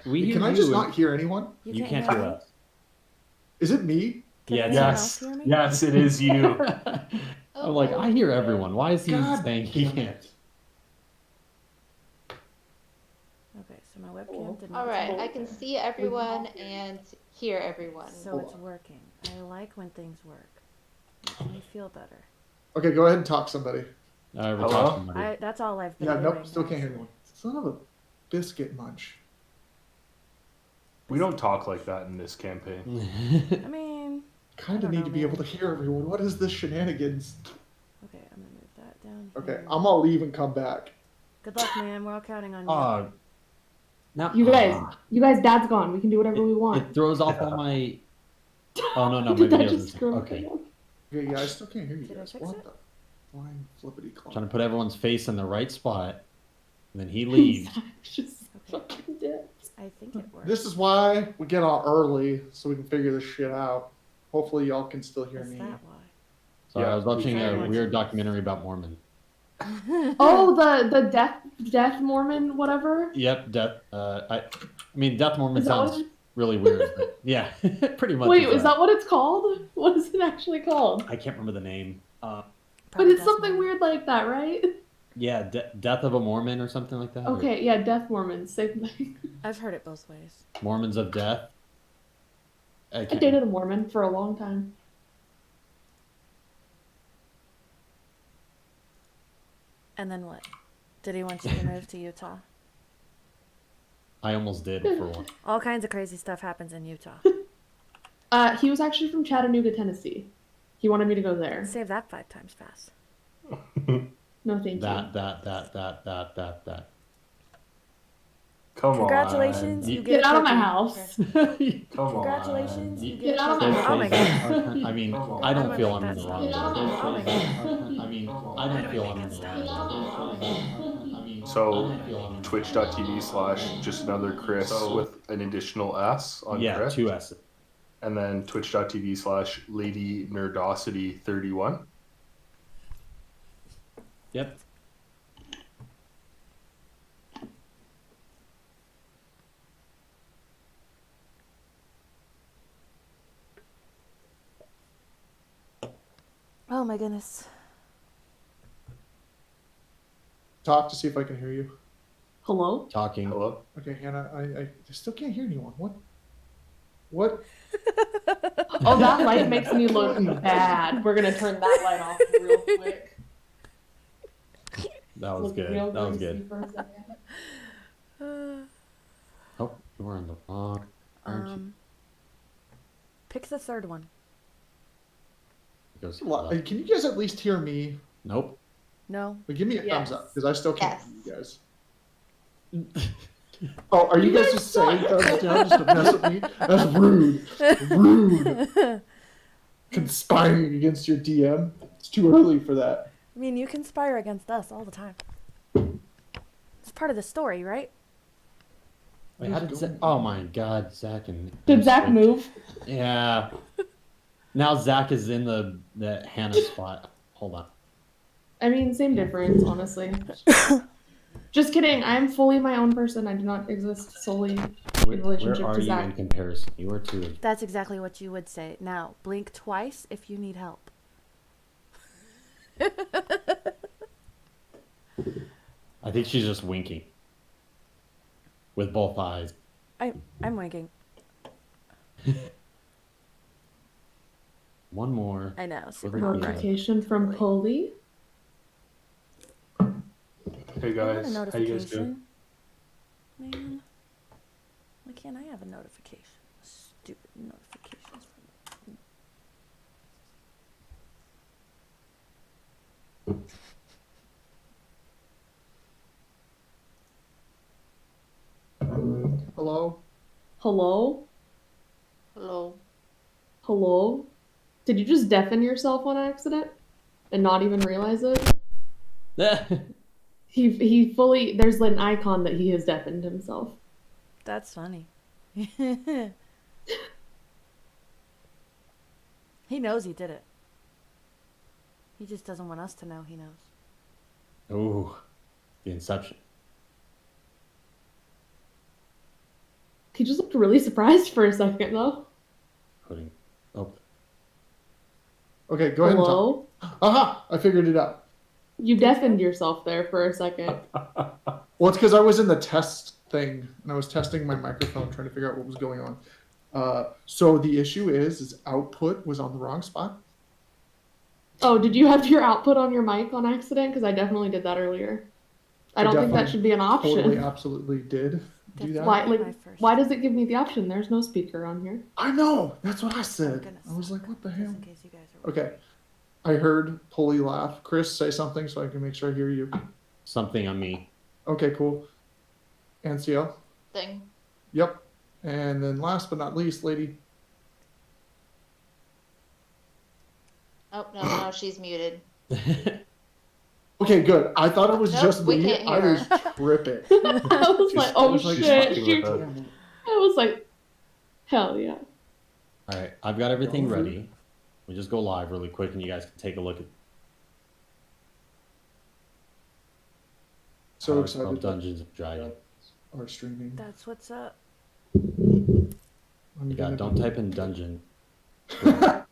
We hear Can I you. just not hear anyone? You can't hear us. Is it me? Yeah, Yes. Yes, it is you. I'm like, I hear everyone. Why is he God saying he damn can't? it. Okay, so my webcam didn't. All right, I can see everyone and hear everyone. So it's working. I like when things work. Makes me feel better. Okay, go ahead and talk somebody. We're talking about it. That's all I've been Yeah, doing. nope, still can't hear anyone. Son of a biscuit munch. We don't talk like that in this campaign. I mean... Kind of need to be able to hear everyone. What is this shenanigans? Okay, I'm going to move that down Okay, here. I'm gonna leave and come back. Good luck, man. We're all counting on you. Now, you guys, Dad's gone. We can do whatever we want. It throws off all my... Oh, no, my Did that video's just screw up okay. again? Okay, yeah, I still can't hear you Did I guys. fix What it? the flying flippity clop? Trying to put everyone's face in the right spot. And then he leaves. Just fucking dead. I think it works. This is why we get out early, so we can figure this shit out. Hopefully y'all can still hear Is me. that why? Sorry, Yeah. I was watching a Okay. weird documentary about Mormon. Oh, the death Mormon whatever. Yep, death. I mean, death Mormon Is that what sounds really weird, but yeah, pretty much. Wait, is that what it's called? What is it actually called? I can't remember the name. But Probably it's something Desmond. weird like that, right? Yeah, Death of a Mormon or something like that. or Okay, yeah, death Mormons, same thing. I've heard it both ways. Mormons of Death. I dated a Mormon for a long time. And then what? Did he want you to move to Utah? I almost did for one. All kinds of crazy stuff happens in Utah. He was actually from Chattanooga, Tennessee. He wanted me to go there. Save that 5 times fast. No, thank you. That. Come Congratulations, on. you Get get out a of my cookie. house. Okay. Come on. Congratulations, you Get get a out of cookie. my Oh my house. god. I mean, Come on. I don't I'm feel gonna I'm make in the that Get out of my Oh my house. god. I mean, I don't feel I'm in the So, twitch.tv/ just another Chris with an additional S on Yeah, correct? 2 S's. And then twitch.tv/ Lady Nerdosity 31. Yep. Oh my goodness. Talk to see if I can hear you. Hello? Talking. Hello? Okay, Hannah, I still can't hear anyone. What? Oh, that light makes me look bad. We're gonna turn that light off real quick. That was Look good. real That was greasy good. for a second. Oh, you were in the wrong. Aren't you? Pick the third one. It goes Well, left. can you guys at least hear me? Nope. No. But give me a thumbs up, because I still can't Yes. hear you guys. Oh, are you guys just saying thumbs down just to mess with me? That's rude. Rude. Conspiring against your DM. It's too early for that. I mean, you conspire against us all the time. It's part of the story, right? Wait, how did Zach? Oh my God, Zach and. Did Zach move? Yeah. Now Zach is in the Hannah spot. Hold on. I mean, same difference, honestly. Just kidding. I'm fully my own person. I do not exist solely in Where relationship are to you Zach. in comparison? You are too. That's exactly what you would say. Now, blink twice if you need help. I think she's just winking. With both eyes. I'm winking. One more. I know. For Super the hot. DM. Notification from Coley. Hey I want guys, a how you guys doing? notification. Man, why can't I have a notification? Stupid notifications from. Hello? Hello? Hello. Hello? Did you just deafen yourself on accident? And not even realize it? He fully, there's an icon that he has deafened himself. That's funny. He knows he did it. He just doesn't want us to know he knows. Ooh. The Inception. He just looked really surprised for a second, though. Putting. Oh, Okay, go ahead and Hello? talk. Aha! I figured it out. You deafened yourself there for a second. Well, it's because I was in the test thing and I was testing my microphone, trying to figure out what was going on. So the issue is output was on the wrong spot. Oh, did you have your output on your mic on accident? Because I definitely did that earlier. I don't think that definitely should be an option. Totally, absolutely did do that. Why, like, My first why does it give me the option? There's no speaker on here. I know. That's what I I'm said. gonna I was suck, like, what the just hell? in case you guys are Okay. I heard Pulley laugh. Chris, say something so I can make sure I hear you. something on me. Okay, cool. NCL? Thing. Yep. And then last but not least, lady. Oh, no, she's muted. Okay, good. I thought it was Nope, just we me. can't I hear was tripping. I was like, oh was like, shit. fucking She, with I was like, hell yeah. All right, I've got everything ready. We just go live really quick, and you guys can take a look at So how it's excited called that Dungeons of Dragon. our streaming. That's what's up. I'm Yeah, gonna don't type in dungeon.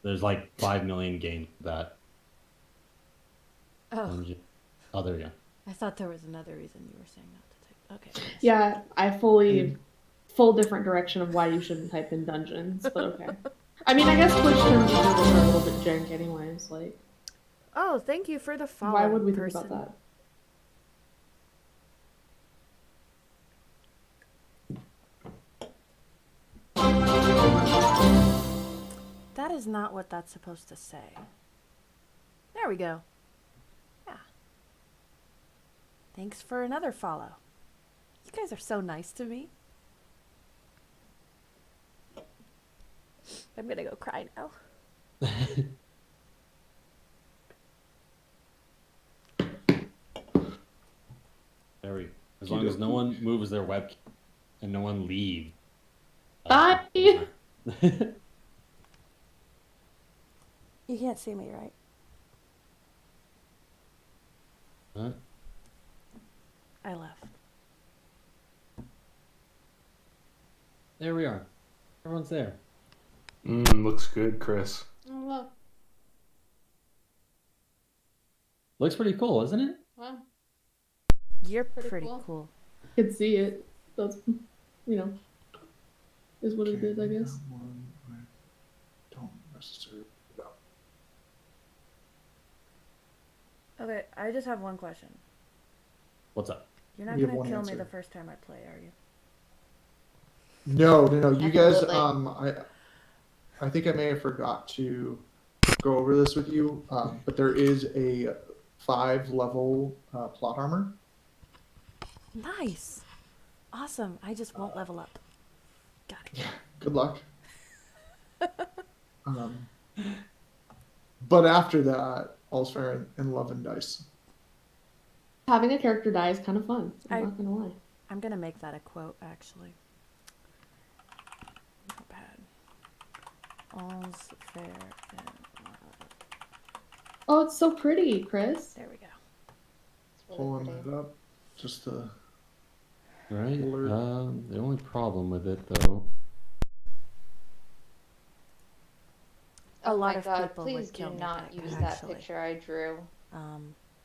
There's like 5 million games for that. Oh, Dungeon. Oh, there we go. I thought there was another reason you were saying not to type. Okay. Yeah, I full different direction of why you shouldn't type in dungeons, but okay. I mean, I guess Twitch terms of service are a little bit jank anyways, like, Oh, thank you for the follow. why would we person. think about that? That is not what that's supposed to say. There we go. Yeah. Thanks for another follow. You guys are so nice to me. I'm gonna go cry now. There we. As long as no one moves their webcam and no one leaves. Bye! You can't see me, right? Huh? I left. There we are. Everyone's there. Looks good, Chris. Oh, look. Looks pretty cool, isn't it? Well, You're Pretty pretty cool. cool. Could see it. That's, you know, is what it is, I guess. One, I don't necessarily. No. Okay, I just have one question. What's up? You're not We have gonna one kill me answer. the first time I play, are you? No. You guys, Absolutely. I think I may have forgot to go over this with you, but there is a 5-level plot armor. Nice. Awesome. I just won't level up. Got it. Good luck. But after that, all's fair in love and dice. Having a character die is kind of fun. I'm I- not gonna lie. I'm gonna make that a quote, actually. Notepad. All's fair in love. Oh, it's so pretty, Chris. There we go. it's really Pulling pretty. it up, just to. Right. Alert. The only problem with it, though. A Oh lot my of god, people would please kill do me not back, use that actually. picture I drew.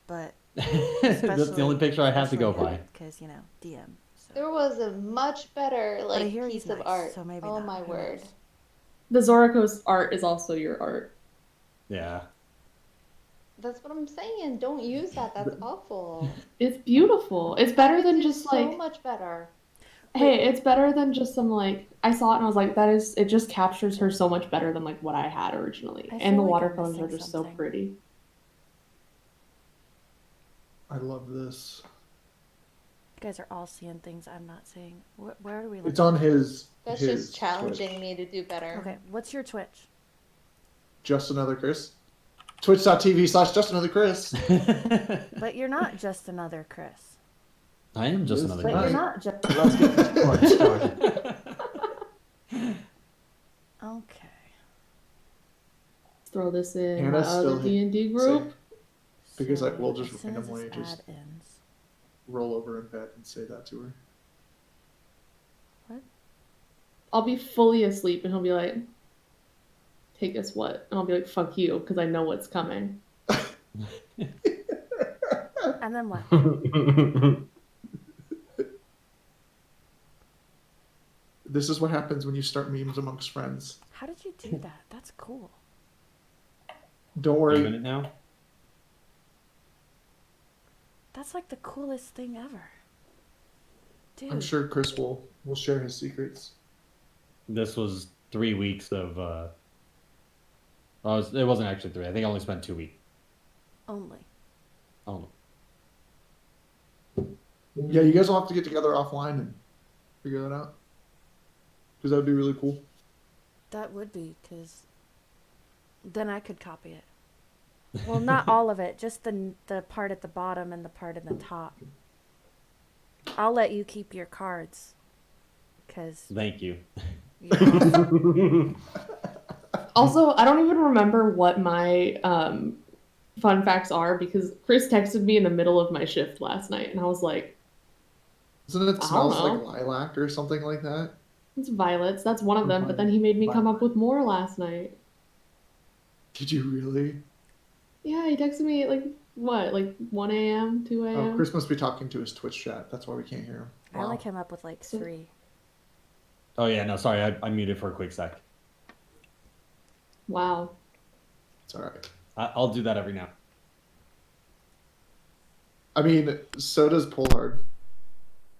But That's the only picture I have to go by. because you know DM. So. There was a much better I like hear piece he's of nice, art. so maybe Oh not. my Who word. knows? The Zorikos art is also your art. Yeah. That's what I'm saying. Don't use that. That's awful. It's beautiful. It's better than It's just so like, much better. hey, it's better than just some like, I saw it and I was like, that is, it just captures her so much better than like what I had originally. I And the feel like I'm watercolors are missing just so something. pretty. I love this. You guys are all seeing things I'm not seeing. Where do we look? It's on his. That's his just challenging Twitch. me to do better. Okay, what's your Twitch? Just another Chris. Twitch.tv/JustAnotherChris. But you're not just another Chris. I am just another But guy. you're not just. Let's get this party started. Okay. Throw this in my Hannah's other still D&D group. Because I So, will just as soon as randomly this just- ad ends. Roll over in bed and say that to her. I'll be fully asleep, and he'll be like, "Take us what?" And I'll be like, "Fuck you," because I know what's coming. And then what? This is what happens when you start memes amongst friends. How did you do that? That's cool. Don't Are you in worry. it now? That's like the coolest thing ever. Dude. I'm sure Chris will share his secrets. This was 3 weeks of. It wasn't actually 3. I think I only spent 2 weeks. Only. Oh, Yeah, you guys will have to get together offline and figure that out. Because that would be really cool. That would be, because then I could copy it. Well, not all of it, just the part at the bottom and the part in the top. I'll let you keep your cards, because thank you. you're awesome. Also, I don't even remember what my fun facts are because Chris texted me in the middle of my shift last night, and I was like, Doesn't it I smells don't like lilac or something like that? "It's violets." That's one of them. But then he made me come up with more last night. Did you really? Yeah, he texted me at like what, like 1 a.m., 2 Oh, a.m. Chris must be talking to his Twitch chat. That's why we can't hear him. I only came up with like 3. Oh yeah, no, sorry, I muted for a quick sec. Wow. It's all right. I'll do that every now. I mean, so does Pollard.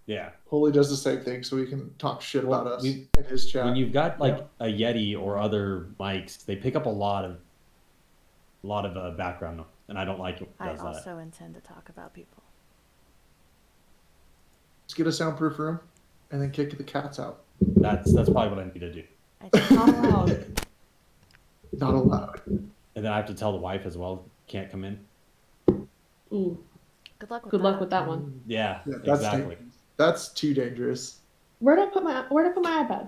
Yeah. Polly does the same thing, so he can talk shit Well, about us we- in his chat. When you've got like a Yeti or other mics, they pick up a lot of background, and I don't like it. I Does that. also intend to talk about people. Just get a soundproof room, and then kick the cats out. That's probably what I need to do, I just, Not allowed. Not allowed. and then I have to tell the wife as well. Can't come in. Ooh, good luck with good that. luck with that one. Yeah, Yeah, that's exactly. That's too dangerous. Where'd I put my iPad?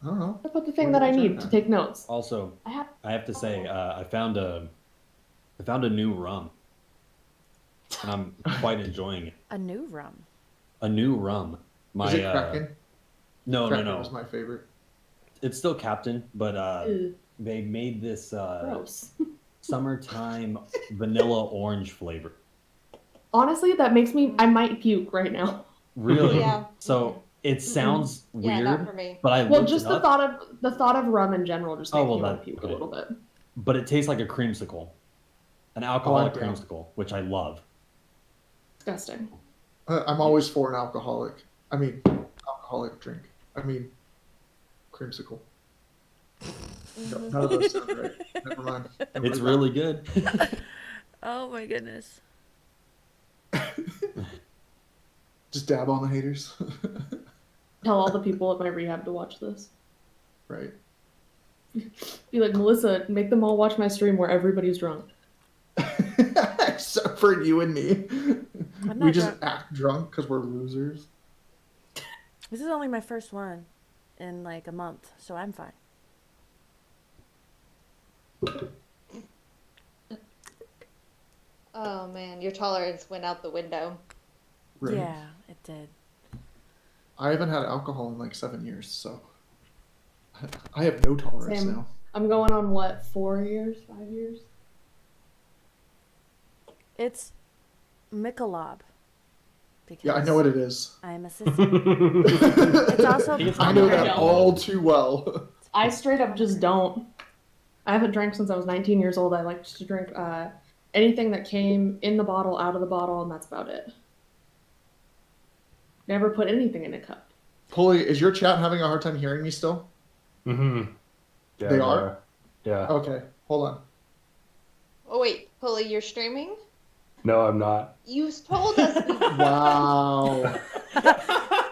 I don't know. I put the thing Where that I did you need put to that? take notes. Also, I have to say, I found a new rum, and I'm quite enjoying it. A new rum. A new rum. Is it Kraken? No, Kraken no. was my favorite. It's still Captain, but Ew, they made this gross. summertime vanilla orange flavor. Honestly, that makes me. I might puke right now. Really? Yeah. So it sounds Yeah, weird, not for me. but I Well, looked just it the up, thought of rum in general just Oh, makes well, me want that- to puke a okay. little bit. but it tastes like a creamsicle, an alcoholic yeah. creamsicle, which I love. Disgusting. I'm always for an alcoholic. I mean, alcoholic drink. I mean, creamsicle. No, none of those sound right. Never mind. Never It's mind. really good. Oh my goodness. Just dab on the haters. Tell all the people at my rehab to watch this. Right. Be like, Melissa, make them all watch my stream where everybody's drunk. Except for you and me. I'm We not just drunk. act drunk because we're losers. This is only my first one in like a month, so I'm fine. Oh man, your tolerance went out the window. Right. Yeah, it did. I haven't had alcohol in like 7 years, so I have no tolerance Same. now. I'm going on what, 4 years, 5 years? It's Michelob. Because Yeah, I know what it is. I'm a sissy. It's also I know that Yeah. all too well. I straight up just don't. I haven't drank since I was 19 years old. I liked to drink anything that came in the bottle, out of the bottle, and that's about it. Never put anything in a cup. Pulley, is your chat having a hard time hearing me still? Mm-hmm. Yeah, They are? Yeah. Okay, hold on. Oh wait, Pulley, you're streaming? No, I'm not. You told us. Wow.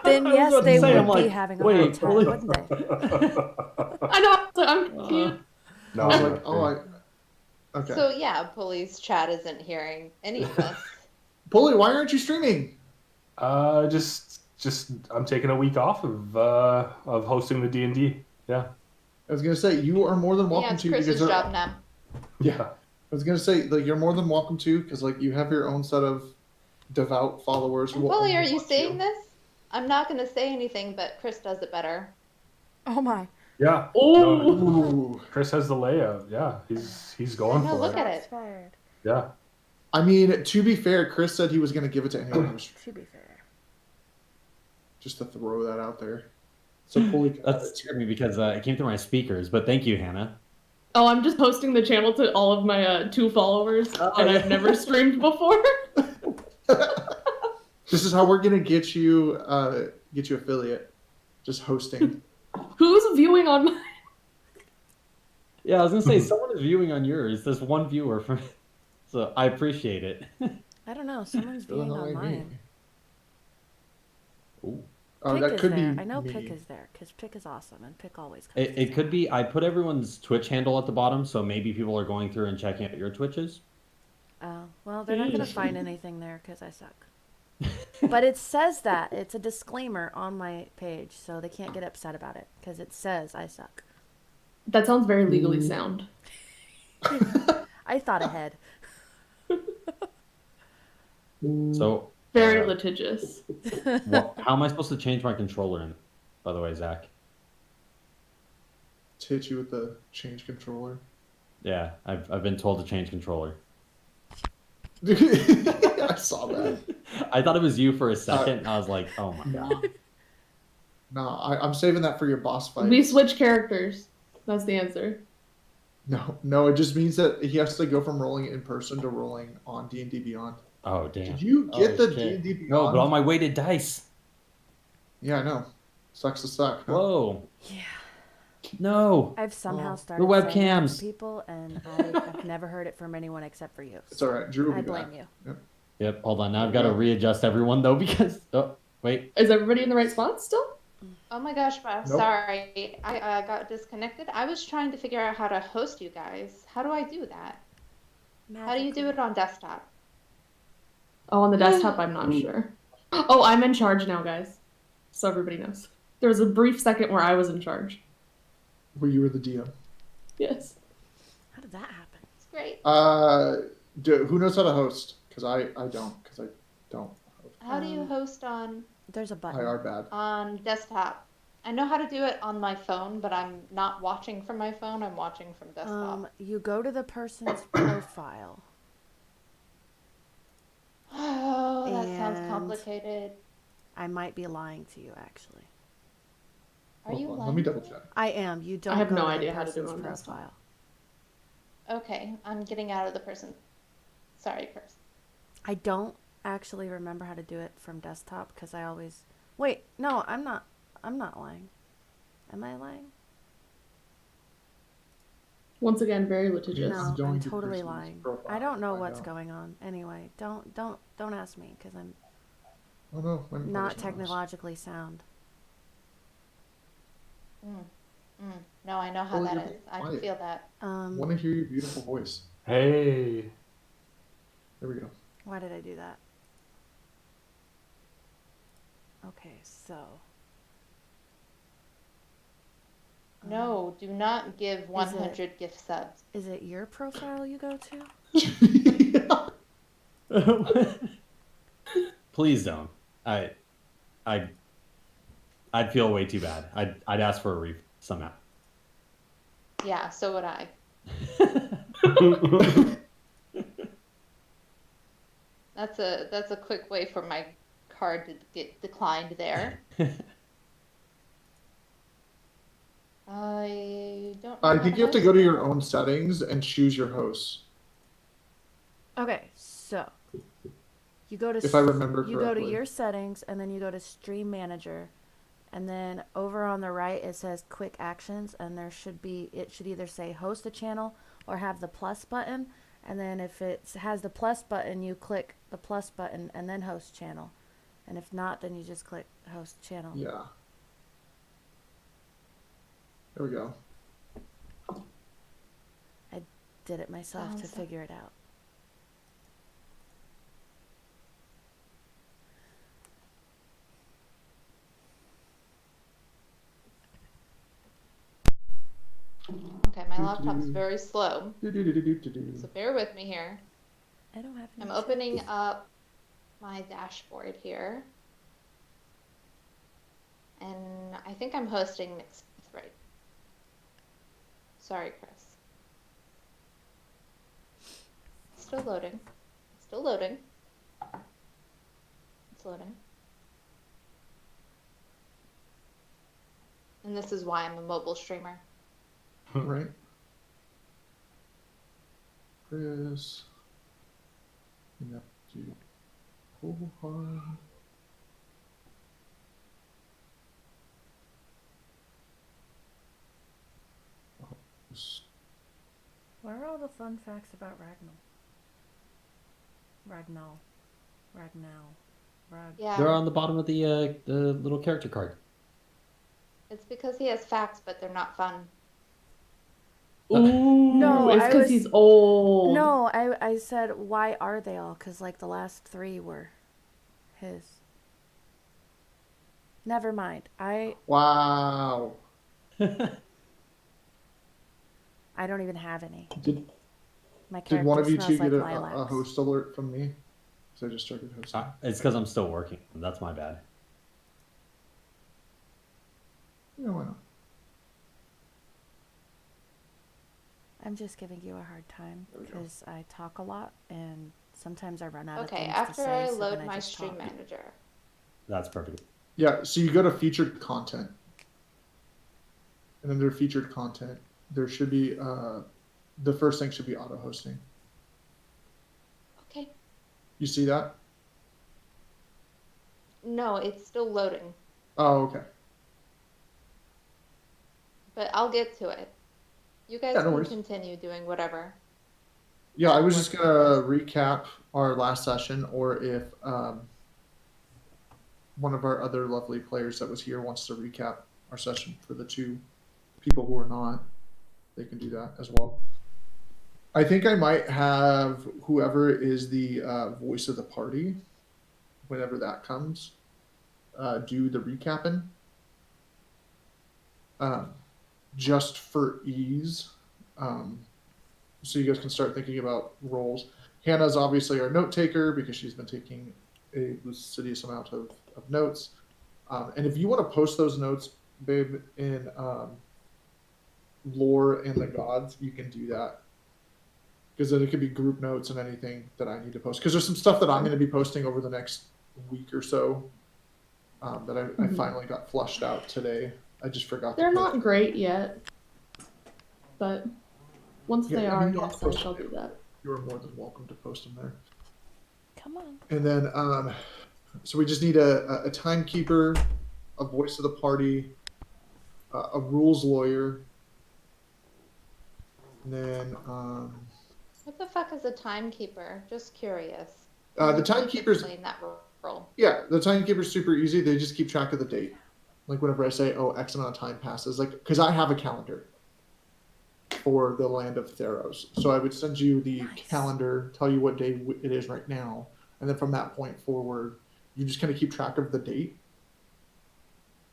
Then I was yes, about to they say, would I'm be like, having a wait, hard time, really? wouldn't they? I know. So I'm confused. No, I was I'm like, not oh, sure. okay. So yeah, Pulley's chat isn't hearing any of us. Pulley, why aren't you streaming? Just I'm taking a week off of hosting the D&D. Yeah. I was gonna say you are more than Yeah, welcome it's to Chris's because job now. Yeah. I was gonna say like you're more than welcome to because like you have your own set of devout followers. And will Pulley, only are you watch saying this? I'm not gonna say anything, but Chris does it better. Oh my. Yeah. Oh. No, Ooh. Chris has the layout. Yeah, he's going I know, for look it. at Shots it. fired. Yeah. I mean, to be fair, Chris said he was going to give it to anyone who was To be fair. just to throw that out there. So fully That scared me because it came through my speakers. But thank you, Hannah. Oh, I'm just posting the channel to all of my 2 followers, and yeah. I've never streamed before. This is how we're going to get you affiliate. Just hosting. Who's viewing on my? Yeah, I was gonna say someone is viewing on yours. There's one viewer from, so I appreciate it. I don't know. Someone's Who the viewing hell on ain't me? mine. Ooh. Oh, Pick that is could there. be I know me. Pick is there because Pick is awesome and Pick always comes. to It say could hi. be. I put everyone's Twitch handle at the bottom, so maybe people are going through and checking out your Twitches. Oh, well, they're not going to find anything there because I suck. But it says that. It's a disclaimer on my page, so they can't get upset about it because it says I suck. That sounds very legally sound. I thought ahead. So Very litigious. how am I supposed to change my controller in? By the way, Zach. To hit you with the change controller. Yeah, I've been told to change controller. I saw that. I thought it was you for a second. And I was like, oh my god. No, I'm saving that for your boss fight. We switch characters. That's the answer. No, it just means that he has to go from rolling in person to rolling on D&D Beyond. Oh damn. Did you get the shit. D&D Beyond? No, but all my weighted dice. Yeah, I know. Sucks to suck. Huh? Whoa. Yeah. No. I've somehow Oh. started The saying that webcams. to people, and I've never heard it from anyone except for you. It's all right. Drew will be I blame back. you. Yep. Yep. Hold on. Now I've got to readjust everyone though because wait. Is everybody in the right spot still? Oh my gosh, I'm Nope. sorry. I got disconnected. I was trying to figure out how to host you guys. How do I do that? How do you do it on desktop? Oh, on the desktop, I'm not sure. Oh, I'm in charge now, guys. So everybody knows. There was a brief second where I was in charge. Where you were the DM. Yes. How did that happen? It's great. Who knows how to host? Because I don't. Because I don't host. How do you host on There's a button. I are bad. desktop? I know how to do it on my phone, but I'm not watching from my phone. I'm watching from desktop. You go to the person's profile. Oh, that sounds And- complicated. I might be lying to you, actually. Are you Hold on, lying? let me double check. I am. You don't. have go no to the idea how to do it person's on desktop. profile. Okay, I'm getting out of the person. Sorry, Chris. I don't actually remember how to do it from desktop because I always. Wait, no, I'm not. I'm not lying. Am I lying? Once again, very litigious. Yes. No, Going I'm to the totally person's lying. profile I don't know to find what's out. going on. Anyway, don't ask me because I'm Oh no. my not mouse. technologically sound. No, I know how Oh, that you're is. being I can quiet. feel that. I want to hear your beautiful voice. Hey. There we go. Why did I do that? Okay, so No, do not give 100 gift subs. is it your profile you go to? Please don't. I'd feel way too bad. I'd ask for a refund somehow. Yeah, so would I. That's a quick way for my card to get declined there. I don't know I how think you have to host go to it. your own settings and choose your hosts. Okay, so you go to If I remember you go to correctly. your settings and then you go to Stream Manager, and then over on the right it says Quick Actions, and it should either say Host a channel or have the plus button, and then if it has the plus button, you click the plus button and then Host Channel, and if not, then you just click Host Channel. Yeah. There we go. Did it myself to Sounds like- figure it out. Okay, my laptop's very slow, Do-do-do-do-do-do. so bear with me here. I don't have. I'm any opening chats. up my dashboard here. And I think I'm hosting mixed Sorry, Chris. Still loading. Still loading. It's loading. And this is why I'm a mobile streamer. Right. Chris. Yep. Where are all the fun facts about Ragnall. Yeah. They're on the bottom of the little character card. It's because he has facts, but they're not fun. Ooh, No, it's I because was- he's old. No, I said, why are they all? Because, like, the last 3 were his. Never mind. Wow. I don't even have any. Did My character one of you smells two like get lilacs. a host alert from me? Because I just started hosting. It's because I'm still working. That's my bad. Yeah, why not? I'm just giving you a hard time There we go. because I talk a lot and sometimes I run out of Okay, things after to say. I so load then my just stream talk. manager. That's perfect. Yeah, so you go to featured content. And under featured content, there should be, the first thing should be auto hosting. Okay. You see that? No, it's still loading, Oh, okay. but I'll get to it. You guys Yeah, no can worries. continue doing whatever. Yeah, I was What just gonna recap our last session, or if one of our other lovely players that was here wants to recap our session for the 2 people who are not, they can do that as well. I think I might have whoever is the voice of the party, whenever that comes, do the recapping. Just for ease. So you guys can start thinking about roles. Hannah's obviously our note taker because she's been taking a fastidious amount of notes. And if you want to post those notes, babe, in lore and the gods, you can do that. Because then it could be group notes and anything that I need to post. Because there's some stuff that I'm going to be posting over the next week or so that I finally got flushed out today. I just forgot. They're to not great yet, but once Yeah, they I are, mean, yes, I shall do that. You're more than welcome to post them there. Come on. And then, so we just need a timekeeper, a voice of the party, a rules lawyer, and then What the fuck is a timekeeper? Just curious. the Can you please timekeeper's, explain that role. yeah, the timekeeper's super easy. They just keep track of the date. Like whenever I say, oh, X amount of time passes, like, because I have a calendar for the land of Theros. So I would send you the calendar, tell you what day it is right now. And then from that point forward, you just kind of keep track of the date.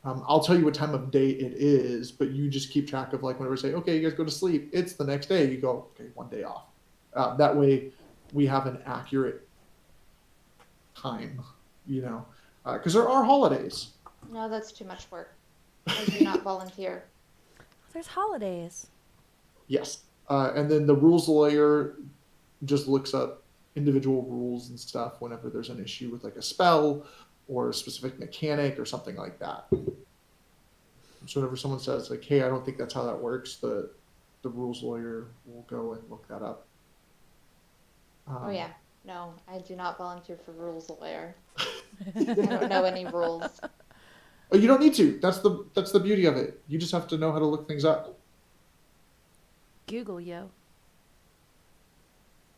I'll tell you what time of day it is, but you just keep track of, like, whenever I say, okay, you guys go to sleep, it's the next day, you go, okay, 1 day off. That way we have an accurate time, you know, because there are holidays. No, that's too much work. I do not volunteer. There's holidays. Yes. And then the rules lawyer just looks up individual rules and stuff whenever there's an issue with like a spell or a specific mechanic or something like that. So whenever someone says like, hey, I don't think that's how that works, the rules lawyer will go and look that up. Oh yeah. No, I do not volunteer for rules lawyer. I don't know any rules. Oh, you don't need to. That's the beauty of it. You just have to know how to look things up. Google, yo.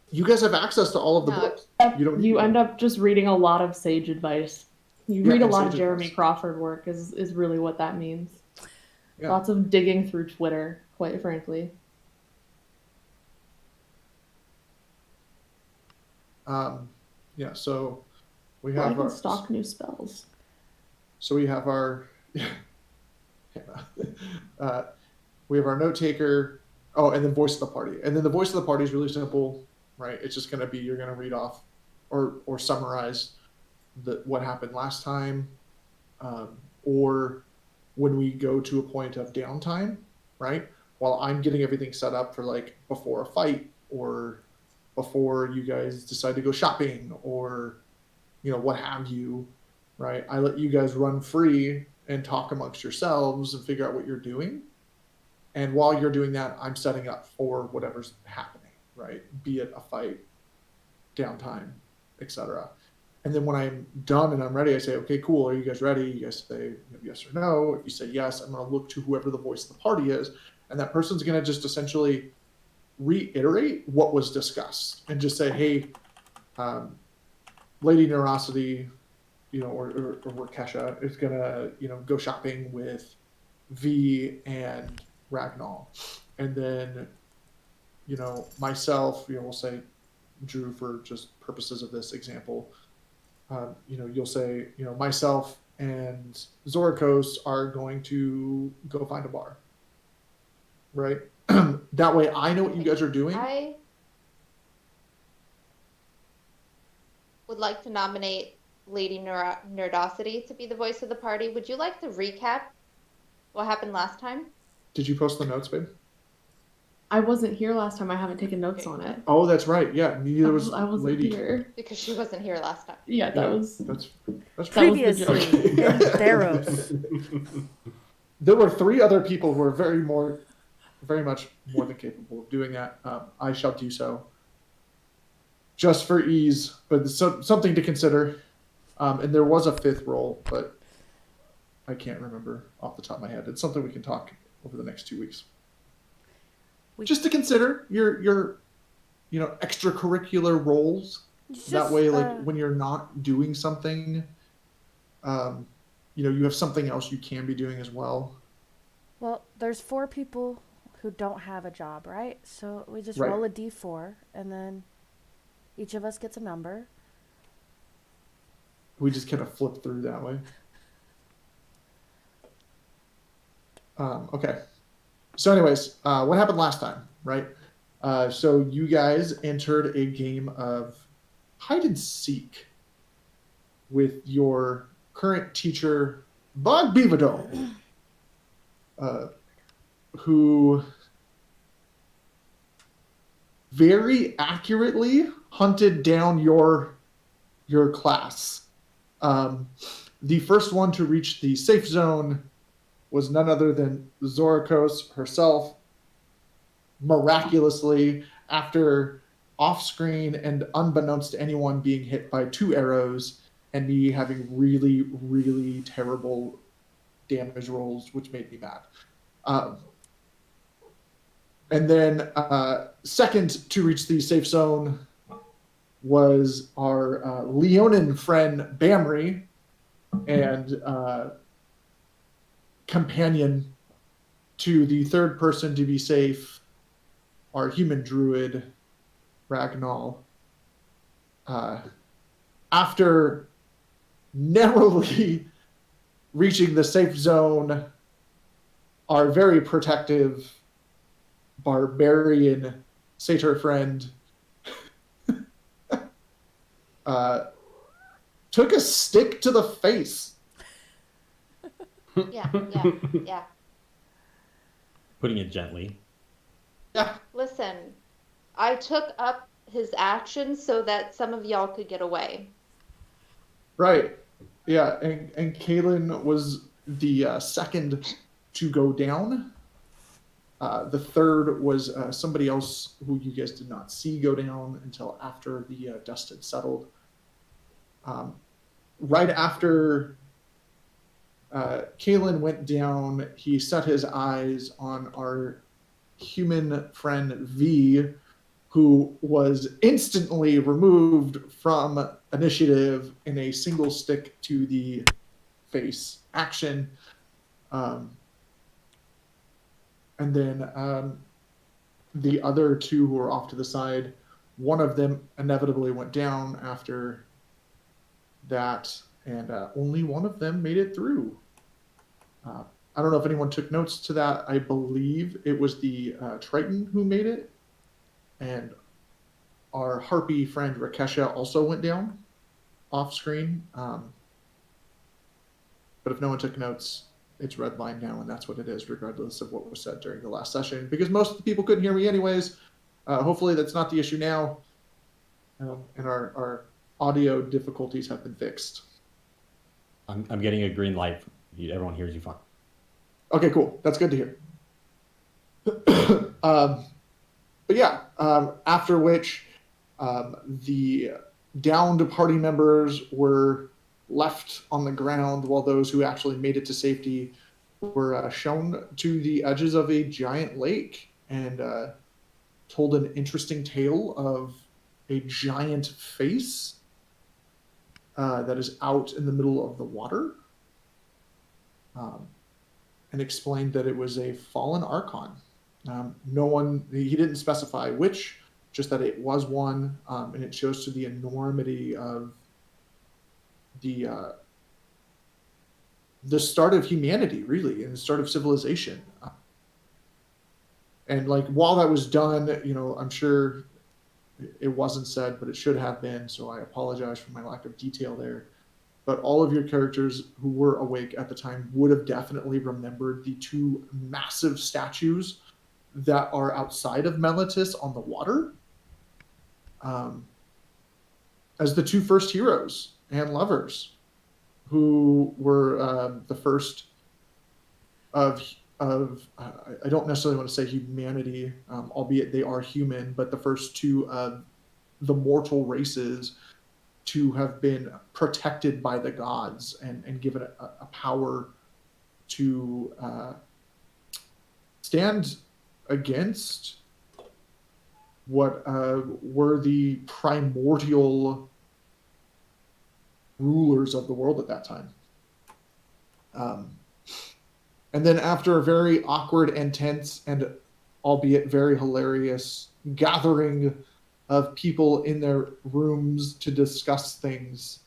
You guys have access to all of the No. books. You don't need You to. end up just reading a lot of sage advice. You Yeah, read a and lot of sage Jeremy advice. Crawford work is really what that means. Yeah. Lots of digging through Twitter, quite frankly. Yeah, so we Well, I have can our stock new spells. so we have our we have our note taker. Oh, and then voice of the party. And then the voice of the party is really simple, right? It's just going to be you're going to read off or summarize what happened last time, or when we go to a point of downtime, right? while I'm getting everything set up for like before a fight or before you guys decide to go shopping or what have you, right? I let you guys run free and talk amongst yourselves and figure out what you're doing. And while you're doing that, I'm setting up for whatever's happening, right? Be it a fight, downtime, etc. And then when I'm done and I'm ready, I say, okay, cool. Are you guys ready? You guys say yes or no. If you say yes, I'm going to look to whoever the voice of the party is. And that person's going to just essentially reiterate what was discussed and just say, hey, Lady Nerosity, or Kesha is going to, go shopping with V and Ragnall. And then, myself, we'll say Drew for just purposes of this example. You'll say, myself and Zorikos are going to go find a bar. Right? That way I know what you guys are doing. I would like to nominate Lady Nerdosity to be the voice of the party. Would you like to recap what happened last time? Did you post the notes, babe? I wasn't here last time. I haven't taken notes on it. Oh, that's right. Yeah, neither was I wasn't Lady. here. Because she wasn't here last time. Yeah, That's Previously Okay. in Theros. There were 3 other people who were very much more than capable of doing that. I shall do so, just for ease, but something to consider. And there was a 5th role, but I can't remember off the top of my head. It's something we can talk over the next 2 weeks. Just to consider your extracurricular roles. That way, like when you're not doing something, you have something else you can be doing as well. Well, there's 4 people who don't have a job, right? So we just Right. roll a d4, and then each of us gets a number. We just kind of flip through that way. Okay. So anyways, what happened last time, right? So you guys entered a game of hide and seek with your current teacher, Bog Beavido, who very accurately hunted down your class. The first one to reach the safe zone was none other than Zorikos herself, miraculously, after off-screen and unbeknownst to anyone being hit by 2 arrows and me having really, really terrible damage rolls, which made me mad. And then second to reach the safe zone was our Leonin friend Bamri and companion to the third person to be safe, our human druid, Ragnall. After narrowly reaching the safe zone, our very protective barbarian satyr friend took a stick to the face. Yeah. Putting it gently. Yeah. Listen, I took up his action so that some of y'all could get away. Right. Yeah, and Kaylin was the second to go down. The third was somebody else who you guys did not see go down until after the dust had settled. Right after Kaylin went down, he set his eyes on our human friend V, who was instantly removed from initiative in a single stick to the face action. And then the other 2 who were off to the side, one of them inevitably went down after that, and only one of them made it through. I don't know if anyone took notes to that. I believe it was the Triton who made it, and our harpy friend Rakesha also went down off screen. But if no one took notes, it's redlined now, and that's what it is, regardless of what was said during the last session. Because most of the people couldn't hear me anyways. Hopefully that's not the issue now, and our audio difficulties have been fixed. I'm getting a green light. Everyone hears you fine. Okay, cool. That's good to hear. But yeah, after which the downed party members were left on the ground, while those who actually made it to safety were shown to the edges of a giant lake and told an interesting tale of a giant face that is out in the middle of the water, and explained that it was a fallen archon. He didn't specify which, just that it was one, and it shows to the enormity of the start of humanity, really, and the start of civilization. And like while that was done, I'm sure it wasn't said, but it should have been. So I apologize for my lack of detail there. But all of your characters who were awake at the time would have definitely remembered the two massive statues that are outside of Meletis on the water, as the two first heroes and lovers, who were the first of I don't necessarily want to say humanity, albeit they are human, but the first two of the mortal races to have been protected by the gods and given a power to stand against what were the primordial rulers of the world at that time. And then after a very awkward and tense and albeit very hilarious gathering of people in their rooms to discuss things,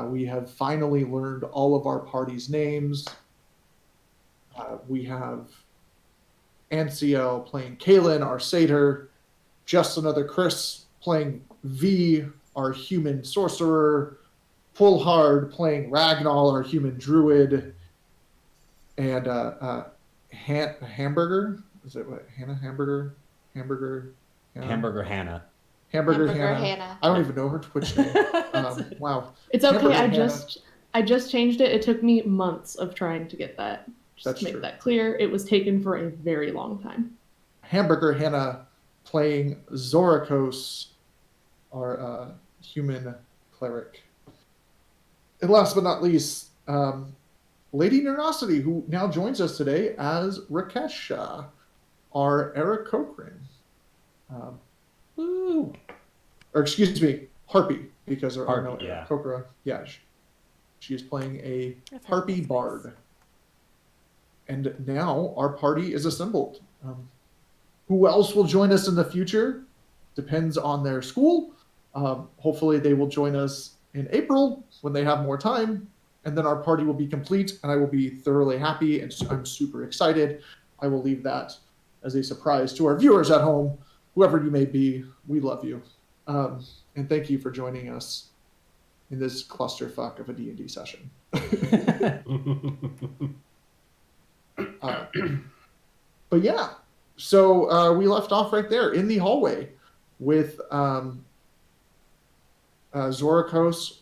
we have finally learned all of our party's names. We have Ancio playing Kalen, our satyr, Just Another Chris playing V, our human sorcerer, Pullhard playing Ragnall, our human druid, and Hamburger. Is it what? Hamburger Hamburger Hannah. Hamburger Hamburger Hannah. Hannah. I don't even know her Twitch name. Wow. It's okay. Hamburger I just changed it. It took me months of trying to get that. Just That's to make true. that clear. It was taken for a very long time. Hamburger Hannah playing Zorakos, our human cleric. And last but not least, Lady Nerosity, who now joins us today as Rakesha, our Eric Cochran. Woo! Or excuse me, Harpy, because there are Harpy, no yeah. Kokra. Yeah, she is playing a I've heard Harpy this bard. voice. And now our party is assembled. Who else will join us in the future? Depends on their school. Hopefully they will join us in April when they have more time. And then our party will be complete, and I will be thoroughly happy, and I'm super excited. I will leave that as a surprise to our viewers at home. Whoever you may be, we love you. And thank you for joining us in this clusterfuck of a D&D session. But yeah, so we left off right there in the hallway with Zorakos,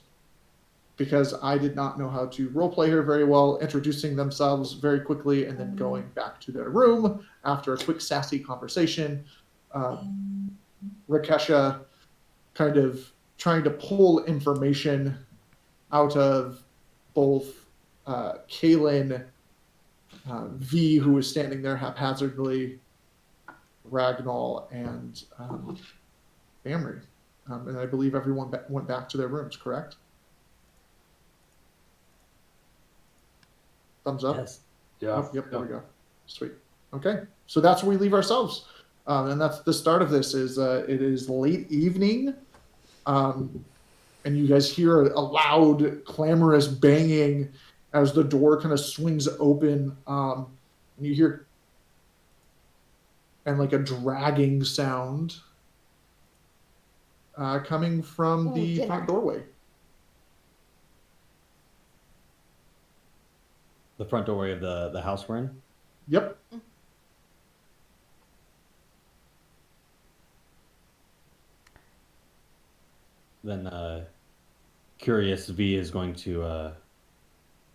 because I did not know how to roleplay her very well, introducing themselves very quickly and then going back to their room after a quick sassy conversation. Rakesha kind of trying to pull information out of both Kalen, V, who was standing there haphazardly, Ragnall, and Bamri. And I believe everyone went back to their rooms, correct? Thumbs up? Yes. Yeah. Oh, yep, there we go. Sweet. Okay, so that's where we leave ourselves. And that's the start of this. It is late evening, and you guys hear a loud, clamorous banging as the door kind of swings open, and you hear like a dragging sound coming from the dinner. front doorway. the front doorway of the house we're in? Yep. Then Curious V is going to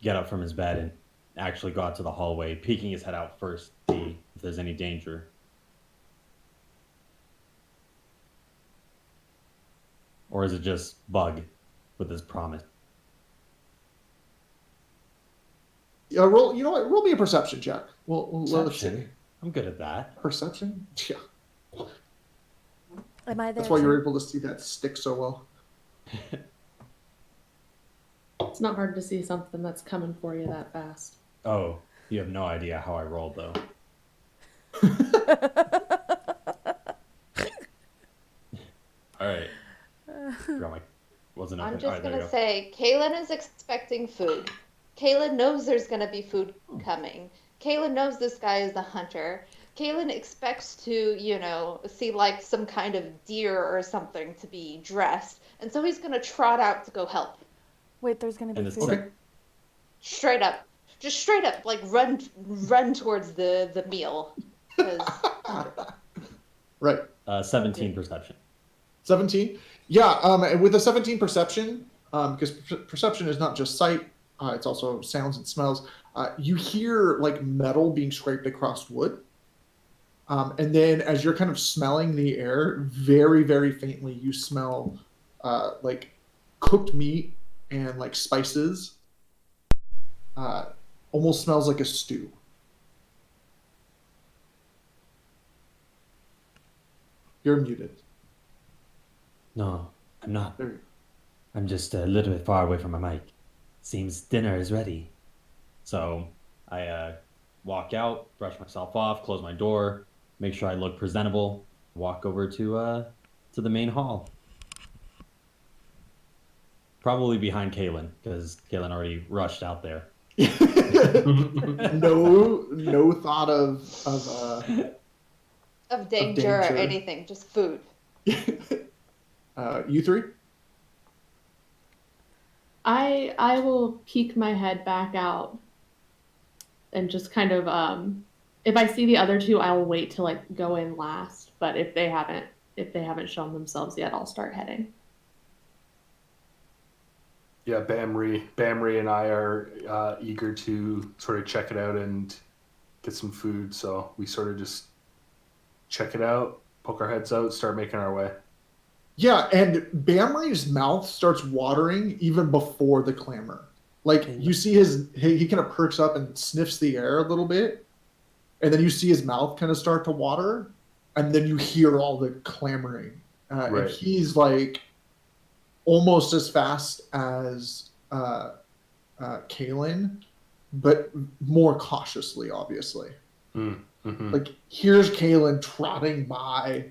get up from his bed and actually go out to the hallway, peeking his head out first, see if there's any danger. Or is it just Bug with his promise? Roll. You know what? Roll me a perception check. Let's see. Perception? I'm good at that. Perception. Yeah. Am I there? That's why too? you're able to see that stick so well. It's not hard to see something that's coming for you that fast. Oh, you have no idea how I rolled, though. All right. Wasn't I'm open. just All right, there you gonna go. say, Kaylin is expecting food. Kaylin knows there's gonna be food coming. Kaylin knows this guy is the hunter. Kaylin expects to, see like some kind of deer or something to be dressed, and so he's gonna trot out to go help. Wait, there's gonna be And the food. Okay. Straight up, just straight up, like run towards the meal. 'Cause Right. 17 perception. 17. Yeah. With a 17 perception, because perception is not just sight, it's also sounds and smells. You hear like metal being scraped across wood. And then as you're kind of smelling the air, very, very faintly, you smell like cooked meat and like spices. Almost smells like a stew. You're muted. No, I'm not. There you go. I'm just a little bit far away from my mic. Seems dinner is ready. So I walk out, brush myself off, close my door, make sure I look presentable, walk over to the main hall. Probably behind Kaylin, because Kaylin already rushed out there. No thought of danger or danger. anything, just food. you three. I will peek my head back out and just kind of if I see the other two, I'll wait to like go in last. But if they haven't shown themselves yet, I'll start heading. Yeah, Bamri and I are eager to sort of check it out and get some food. So we sort of just check it out, poke our heads out, start making our way. Yeah, and Bamri's mouth starts watering even before the clamor. Like you see he kind of perks up and sniffs the air a little bit, and then you see his mouth kind of start to water, and then you hear all the clamoring. Right. And he's like almost as fast as Kaylin, but more cautiously, obviously. Mm-hmm. Like here's Kaylin trotting by,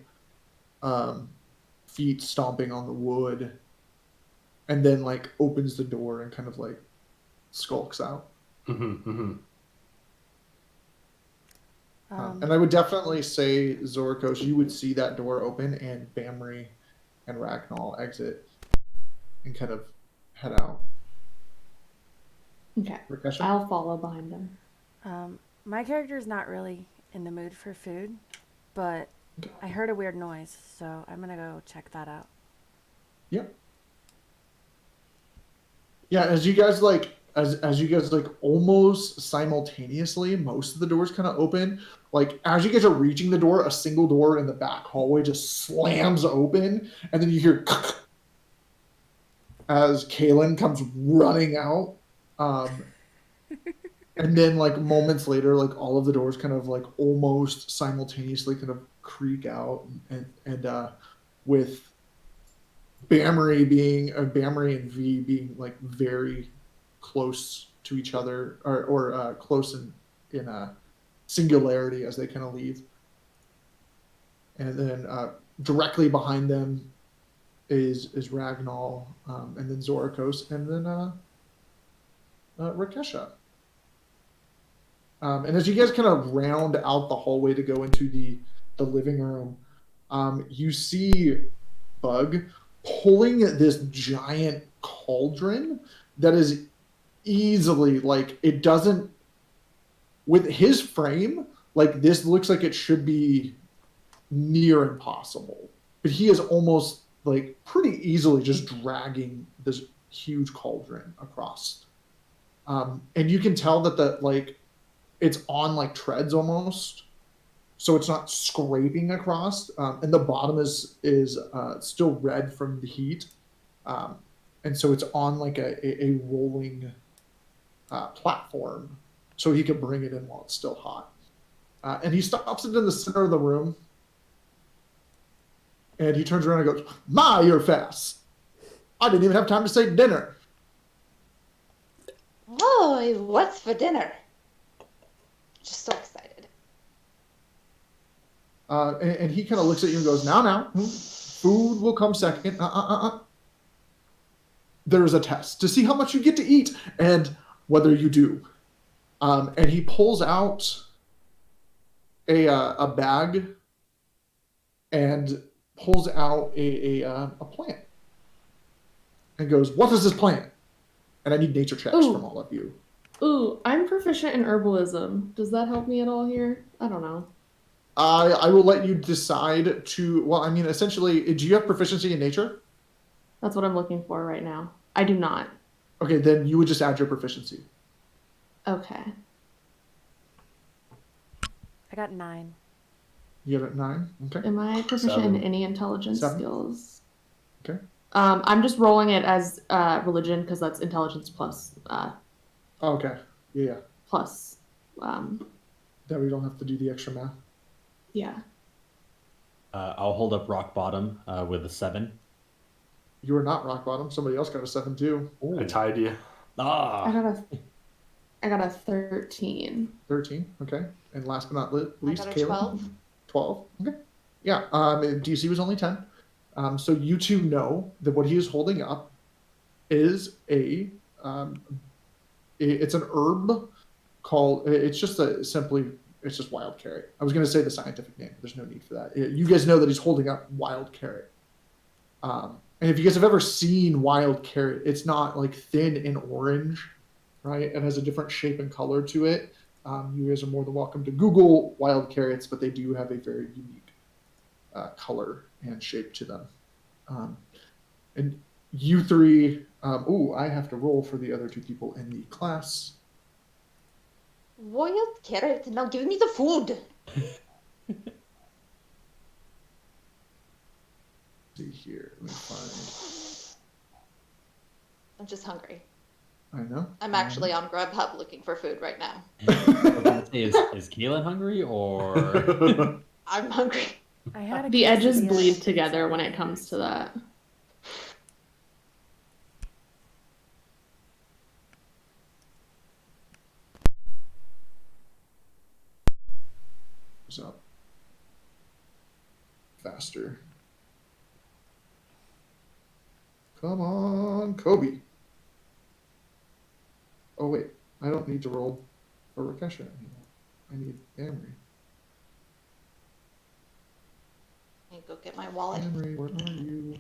feet stomping on the wood, and then like opens the door and kind of like skulks out. Mm-hmm. Mm-hmm. And I would definitely say, Zorkos, you would see that door open and Bamri and Ragnall exit and kind of head out. Okay. Rakesha? I'll follow behind them. My character's not really in the mood for food, but I heard a weird noise, so I'm gonna go check that out. Yep. Yeah, as you guys like almost simultaneously, most of the doors kind of open. Like as you guys are reaching the door, a single door in the back hallway just slams open, and then you hear as Kaylin comes running out. And then like moments later, like all of the doors kind of like almost simultaneously kind of creak out, and with Bamri and V being like very close to each other, or close in a singularity as they kind of leave. And then directly behind them is Ragnall, and then Zorkos, and then Rakesha. And as you guys kind of round out the hallway to go into the living room, you see Bug pulling this giant cauldron that is easily like it doesn't with his frame, like this looks like it should be near impossible, but he is almost like pretty easily just dragging this huge cauldron across. And you can tell that it's on like treads almost, so it's not scraping across. And the bottom is still red from the heat, and so it's on like a rolling platform, so he can bring it in while it's still hot. And he stops it in the center of the room, and he turns around and goes, "My, you're fast! I didn't even have time to say dinner." Oh, what's for dinner? Just so excited. And he kind of looks at you and goes, now, food will come second. There is a test to see how much you get to eat and whether you do. And he pulls out a bag and pulls out a plant and goes, "What is this plant?" And I need nature checks from all of you. Ooh, I'm proficient in herbalism. Does that help me at all here? I don't know. I will let you decide to. Well, I mean, essentially, do you have proficiency in nature? That's what I'm looking for right now. I do not. Okay, then you would just add your proficiency. Okay. I got 9. You have it 9. Okay. Am I proficient 7. in any intelligence 7. skills? Okay. I'm just rolling it as religion because that's intelligence plus Okay. Yeah. plus. That we don't have to do the extra math. Yeah. I'll hold up rock bottom with a 7. You are not rock bottom. Somebody else got a 7 too. I tied you. I got a 13. 13. Okay. And last but not least, I got a Caleb. 12. 12. Okay. Yeah. DC was only 10. So you two know that what he is holding up is it's an herb called. It's just it's just wild carrot. I was going to say the scientific name. There's no need for that. You guys know that he's holding up wild carrot. And if you guys have ever seen wild carrot, it's not like thin and orange, right? It has a different shape and color to it. You guys are more than welcome to Google wild carrots, but they do have a very unique color and shape to them. And you three, I have to roll for the other 2 people in the class. Wild carrot. Now give me the food. See here, let me find. I'm just hungry. I know. I'm actually on Grubhub looking for food right now. Is Keelan hungry or? I'm hungry. I had a The edges quesadilla. bleed together when it comes to that. What's up? Faster. Come on, Kobe. Oh wait, I don't need to roll for Rakesha anymore. I need Amory. I need to go get my wallet. Amory, where are you?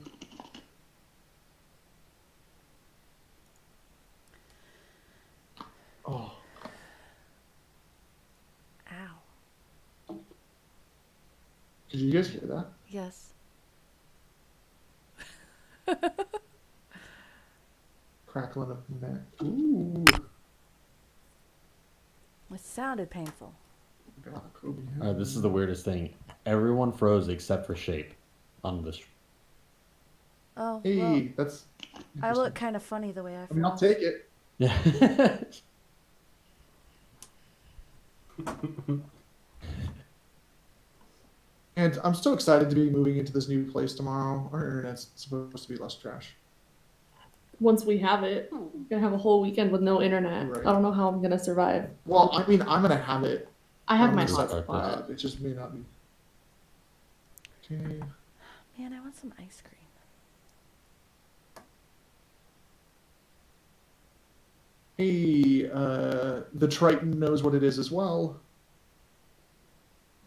Oh, Ow. did you guys hear that? Yes. Crackling of neck. Ooh. It sounded painful. God, Kobe. This is the weirdest thing. Everyone froze except for Shape on this. Oh, Hey, well, that's. I look kind of funny the way I I mean, I'll froze. take it. Yeah. And I'm so excited to be moving into this new place tomorrow. Our internet's supposed to be less trash. Once we have it, we're gonna have a whole weekend with no internet. Right. I don't know how I'm gonna survive. Well, I mean, I'm gonna have it. I have I'm my gonna hotspot. It just may not be. Okay. Man, I want some ice cream. Hey, the Triton knows what it is as well.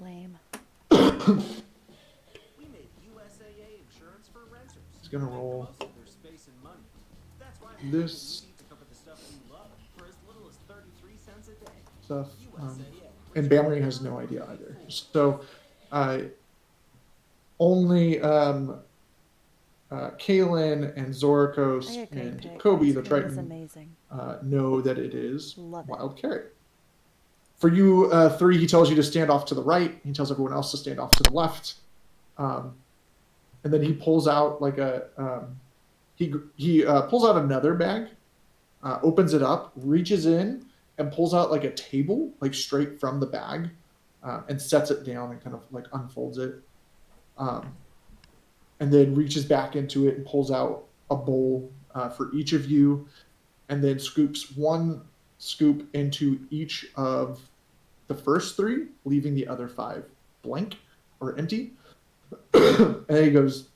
Lame. We made USAA insurance for renters. It's gonna Make the roll most of their space and money. That's why we this to cover the stuff you love for as little as 33 cents a day. stuff. USAA. and Bamri has no idea either. So, only Kaylin and I Zorikos get great and pick. Kobe, Ice the cream is Triton, amazing. know that it is Love it. wild carrot. For you three, he tells you to stand off to the right. He tells everyone else to stand off to the left. And then he pulls out like he pulls out another bag, opens it up, reaches in, and pulls out like a table, like straight from the bag, and sets it down and kind of like unfolds it. And then reaches back into it and pulls out a bowl for each of you, and then scoops one scoop into each of the first three, leaving the other five blank or empty. And then he goes,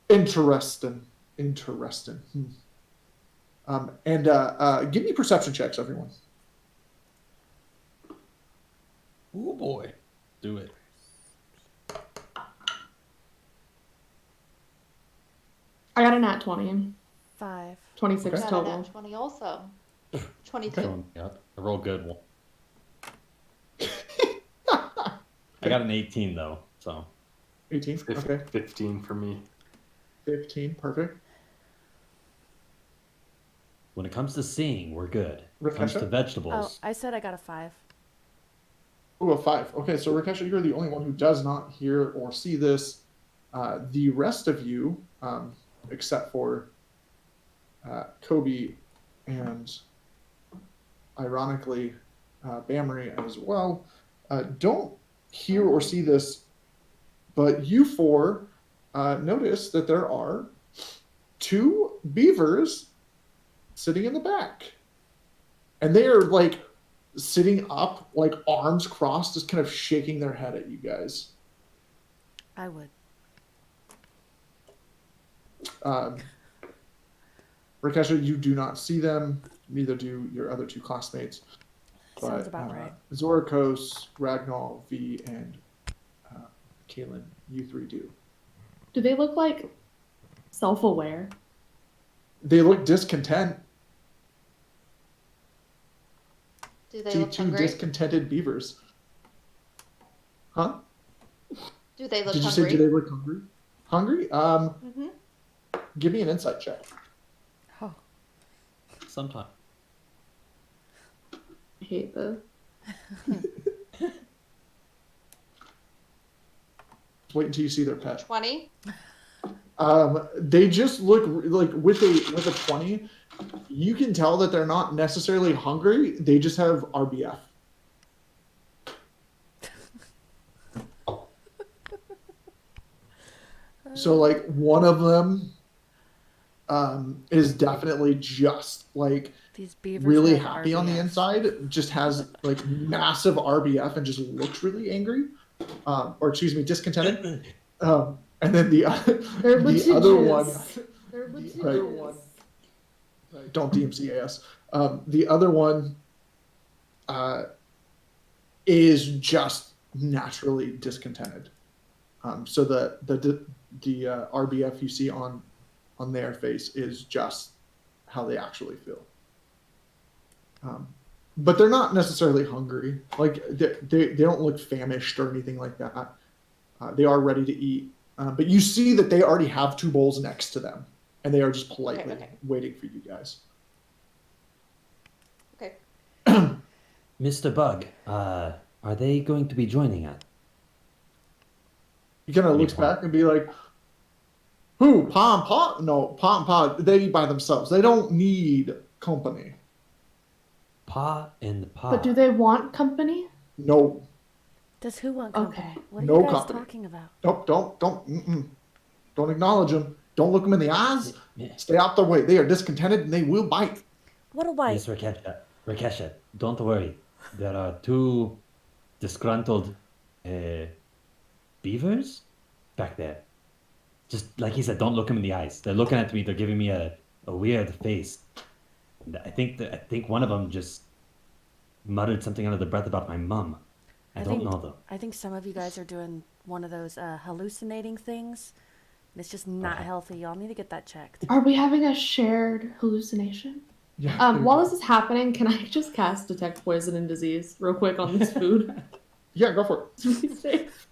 interesting. And give me perception checks, everyone. Oh boy. Do it. I got a nat 20. 5. 26 Okay. Got a total. nat 20 also. 22. Okay. Yep. A real good one. I got an 18 though, so 18. Okay. 15 for me. 15. Perfect. when it comes to seeing, we're good. When it comes to Rakesha? Oh, vegetables, I said I got a 5. Ooh, a 5. Okay, so Rakesha, you're the only one who does not hear or see this. The rest of you, except for Kobe and ironically Bamri as well, don't hear or see this, but you four notice that there are 2 beavers sitting in the back. And they are like sitting up, like arms crossed, just kind of shaking their head at you guys. I would. Rakesha, you do not see them, neither do your other 2 classmates. Sounds about right. Zorikos, Ragnall, V, and Kaylin, you 3 do. Do they look like self-aware? They look discontent. Do they Two look hungry? discontented beavers. Huh? Do they look Did you hungry? say, do they look hungry? Hungry? Mm-hmm. Give me an insight check. Oh, sometime. I hate this. Wait until you see their pet. 20. They just look like with a 20, you can tell that they're not necessarily hungry. They just have RBF. So like one of them is definitely just like these beavers really have happy on the RBF. inside, just has like massive RBF and just looks really angry, or excuse me, discontented. And then the They're the other one, litigious. They're litigious. right, don't DMCA us. The other one is just naturally discontented. So the RBF you see on their face is just how they actually feel. But they're not necessarily hungry. Like they don't look famished or anything like that. They are ready to eat. But you see that they already have 2 bowls next to them, and they are just politely Okay. waiting for you guys. Okay. Mr. Bug, are they going to be joining us? He kind of looks back and be like, "Who? Pom Pom? No, Pom Pom. They eat by themselves. They don't need company. Pa and Pa. But do they want company? No, Does who want company? Okay. What are No you guys company. talking about? don't acknowledge them. Don't look them in the eyes. Stay out their way. They are discontented and they will bite." What a white. Yes, Rakesha. Rakesha, don't worry. There are 2 disgruntled beavers back there. Just like he said, don't look them in the eyes. They're looking at me. They're giving me a weird face. And I think one of them just muttered something under the breath about my mum. I don't know though. I think some of you guys are doing one of those hallucinating things. And it's just not healthy. Y'all need to get that checked. Are we having a shared hallucination? Yeah. While this is happening, can I just cast Detect Poison and Disease real quick on this food? Yeah, go for To be safe.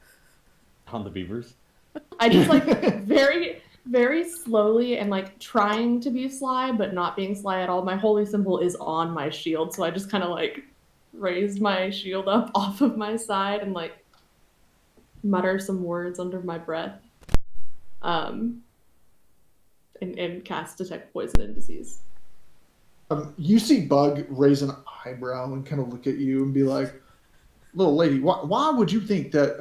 On the beavers. I just like very, very slowly and like trying to be sly, but not being sly at all. My holy symbol is on my shield, so I just kind of like raised my shield up off of my side and like mutter some words under my breath. And cast Detect Poison and Disease. You see Bug raise an eyebrow and kind of look at you and be like, "Little lady, why would you think that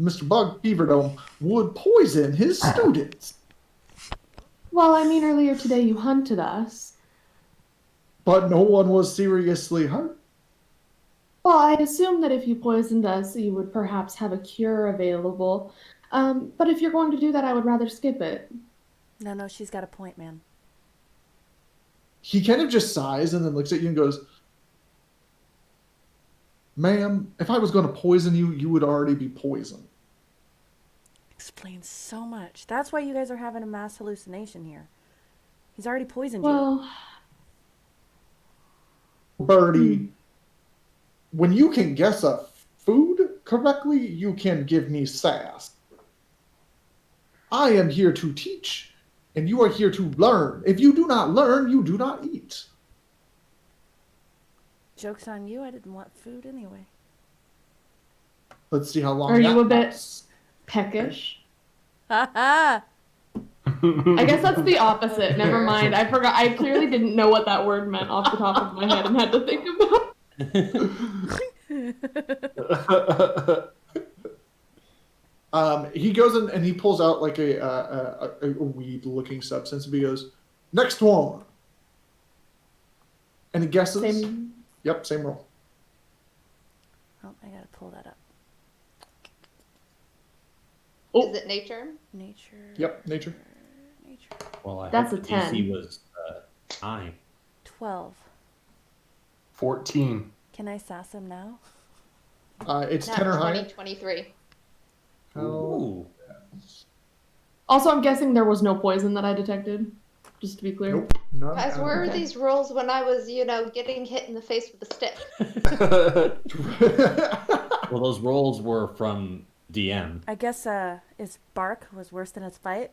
Mr. Bug Beaverdome would poison his students?" Well, I mean, earlier today you hunted us. But no one was seriously hurt. Well, I'd assume that if you poisoned us, you would perhaps have a cure available. But if you're going to do that, I would rather skip it. No, she's got a point, man. He kind of just sighs and then looks at you and goes, "Ma'am, if I was going to poison you, you would already be poisoned." Explains so much. That's why you guys are having a mass hallucination here. He's already poisoned you. Well, Birdie, when you can guess a food correctly, you can give me sass. I am here to teach, and you are here to learn. If you do not learn, you do not eat. Joke's on you. I didn't want food anyway. Let's see how long. Are you that a bit lasts. peckish? Ha ha! I guess that's the opposite. Never mind. I forgot. I clearly didn't know what that word meant off the top of my head and had to think about it. He goes in and he pulls out like a weed-looking substance, and he goes, "Next one." And he guesses. Same. Yep, same roll. Oh, I gotta pull that up. Oh. Is it nature? Nature. Yep, nature. Nature. Well, I That's hope a the 10. DC was 9. 12. 14. Can I sass him now? It's Not 10 or 20, higher. 23. Ooh. Also, I'm guessing there was no poison that I detected. Just to be clear. Nope. None Guys, at where are Okay. these rolls when I was, getting hit in the face with a stick? all. Well, those rolls were from DM. I guess his bark was worse than his fight.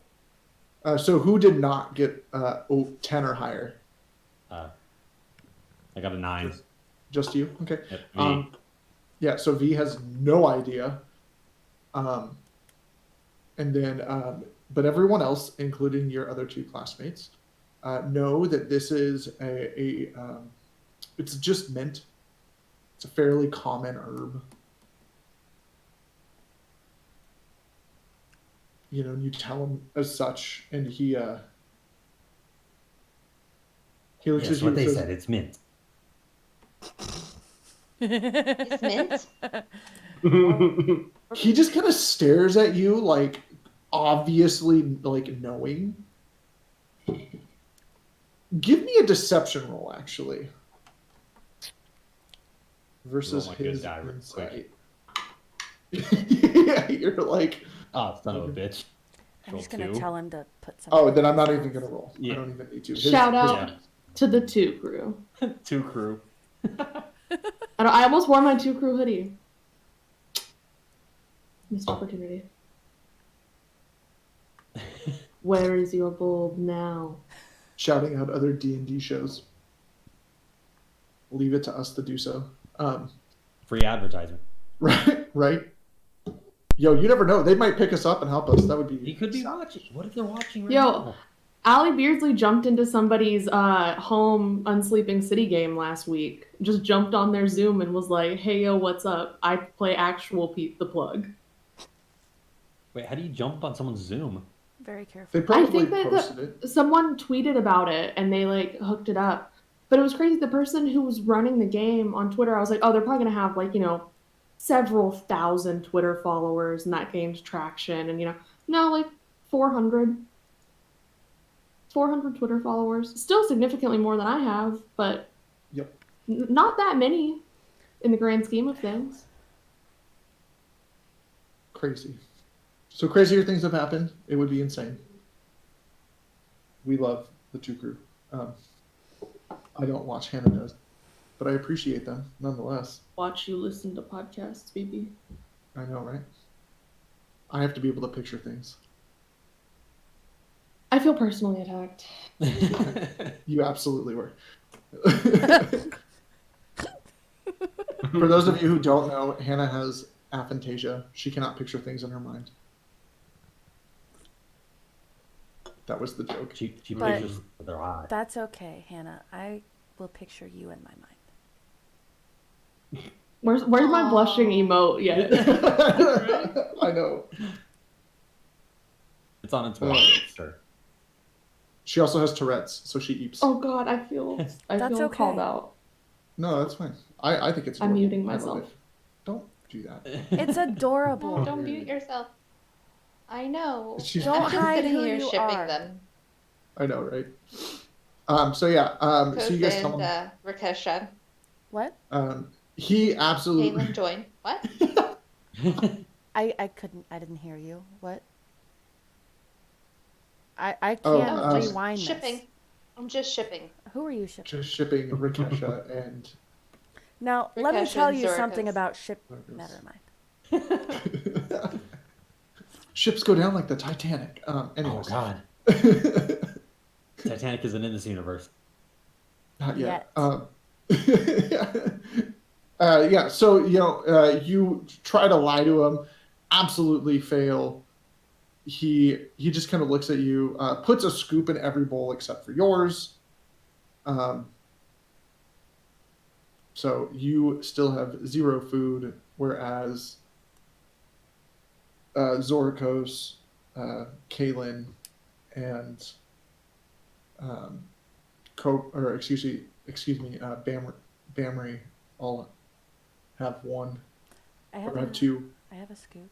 So who did not get 10 or higher? I got a 9. Just you? Okay. Yep, V. Yeah, so V has no idea. And then, but everyone else, including your other two classmates, know that this is it's just mint. It's a fairly common herb. And you tell him as such, and he looks Yes, at you what and they says, said. It's mint. It's mint? he just kind of stares at you, like, obviously, like, knowing. Give me a deception roll, actually. Versus Roll my good his die real insight. quick. Yeah, you're like, Oh, son of a bitch. I'm just Roll gonna 2. tell him to put some. oh, then I'm not even going to roll. Yeah. I don't even need to. Shout out Yeah. to the 2 crew. 2 crew. I almost wore my 2 crew hoodie. Missed opportunity. Where is your bulb now? Shouting out other D&D shows. Leave it to us to do so. Free advertisement. Right? Yo, you never know. They might pick us up and help us. That would be. He could be watching. What if they're watching right Yo. now? Allie Beardsley jumped into somebody's home Unsleeping City game last week. Just jumped on their Zoom and was like, "Hey, yo, what's up? I play actual Pete the Plug." Wait, how do you jump on someone's Zoom? Very careful. They I probably think that posted it. someone tweeted about it and they like hooked it up. But it was crazy. The person who was running the game on Twitter, I was like, oh, they're probably gonna have like, several thousand Twitter followers and that gained traction. And no, like 400 Twitter followers. Still significantly more than I have, but Yep. not that many in the grand scheme of things. Crazy. So crazier things have happened. It would be insane. We love the 2 crew. I don't watch Hannah does, but I appreciate them nonetheless. Watch you listen to podcasts, baby. I know, right? I have to be able to picture things. I feel personally attacked. You absolutely were. For those of you who don't know, Hannah has aphantasia. She cannot picture things in her mind. That was the joke. she But- pictures with her eye. That's okay, Hannah. I will picture you in my mind. Where's my blushing emote yet? I know. It's on its way, sir. She also has Tourette's, so she eeps. Oh God, I feel That's okay. called out. No, that's fine. I think it's I'm adorable. muting I love myself. it. Don't do that. It's adorable. No, don't mute yourself. I know. She's- Don't I'm just hide sitting who here you shipping are. them. I know, right? So yeah, so you guys tell Kos him. and Rakesha. What? He absolutely. Caitlin, join. What? I didn't hear you. What? I Oh, can't rewind shipping. this. I'm just shipping. Who are you shipping? Just shipping Rakesha and. Now, let me Rakesh tell and you something Zorkos. about ship. Zorkos. Never mind. Ships go down like the Titanic. Oh Anyways. God, Titanic isn't in this universe. Not yet. Yet. Yeah. So you try to lie to him, absolutely fail. He just kind of looks at you, puts a scoop in every bowl except for yours. So you still have 0 food, whereas Zorikos, Kaylin, and Bamry all have 1 I or have have 2. I have a scoop.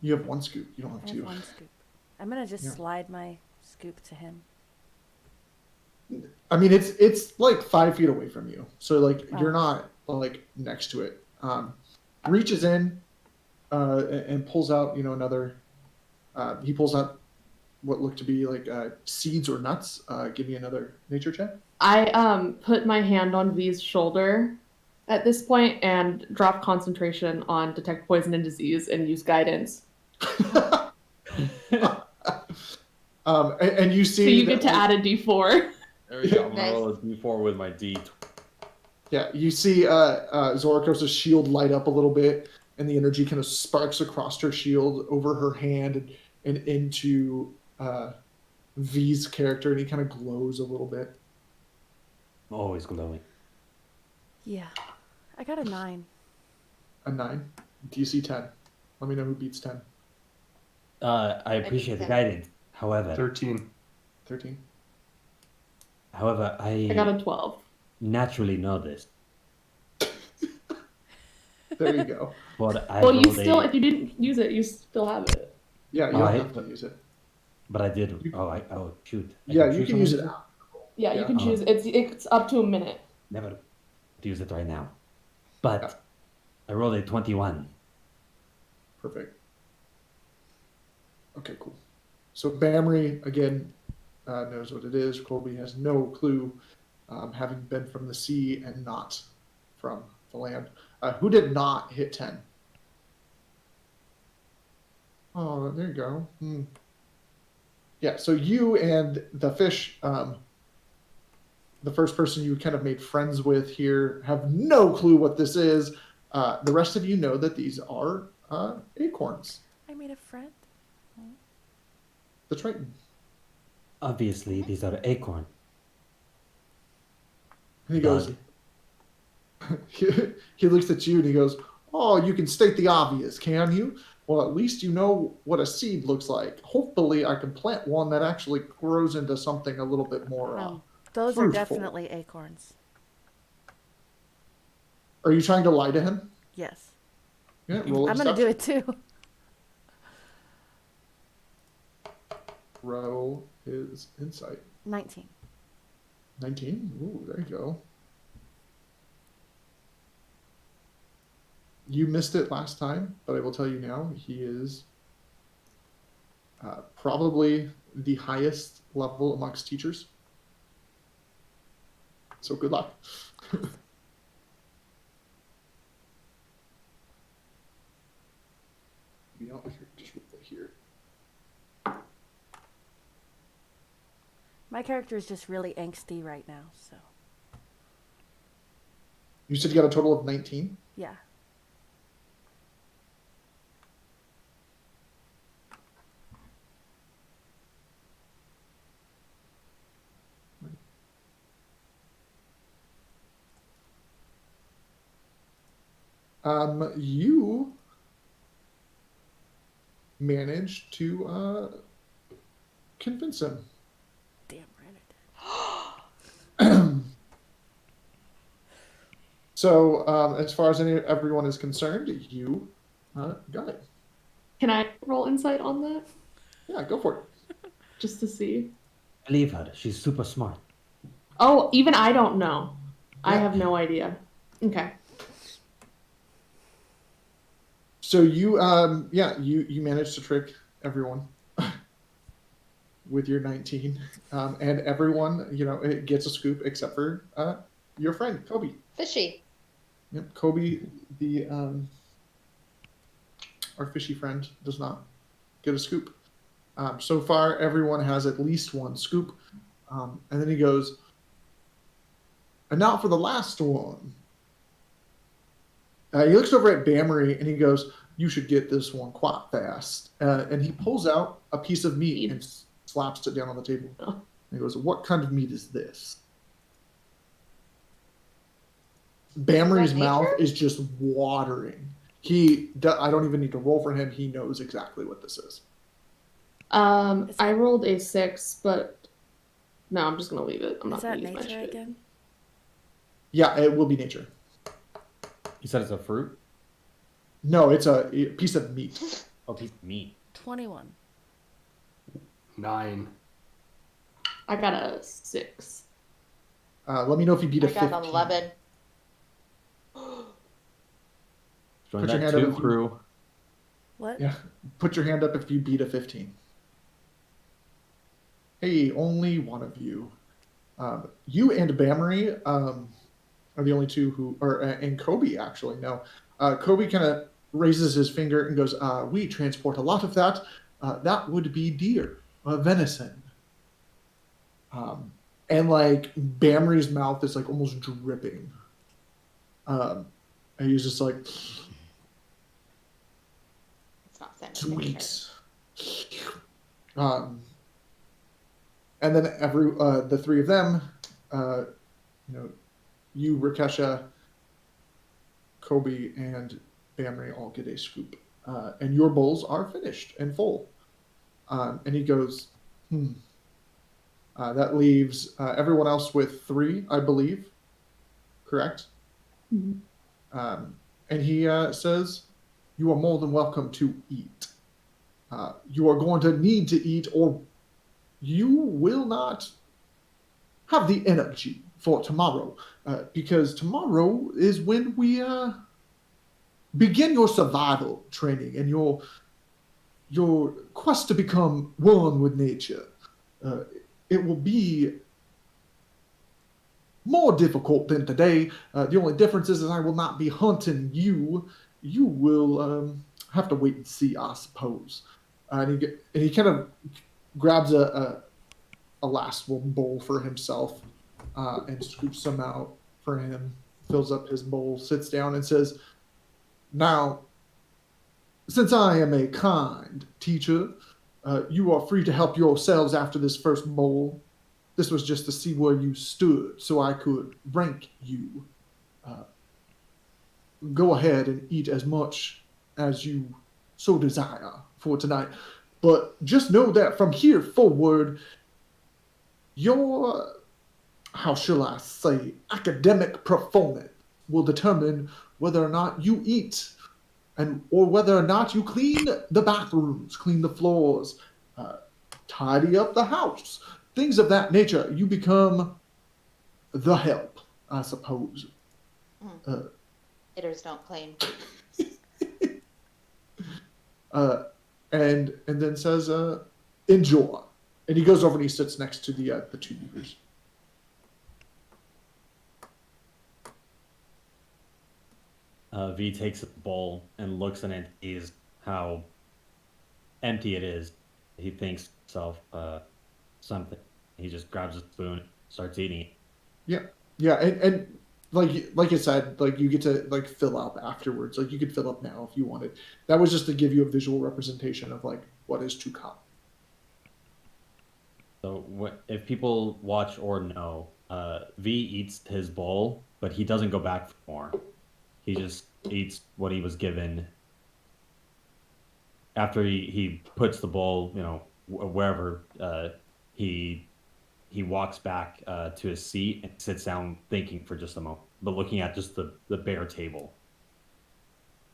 You have 1 scoop. You don't have I 2. have 1 scoop. I'm gonna just Yeah. slide my scoop to him. I mean, it's like 5 feet away from you, so like Oh. you're not like next to it. Reaches in and pulls out another. He pulls out what look to be like seeds or nuts. Give me another nature check. I put my hand on V's shoulder at this point and drop concentration on detect poison and disease and use guidance. And you see. So you that, get to add a D4. There we go. I'm Nice. gonna roll a d4 with my d. Yeah, you see Zorikos' shield light up a little bit, and the energy kind of sparks across her shield over her hand and into V's character, and he kind of glows a little bit. Always glowing. Yeah. I got a 9. A 9. DC 10. Let me know who beats 10. I appreciate the beat guidance. However, 13. 13. I got a 12. naturally know this. There you go. But I Well, you rolled still, a, if you didn't use it, you still have it. Yeah, you Oh, don't I- have to use it. but I did. You- Oh shoot. I Yeah, you choose can use it someone? out. Yeah, Yeah. you can choose. It's up to a minute. Never use it right now. But Yeah. I rolled a 21. Perfect. Okay, cool. So Bamry, again, knows what it is. Colby has no clue, having been from the sea and not from the land. Who did not hit 10? Oh, there you go. Yeah, so you and the fish, the first person you kind of made friends with here, have no clue what this is. The rest of you know that these are acorns, I made a friend. the Triton. Obviously, these are acorn. And he goes, Doug. he looks at you and he goes, "Oh, you can state the obvious, can you? Well, at least you know what a seed looks like. Hopefully, I can plant one that actually grows into something a little bit more. Those are fruitful." definitely acorns. Are you trying to lie to him? Yes. Yeah, roll a I'm gonna do deception. it too. Roll his insight. 19. 19? Ooh, there you go. You missed it last time, but I will tell you now, he is probably the highest level amongst teachers. So good luck. You know, just right here. My character is just really angsty right now, so You said you got a total of 19? yeah. You managed to convince him. Damn right I did. So, as far as everyone is concerned, you got it. Can I roll insight on that Yeah, go for it. just to see? Believe her. She's super smart. Oh, even I don't know. I Yeah. have no idea. Okay. So you, you managed to trick everyone with your 19, and everyone, it gets a scoop except for your friend Kobe. Fishy. Yep, Kobe, our fishy friend, does not get a scoop. So far, everyone has at least one scoop, and then he goes, and now for the last one. He looks over at Bamery and he goes, "You should get this one quite fast." And he pulls out a piece of meat and slaps it down on the table. Oh. And he goes, "What kind of meat is this?" Bamery's mouth is just watering. I don't even need to roll for him. He knows exactly what this is. I rolled a 6, but no, I'm just gonna leave it. I'm not Is gonna that use my nature shit. again? Yeah, it will be nature. You said it's a fruit? No, it's a piece of meat. Oh, piece of meat. 21. 9. I got a 6. Let me know if you beat a I 15. got 11. Join Put your that hand up too, if you- crew. What? Yeah, put your hand up if you beat a 15. Hey, only one of you. You and Bamery are the only two who, and Kobe actually, no. Kobe kind of raises his finger and goes, "We transport a lot of that. That would be deer, venison." And like Bamery's mouth is like almost dripping. And he's just like, It's not sanitary. "Sweet." And then the three of them, you, Rakesha, Kobe, and Bamery all get a scoop. And your bowls are finished and full. And he goes, that leaves everyone else with 3, I believe. Correct? Mhm. And he says, "You are more than welcome to eat. You are going to need to eat, or you will not have the energy for tomorrow, because tomorrow is when we begin your survival training and your quest to become one with nature. It will be more difficult than today. The only difference is I will not be hunting you. You will have to wait and see, I suppose." And he kind of grabs a last one bowl for himself and scoops some out for him, fills up his bowl, sits down, and says, "Now, since I am a kind teacher, you are free to help yourselves after this first bowl. This was just to see where you stood so I could rank you. Go ahead and eat as much as you so desire for tonight. But just know that from here forward, your, how shall I say, academic performance will determine whether or not you eat or whether or not you clean the bathrooms, clean the floors, tidy up the house, things of that nature. You become the help, I suppose." Hitters don't claim. And then says, "Enjoy." And he goes over and he sits next to the 2 beavers. V takes the bowl and looks in it, sees how empty it is. He thinks to himself, something. He just grabs a spoon, starts eating it. Yeah, and like I said, like you get to like fill up afterwards. Like you could fill up now if you wanted. That was just to give you a visual representation of like what is to come. So what if people watch or know, V eats his bowl, but he doesn't go back for more. He just eats what he was given after he puts the bowl, wherever he walks back to his seat and sits down thinking for just a moment, but looking at just the bare table.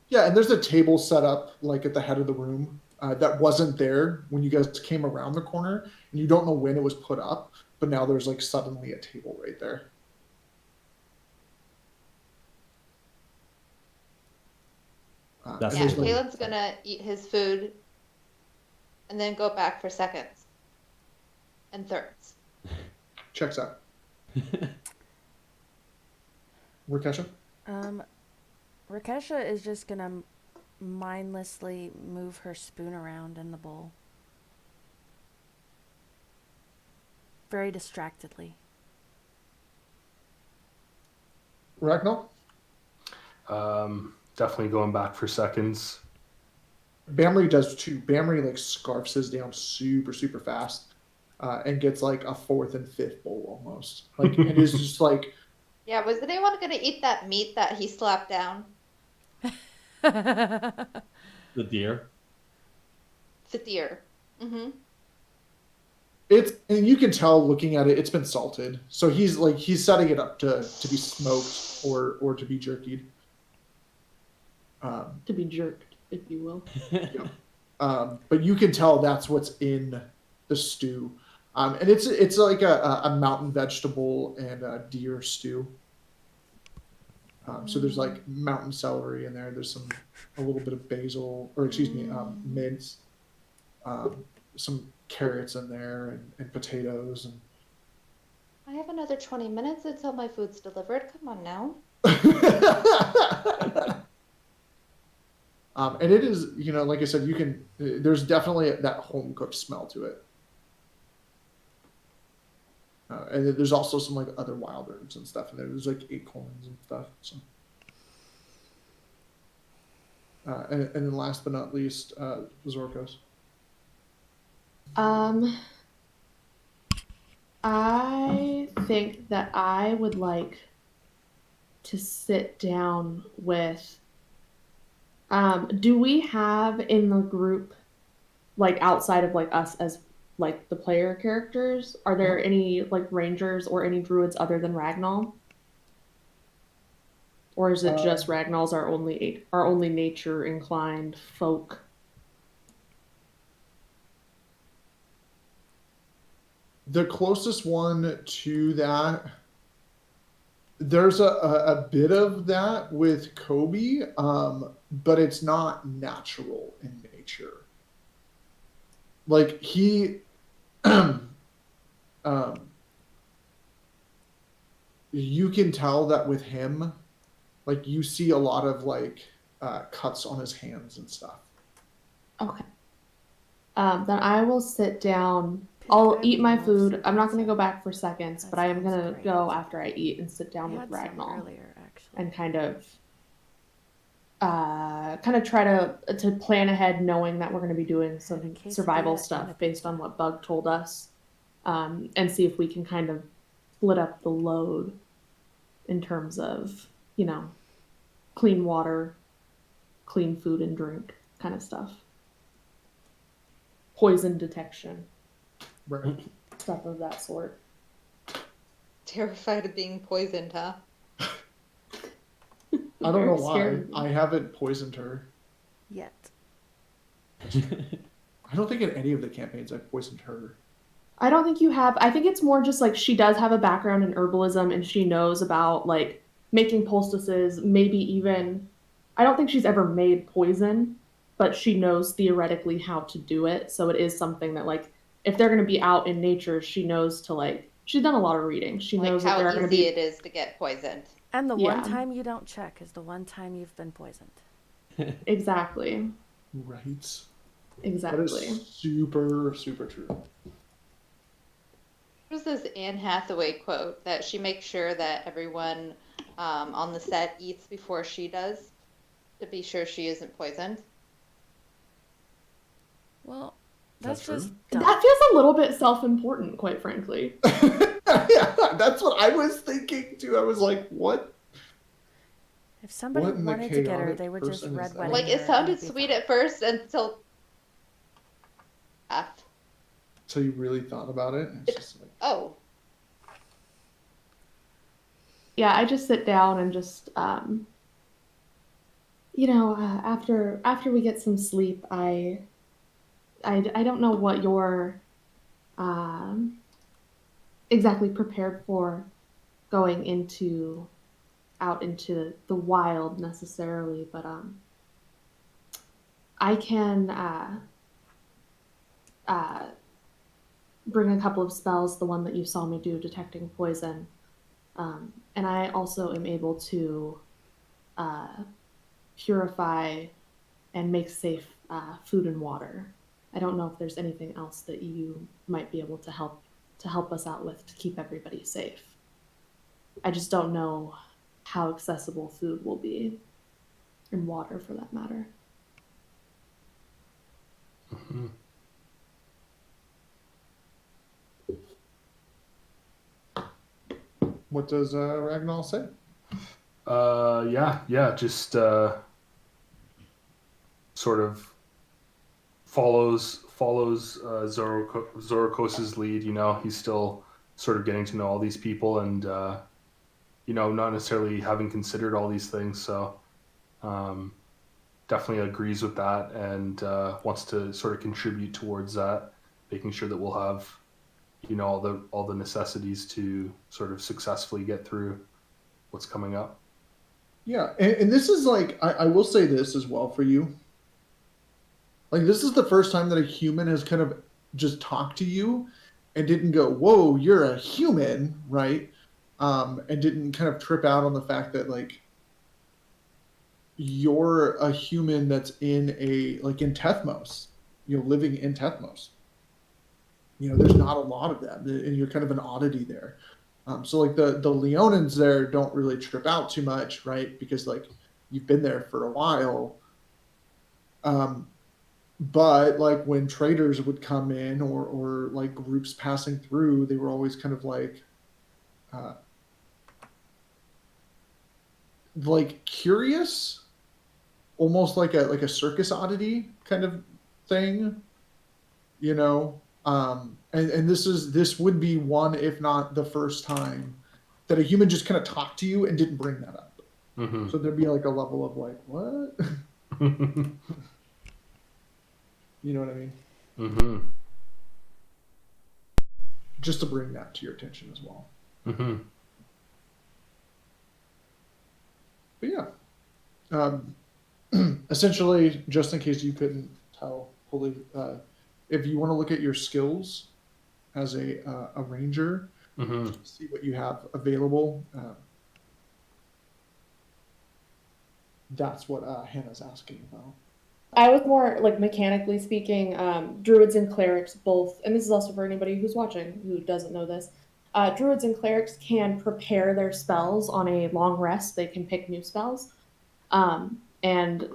Yeah, and there's a table set up like at the head of the room that wasn't there when you guys came around the corner, and you don't know when it was put up, but now there's like suddenly a table right there. That's and Yeah, there's like, Caelan's gonna eat his food and then go back for seconds and thirds. checks out. Rakesha? Rakesha is just gonna mindlessly move her spoon around in the bowl. Very distractedly. Ragnall? Definitely going back for seconds. Bamry does too. Bamry like scarfs his down super, super fast. And gets like a fourth and fifth bowl almost. Like it is just like Yeah, was anyone gonna eat that meat that he slapped down? The deer. The deer. Mm-hmm. it's, and you can tell looking at it, it's been salted. So he's setting it up to be smoked or to be jerkied. To be jerked, if you will. But you can tell that's what's in the stew. And it's like a mountain vegetable and a deer stew. So there's like mountain celery in there. There's a little bit of basil, or excuse me, mince. Some carrots in there and potatoes and. I have another 20 minutes until my food's delivered. Come on now. And it is, like I said, there's definitely that home cooked smell to it. And there's also some like other wild herbs and stuff in there. There's like acorns and stuff. So. And then last but not least, Zorkos. I think that I would like to sit down with. Do we have in the group, like outside of like us as like the player characters, are there any like rangers or any druids other than Ragnall? Or is it just Ragnall's our only nature inclined folk? The closest one to that, there's a bit of that with Kobe, but it's not natural in nature. Like he, you can tell that with him, like you see a lot of like cuts on his hands and stuff. Okay. Then I will sit down. I'll eat my food. I'm not going to go back for seconds, but I am going to go after I eat and sit down with Ragnall earlier, actually. and kind of try to plan ahead, knowing that we're going to be doing some survival stuff based on what Bug told us, and see if we can kind of split up the load in terms of clean water, clean food and drink kind of stuff, poison detection. Right. Stuff of that sort. Terrified of being poisoned, huh? I don't know why. Scared. I haven't poisoned her. Yet. I don't think in any of the campaigns I've poisoned her. I don't think you have. I think it's more just like she does have a background in herbalism and she knows about like making poultices, maybe even. I don't think she's ever made poison, but she knows theoretically how to do it. So it is something that like if they're going to be out in nature, she knows to like. She's done a lot of reading. She Like knows that how there are going to easy be. it is to get poisoned. And the Yeah. one time you don't check is the one time you've been poisoned. Exactly. Right. That Exactly. is super, super true. There's this Anne Hathaway quote that she makes sure that everyone on the set eats before she does to be sure she isn't poisoned. Well, That's that's true. just dumb. That feels a little bit self-important, quite frankly. Yeah, that's what I was thinking too. I was like, what? If somebody What in the wanted to get her, chaotic they would just person is red that? wedding Like, her. it and sounded it'd be sweet fine. at first until So you really thought about it? And it's just like, oh, Yeah, I just sit down and just after we get some sleep, I don't know what you're um, exactly prepared for going out into the wild necessarily, but I can uh, bring a couple of spells. The one that you saw me do, detecting poison, and I also am able to purify and make safe food and water. I don't know if there's anything else that you might be able to help us out with to keep everybody safe. I just don't know how accessible food will be, and water for that matter. Mhm. what does Ragnall say? Yeah, just sort of follows Zorokos's lead. You know, he's still sort of getting to know all these people, and not necessarily having considered all these things. So um, definitely agrees with that, and wants to sort of contribute towards that, making sure that we'll have all the necessities to sort of successfully get through what's coming up. Yeah, and this is like, I will say this as well for you. Like, this is the first time that a human has kind of just talked to you and didn't go, whoa, you're a human, right? And didn't kind of trip out on the fact that, like, you're a human that's in in Tethmos, living in Tethmos. There's not a lot of them, and you're kind of an oddity there. So like the Leonins there don't really trip out too much, right? Because like you've been there for a while. But like when traders would come in or like groups passing through, they were always kind of uh, like curious, almost like a circus oddity kind of thing, and this would be one, if not the first time, that a human just kind of talked to you and didn't bring that up. Mm-hmm. So there'd be like a level of like, what? You know what I mean? Mm-hmm. Just to bring that to your attention as well. Mm-hmm. But yeah, essentially, just in case you couldn't tell fully, if you want to look at your skills as a ranger, Mm-hmm. see what you have available. That's what Hannah's asking about. I was more like mechanically speaking, druids and clerics both, and this is also for anybody who's watching who doesn't know this. Druids and clerics can prepare their spells on a long rest. They can pick new spells. And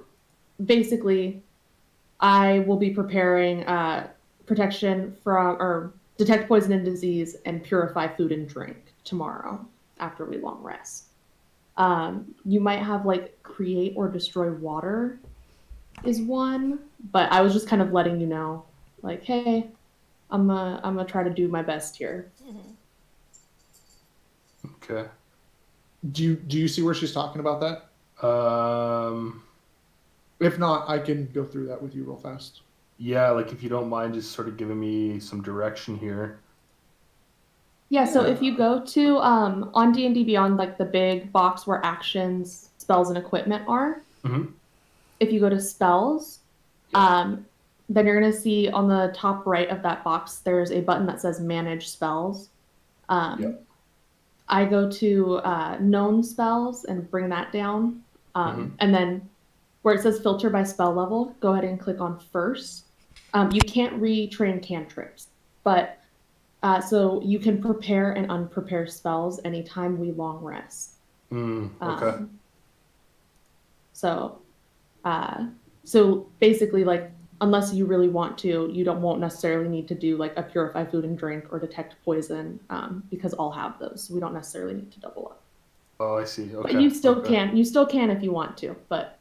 basically, I will be preparing protection from or detect poison and disease and purify food and drink tomorrow after we long rest. You might have like create or destroy water is one, but I was just kind of letting you know, like, hey, I'm gonna try to do my best here. Okay. Do you see where she's talking about that? If not, I can go through that with you real fast. Yeah, like if you don't mind just sort of giving me some direction here. Yeah, so if you go to on D&D Beyond, like the big box where actions, spells, and equipment are, Mm-hmm. if you go to spells, then you're gonna see on the top right of that box there's a button that says manage spells. I go to known spells and bring that down. And then where it says filter by spell level, go ahead and click on first. You can't retrain cantrips, but so you can prepare and unprepare spells anytime we long rest. Okay. So, so basically, like, unless you really want to, you won't necessarily need to do like a purify food and drink or detect poison, because all have those. So we don't necessarily need to double up. Oh, I see. Okay. But you still okay. can. You still can if you want to. But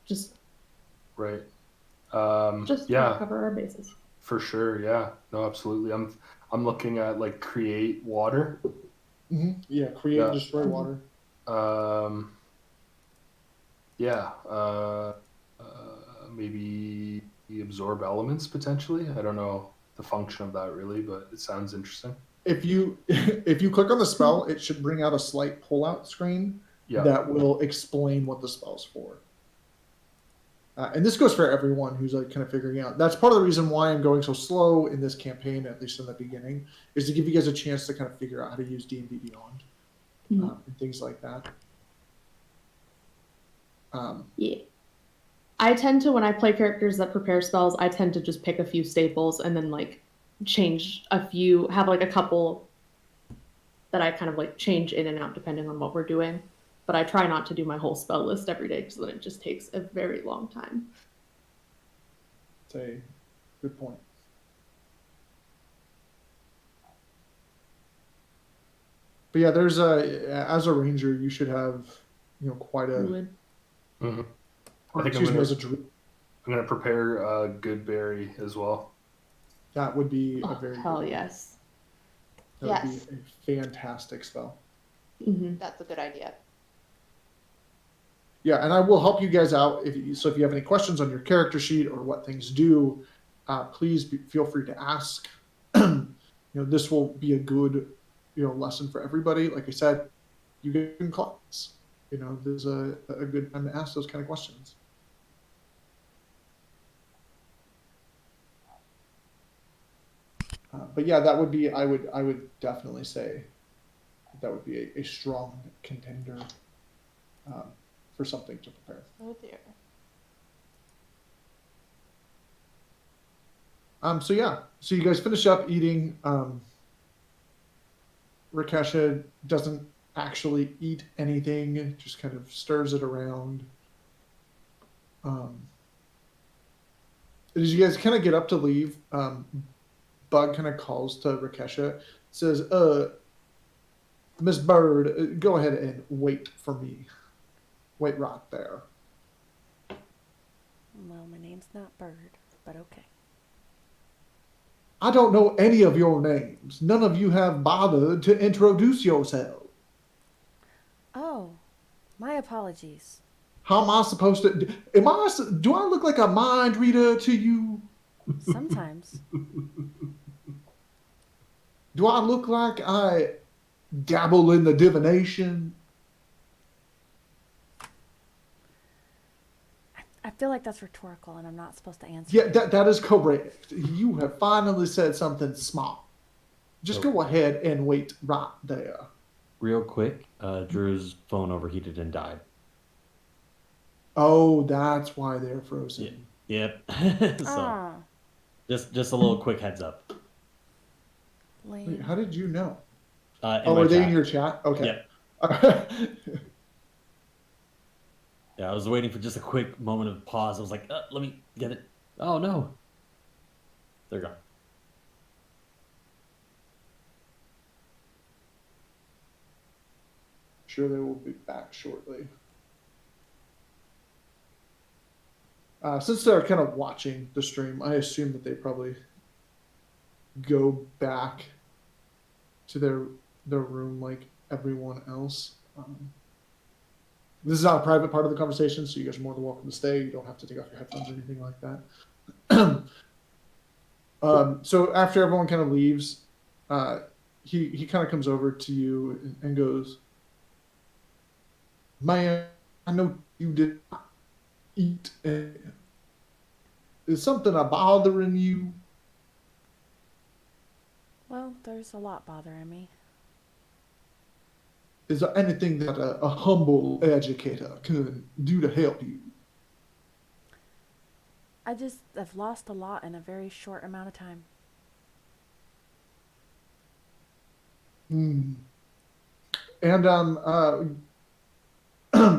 just Right. yeah, cover our bases. For sure. Yeah. No, absolutely. I'm looking at like create water. Yeah, create and destroy water. Yeah. Maybe absorb elements potentially. I don't know the function of that really, but it sounds interesting. If you click on the spell, it should bring out a slight pullout screen that will explain what the spell's for. And this goes for everyone who's like kind of figuring out. That's part of the reason why I'm going so slow in this campaign, at least in the beginning, is to give you guys a chance to kind of figure out how to use D&D Beyond and things like that. Yeah. I tend to, when I play characters that prepare spells, I tend to just pick a few staples and then like change a few, have like a couple that I kind of like change in and out depending on what we're doing. But I try not to do my whole spell list every day because then it just takes a very long time. That's a good point. But yeah, there's as a ranger, you should have, quite a. Mm-hmm. I think I'm gonna prepare a good berry as well. That would be a very hell yes. That would be a fantastic spell. That's a good idea. Yeah, and I will help you guys out if you have any questions on your character sheet or what things do, please feel free to ask. This will be a good lesson for everybody. Like I said, you get in class. There's a good time to ask those kind of questions. But yeah, that would be I would definitely say that would be a strong contender for something to prepare. Oh dear. So yeah, so you guys finish up eating. Rakesha doesn't actually eat anything, just kind of stirs it around. As you guys kind of get up to leave, Bug kind of calls to Rakesha, says, Miss Bird, go ahead and wait for me. Wait right there. Well, my name's not Bird, but okay. I don't know any of your names. None of you have bothered to introduce yourself. Oh, my apologies. How am I supposed to? Do I look like a mind reader to you? Sometimes. Do I look like I dabble in the divination? I feel like that's rhetorical and I'm not supposed to answer. Yeah, that is correct. You have finally said something smart. Just go ahead and wait right there. Real quick, Drew's phone overheated and died. Oh, that's why they're frozen. Yep. So, just a little quick heads up. Wait, how did you know? Were they in your chat? Okay. Yep. Yeah, I was waiting for just a quick moment of pause. I was like, let me get it. Oh, no. They're gone. Sure, they will be back shortly. Since they're kind of watching the stream, I assume that they probably go back to their room like everyone else. This is not a private part of the conversation, so you guys are more than welcome to stay. You don't have to take off your headphones or anything like that. So after everyone kind of leaves, he kind of comes over to you and goes, "Man, I know you did not eat. Is something bothering you?" Well, there's a lot bothering me. Is there anything that a humble educator can do to help you? I just have lost a lot in a very short amount of time. Hmm. And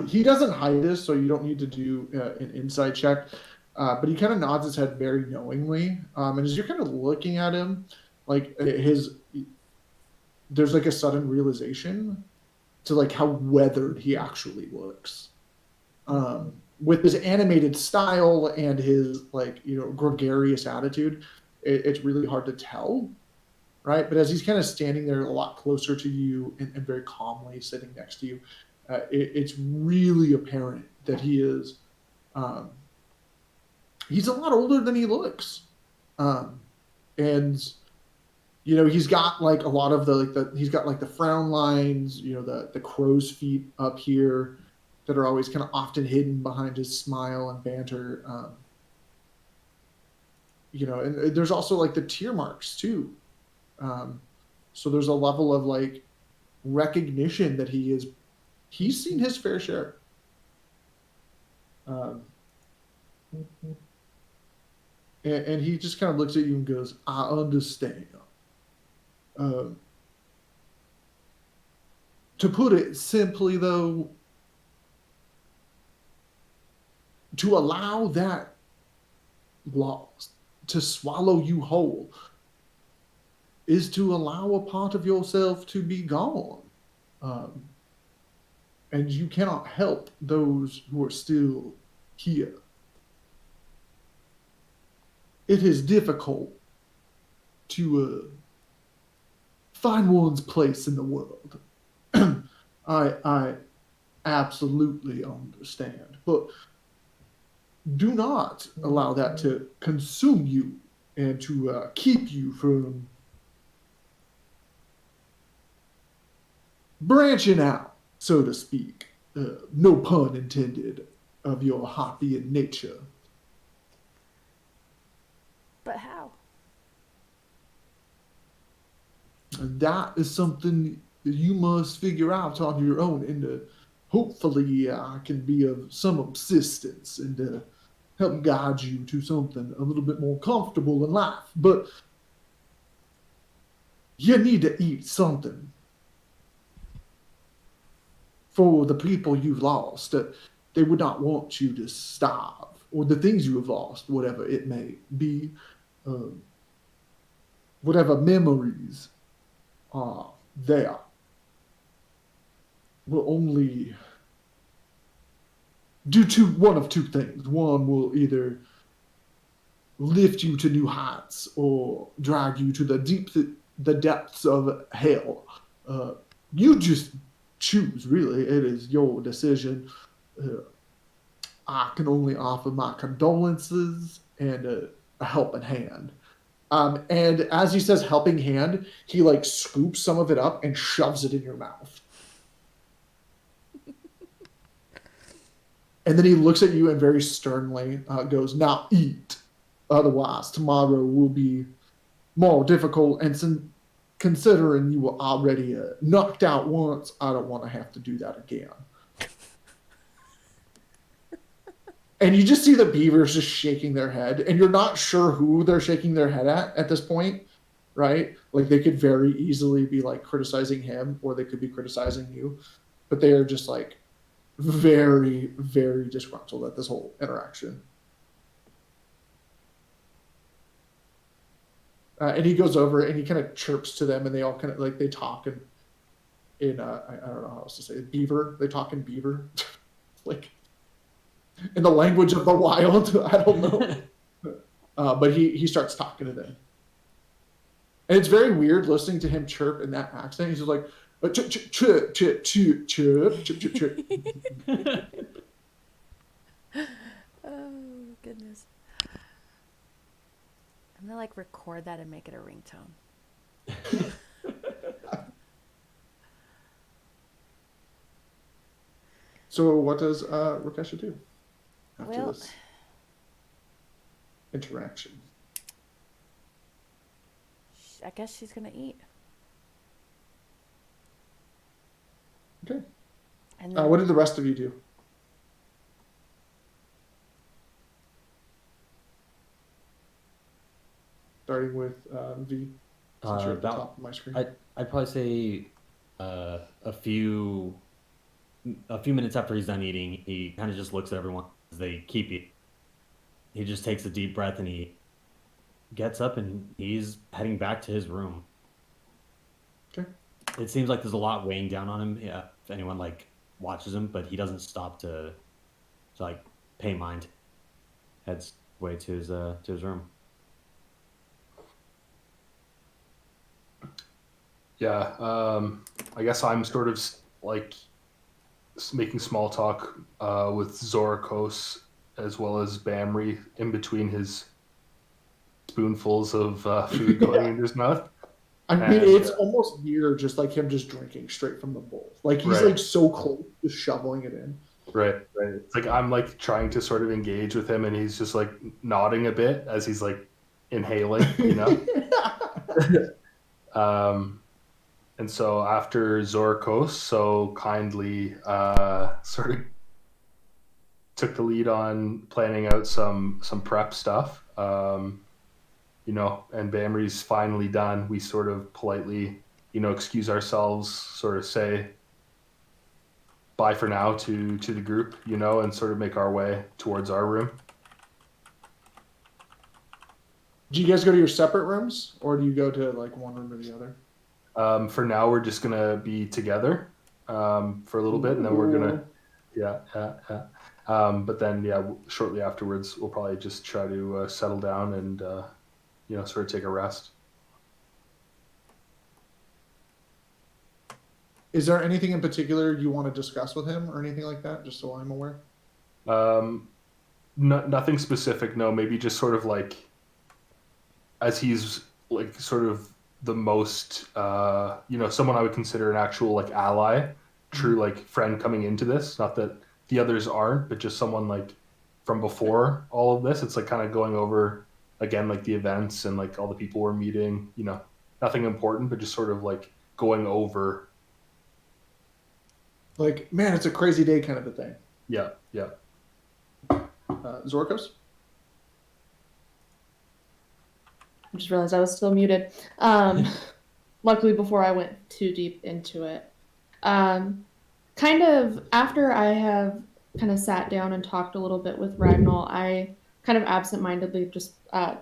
he doesn't hide this, so you don't need to do an insight check. But he kind of nods his head very knowingly. And as you're kind of looking at him, like there's like a sudden realization to like how weathered he actually looks. With his animated style and his like gregarious attitude, it's really hard to tell, right? But as he's kind of standing there a lot closer to you and very calmly sitting next to you, it's really apparent that um, he's a lot older than he looks, um, and he's got like a lot of he's got like the frown lines, the crow's feet up here that are always kind of often hidden behind his smile and banter. And there's also like the tear marks too. Um, so there's a level of like recognition that he's seen his fair share. Um, and he just kind of looks at you and goes, "I understand." Um, to put it simply, though, to allow that loss to swallow you whole is to allow a part of yourself to be gone. Um, and you cannot help those who are still here. It is difficult to find one's place in the world. I absolutely understand, but do not allow that to consume you and to keep you from branching out, so to speak. No pun intended of your Hoppian nature. But how? And that is something you must figure out on your own. And hopefully, I can be of some assistance and help guide you to something a little bit more comfortable in life. But you need to eat something for the people you've lost. They would not want you to starve, or the things you have lost, whatever it may be, whatever memories are there, will only do one of two things. One will either lift you to new heights or drag you to the depths of hell. You just choose, really. It is your decision. I can only offer my condolences and a helping hand. And as he says helping hand, he like scoops some of it up and shoves it in your mouth. And then he looks at you and very sternly goes, "Now eat. Otherwise, tomorrow will be more difficult. And considering you were already knocked out once, I don't want to have to do that again." And you just see the beavers just shaking their head, and you're not sure who they're shaking their head at this point, right? Like they could very easily be like criticizing him, or they could be criticizing you, but they are just like very, very disgruntled at this whole interaction. And he goes over and he kind of chirps to them, and they all kind of like they talk in I don't know how else to say it, beaver. They talk in beaver, like in the language of the wild. I don't know. But he starts talking to them, and it's very weird listening to him chirp in that accent. He's just like chirp, chirp, chirp, chirp, chirp, chirp, chirp. Oh, goodness. I'm gonna like record that and make it a ringtone. So what does Rakesha do after Well, this interaction? I guess she's gonna eat. Okay. And then What did the rest of you do? Starting with V, since you're at the About top of my screen. I'd probably say a few minutes after he's done eating, he kind of just looks at everyone as they keep eating. He just takes a deep breath and he gets up and he's heading back to his room. Okay. It seems like there's a lot weighing down on him. Yeah, if anyone like watches him, but he doesn't stop to like pay mind. Heads way to his room. Yeah, I guess I'm sort of like making small talk with Zorakos as well as Bamri in between his spoonfuls of food going Yeah. into his mouth. I mean, And, it's almost near just like him just drinking straight from the bowl. Like he's Right. like so close, just shoveling it in. Right. It's like I'm like trying to sort of engage with him, and he's just like nodding a bit as he's like inhaling, you know. And so after Zorakos so kindly sort of took the lead on planning out some prep stuff, you know, and Bamri's finally done, we sort of politely, you know, excuse ourselves, sort of say bye for now to the group, you know, and sort of make our way towards our room. Do you guys go to your separate rooms, or do you go to like one room or the other? For now, we're just gonna be together for a little bit, and then we're gonna, yeah. But then, yeah, shortly afterwards, we'll probably just try to settle down and, you know, sort of take a rest. Is there anything in particular you want to discuss with him, or anything like that? Just so I'm aware. Nothing specific. No, maybe just sort of like, as he's like sort of the most, you know, someone I would consider an actual like ally, true like friend coming into this. Not that the others aren't, but just someone like from before all of this. It's like kind of going over again like the events and like all the people we're meeting. You know, nothing important, but just sort of like going over. Like, man, it's a crazy day kind of a thing. Yeah. Zorkos? I just realized I was still muted. Luckily, before I went too deep into it. Kind of after I have kind of sat down and talked a little bit with Ragnall, I kind of absentmindedly just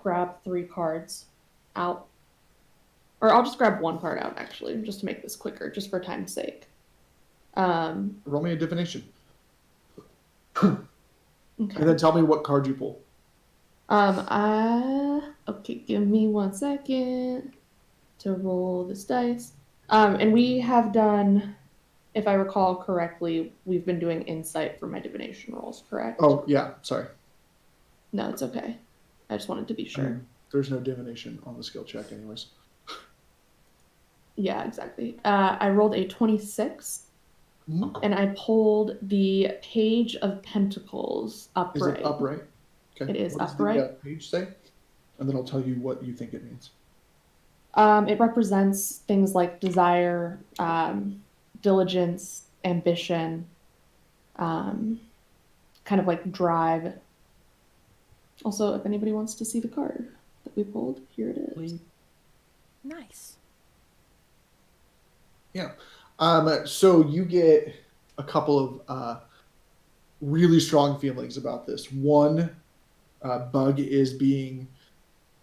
grab 3 cards out. Or I'll just grab 1 card out, actually, just to make this quicker, just for time's sake. Roll me a divination. Okay. And then tell me what card you pull. Okay, give me 1 second to roll this dice. And we have done, if I recall correctly, we've been doing insight for my divination rolls, correct? Oh, yeah, sorry. No, it's okay. I just wanted to be I sure. mean, there's no divination on the skill check anyways. Yeah, exactly. I rolled a 26, and I pulled the Page of Pentacles Is upright. it upright? Okay. It is what upright. Does the page say? And then I'll tell you what you think it means. It represents things like desire, diligence, ambition, kind of like drive. Also, if anybody wants to see the card that we pulled, here it is. nice. Yeah. So you get a couple of really strong feelings about this. One, Bug is being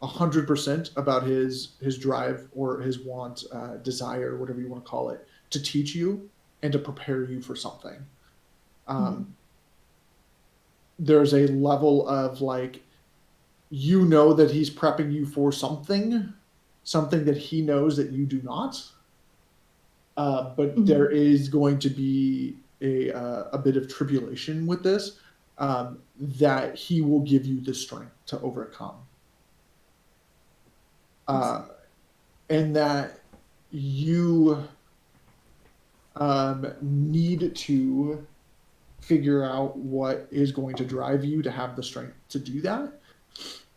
100% about his drive or his want, desire, whatever you want to call it, to teach you and to prepare you for something. There's a level of like, you know that he's prepping you for something that he knows that you do not. But there is going to be a bit of tribulation with this that he will give you the strength to overcome. And that you need to figure out what is going to drive you to have the strength to do that.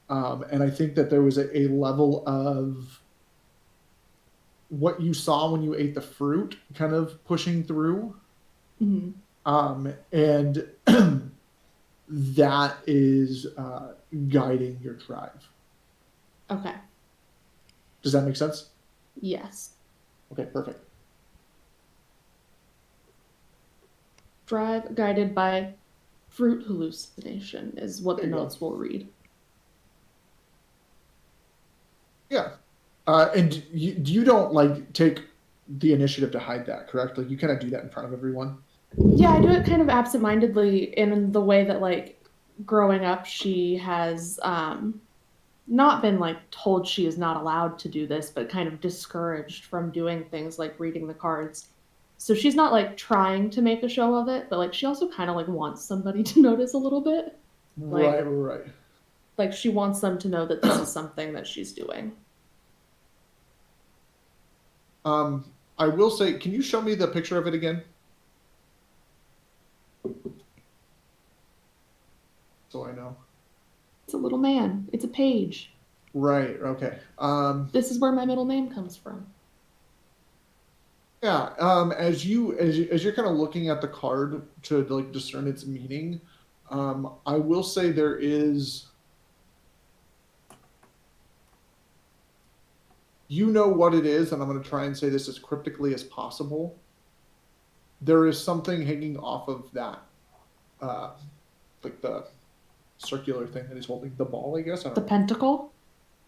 And I think that there was a level of what you saw when you ate the fruit kind of pushing through. Mhm. And that is guiding your drive. Okay. Does that make sense? Yes. Okay, perfect. Drive guided by fruit hallucination is what the There you go. notes will read. Yeah. And you don't like take the initiative to hide that, correct? Like you kind of do that in front of everyone. Yeah, I do it kind of absentmindedly in the way that like growing up she has not been like told she is not allowed to do this, but kind of discouraged from doing things like reading the cards. So she's not like trying to make a show of it, but like she also kind of like wants somebody to notice a little bit. Like Right. like she wants them to know that this is something that she's doing. I will say, can you show me the picture of it again? So I know. It's a little man. It's a page. Right. Okay. This is where my middle name comes from. Yeah. As you're kind of looking at the card to like discern its meaning, I will say there is. You know what it is, and I'm going to try and say this as cryptically as possible. There is something hanging off of that, like the circular thing that he's holding, the ball, I guess. I The don't know. pentacle?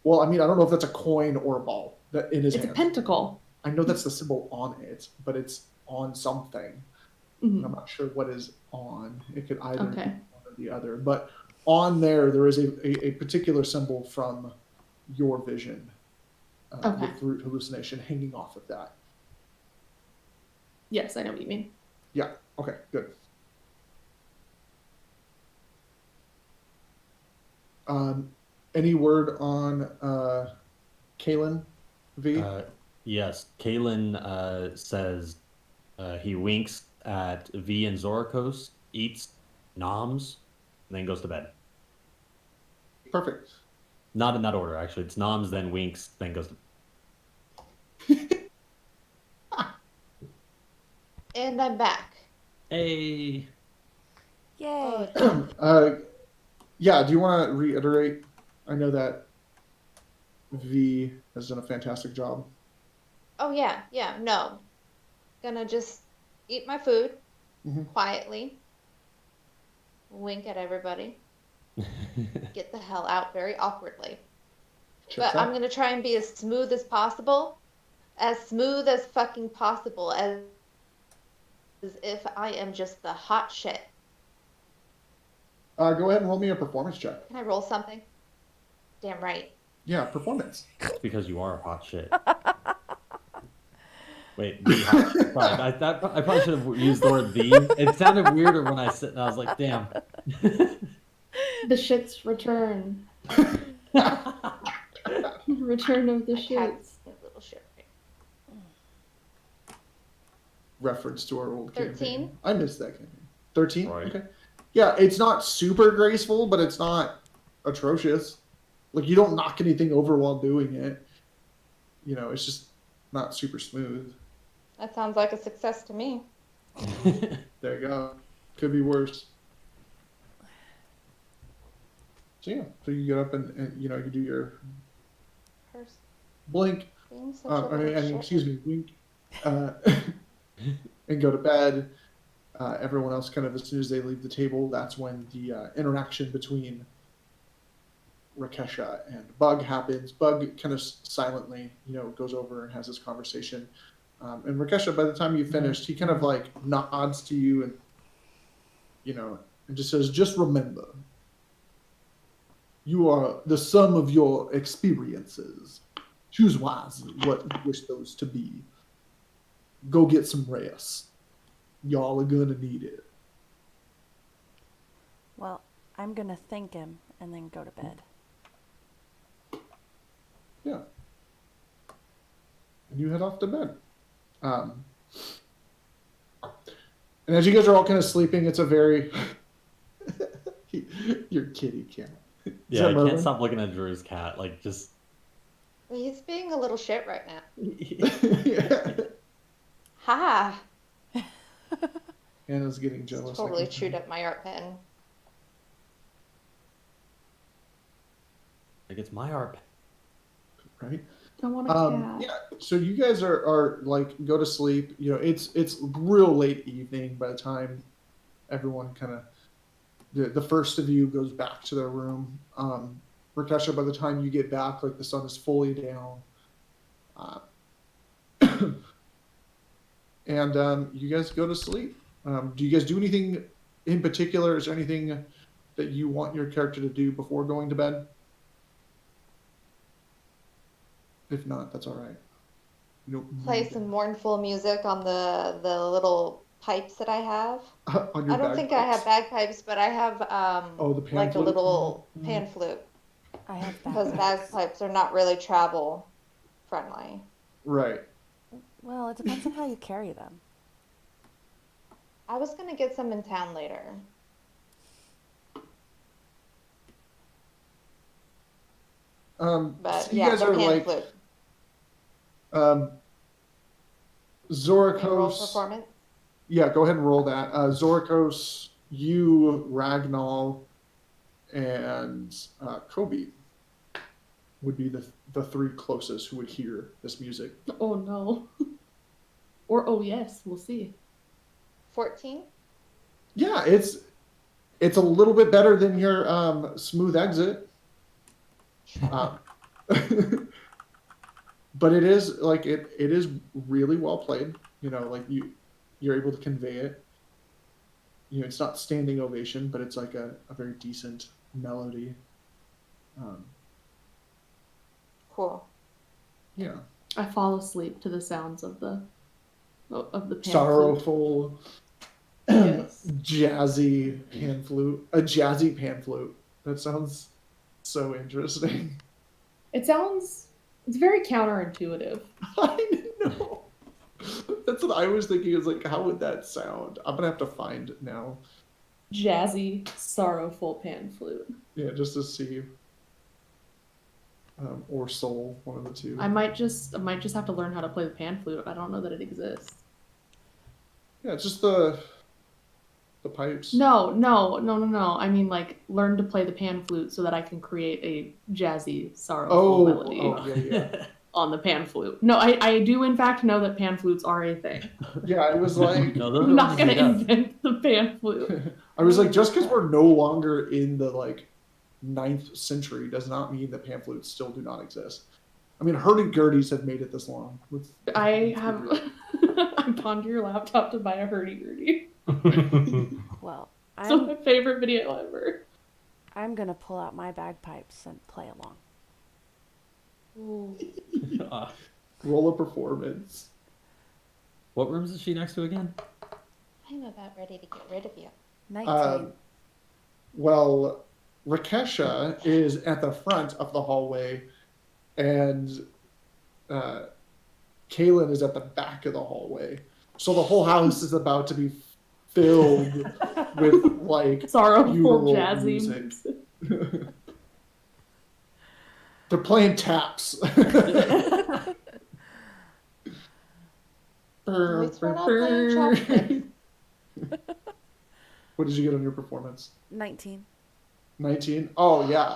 Well, I mean, I don't know if that's a coin or a ball that in his It's a hand. pentacle. I know that's the symbol on it, but it's on something. Mhm. I'm not sure what is on. It could either Okay. be one or the other, but on there is a particular symbol from your vision. Okay. With fruit hallucination hanging off of that. Yes, I know what you mean. Yeah. Okay. Good. Any word on Kalen V? Yes, Kalen says he winks at V and Zorikos, eats noms, and then goes to bed. Perfect. Not in that order, actually. It's noms, then winks, then goes to And I'm back. Hey. Yay. Yeah. Do you want to reiterate? I know that V has done a fantastic job. Oh yeah, no. Gonna just eat my food Mhm. quietly. Wink at everybody. Get the hell out very awkwardly. Checks But I'm out. gonna try and be as smooth as possible. As smooth as fucking possible, as if I am just the hot shit. Go ahead and roll me a performance check. Can I roll something? Damn right. Yeah, performance. It's because you are hot shit. Wait, the hot shit. Sorry, I probably should have used the word the. It sounded weirder when I said, and I was like, damn. The shits return. Return of the My cat's shits. a little shit. Reference to our old 13? campaign. I missed that campaign. 13? Right. Okay. Yeah, it's not super graceful, but it's not atrocious. Like, you don't knock anything over while doing it. You know, it's just not super smooth. That sounds like a success to me. There you go. Could be worse. So, yeah. So you get up and you know, you do your First, blink. being such a little shit. Excuse me, wink. And go to bed. Everyone else kind of, as soon as they leave the table, that's when the interaction between Rakesha and Bug happens. Bug kind of silently, you know, goes over and has this conversation. And Rakesha, by the time you finished, he kind of like nods to you and, you know, and just says, just remember, you are the sum of your experiences. Choose wisely what you wish those to be. Go get some rest. Y'all are gonna need it. Well, I'm gonna thank him and then go to bed. Yeah. And you head off to bed. And as you guys are all kind of sleeping, it's a very your kitty cat. Is Yeah, that I Merlin? can't stop looking at Drew's cat. Like, just He's being a little shit right now. Yeah. Ha! Hannah's getting jealous. I Totally can chewed tell. up my art pen. Like it's my art. Right? I want a cat. Yeah. So you guys are like go to sleep. You know, it's real late evening by the time everyone kind of the first of you goes back to their room. Rakesha, by the time you get back, like the sun is fully down. Uh, and you guys go to sleep. Do you guys do anything in particular? Is there anything that you want your character to do before going to bed? If not, that's all right. You don't Play need some mournful music on the little pipes that I have. that. On your I don't think I have bagpipes. bagpipes, but I have Oh, the pan like a flute? little pan flute I have because bagpipes. bagpipes are not really travel friendly. Right. Well, it depends on how you carry them. I was gonna get some in town later. But So you yeah, guys the are pan like flute. um, And roll Zorikos. performance. Yeah, go ahead and roll that. Zorikos, you, Ragnall, and Kobe would be the three closest who would hear this music. Oh no. Or oh yes, we'll see. 14. Yeah, it's a little bit better than your smooth exit. But it is like it is really well played. You know, like you're able to convey it. You know, it's not standing ovation, but it's like a very decent melody. Cool. Yeah, I fall asleep to the sounds of the pan flute. sorrowful, Yes. jazzy pan flute. A jazzy pan flute. That sounds so interesting. It's very counterintuitive. I know. That's what I was thinking. Is like, how would that sound? I'm gonna have to find it now. Jazzy, sorrowful pan flute. Yeah, just to see. Or soul, one of the two. I might just have to learn how to play the pan flute. I don't know that it exists. Yeah, it's just the pipes. No. I mean, like, learn to play the pan flute so that I can create a jazzy, sorrowful melody yeah. on the pan flute. No, I do in fact know that pan flutes are a thing. Yeah, I was like, No, those are I'm not the ones gonna made up. invent the pan flute. I was like, just because we're no longer in the like 9th century does not mean that pan flutes still do not exist. I mean, hurdy-gurdies have made it this long. I pawned your laptop to buy a hurdy-gurdy. Well, It's my favorite video ever. I'm gonna pull out my bagpipes and play along. Roll a performance. What rooms is she next to again? I'm about ready to get rid of you. 19. Well, Rakesha is at the front of the hallway, and Kaylin is at the back of the hallway. So the whole house is about to be filled with like Sorrowful funeral jazzy music. music. They're playing taps. At least we're not playing chopsticks. What did you get on your performance? 19. 19? Oh, yeah.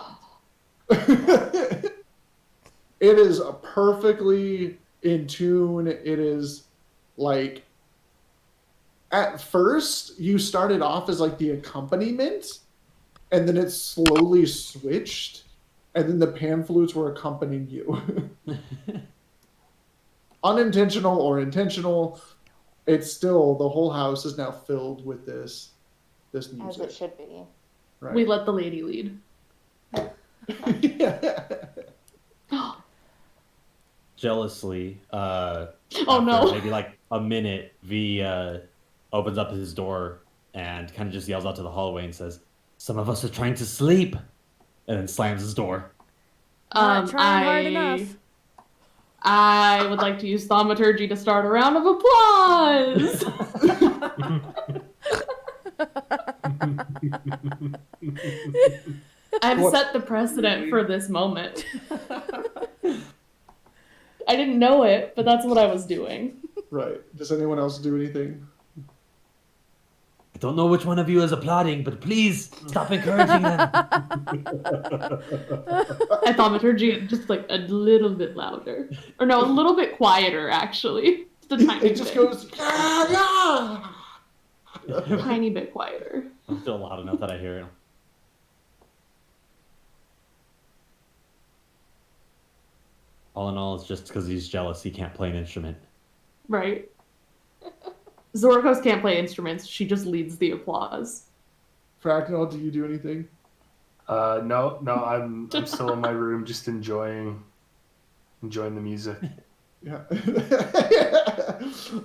It is perfectly in tune. It is like, at first, you started off as like the accompaniment, and then it slowly switched, and then the pan flutes were accompanying you. Unintentional or intentional, it's still, the whole house is now filled with this As music. it should be. Right. We let the lady lead. Jealously, Oh after no. maybe like a minute, V opens up his door and kind of just yells out to the hallway and says, "Some of us are trying to sleep," and then slams his door. Not trying hard enough. I would like to use thaumaturgy to start a round of applause. I've set the precedent for this moment. I didn't know it, but that's what I was doing. Right. Does anyone else do anything? I don't know which one of you is applauding, but please stop encouraging them. I thaumaturgy just like a little bit louder. Or no, a little bit quieter, actually. Just a tiny It just bit. goes, yeah. Tiny bit quieter. I'm still loud enough that I hear it. All in all, it's just because he's jealous he can't play an instrument. Right. Zorkos can't play instruments. She just leads the applause. Fragnall, do you do anything? No, I'm still in my room, just enjoying the music. Yeah.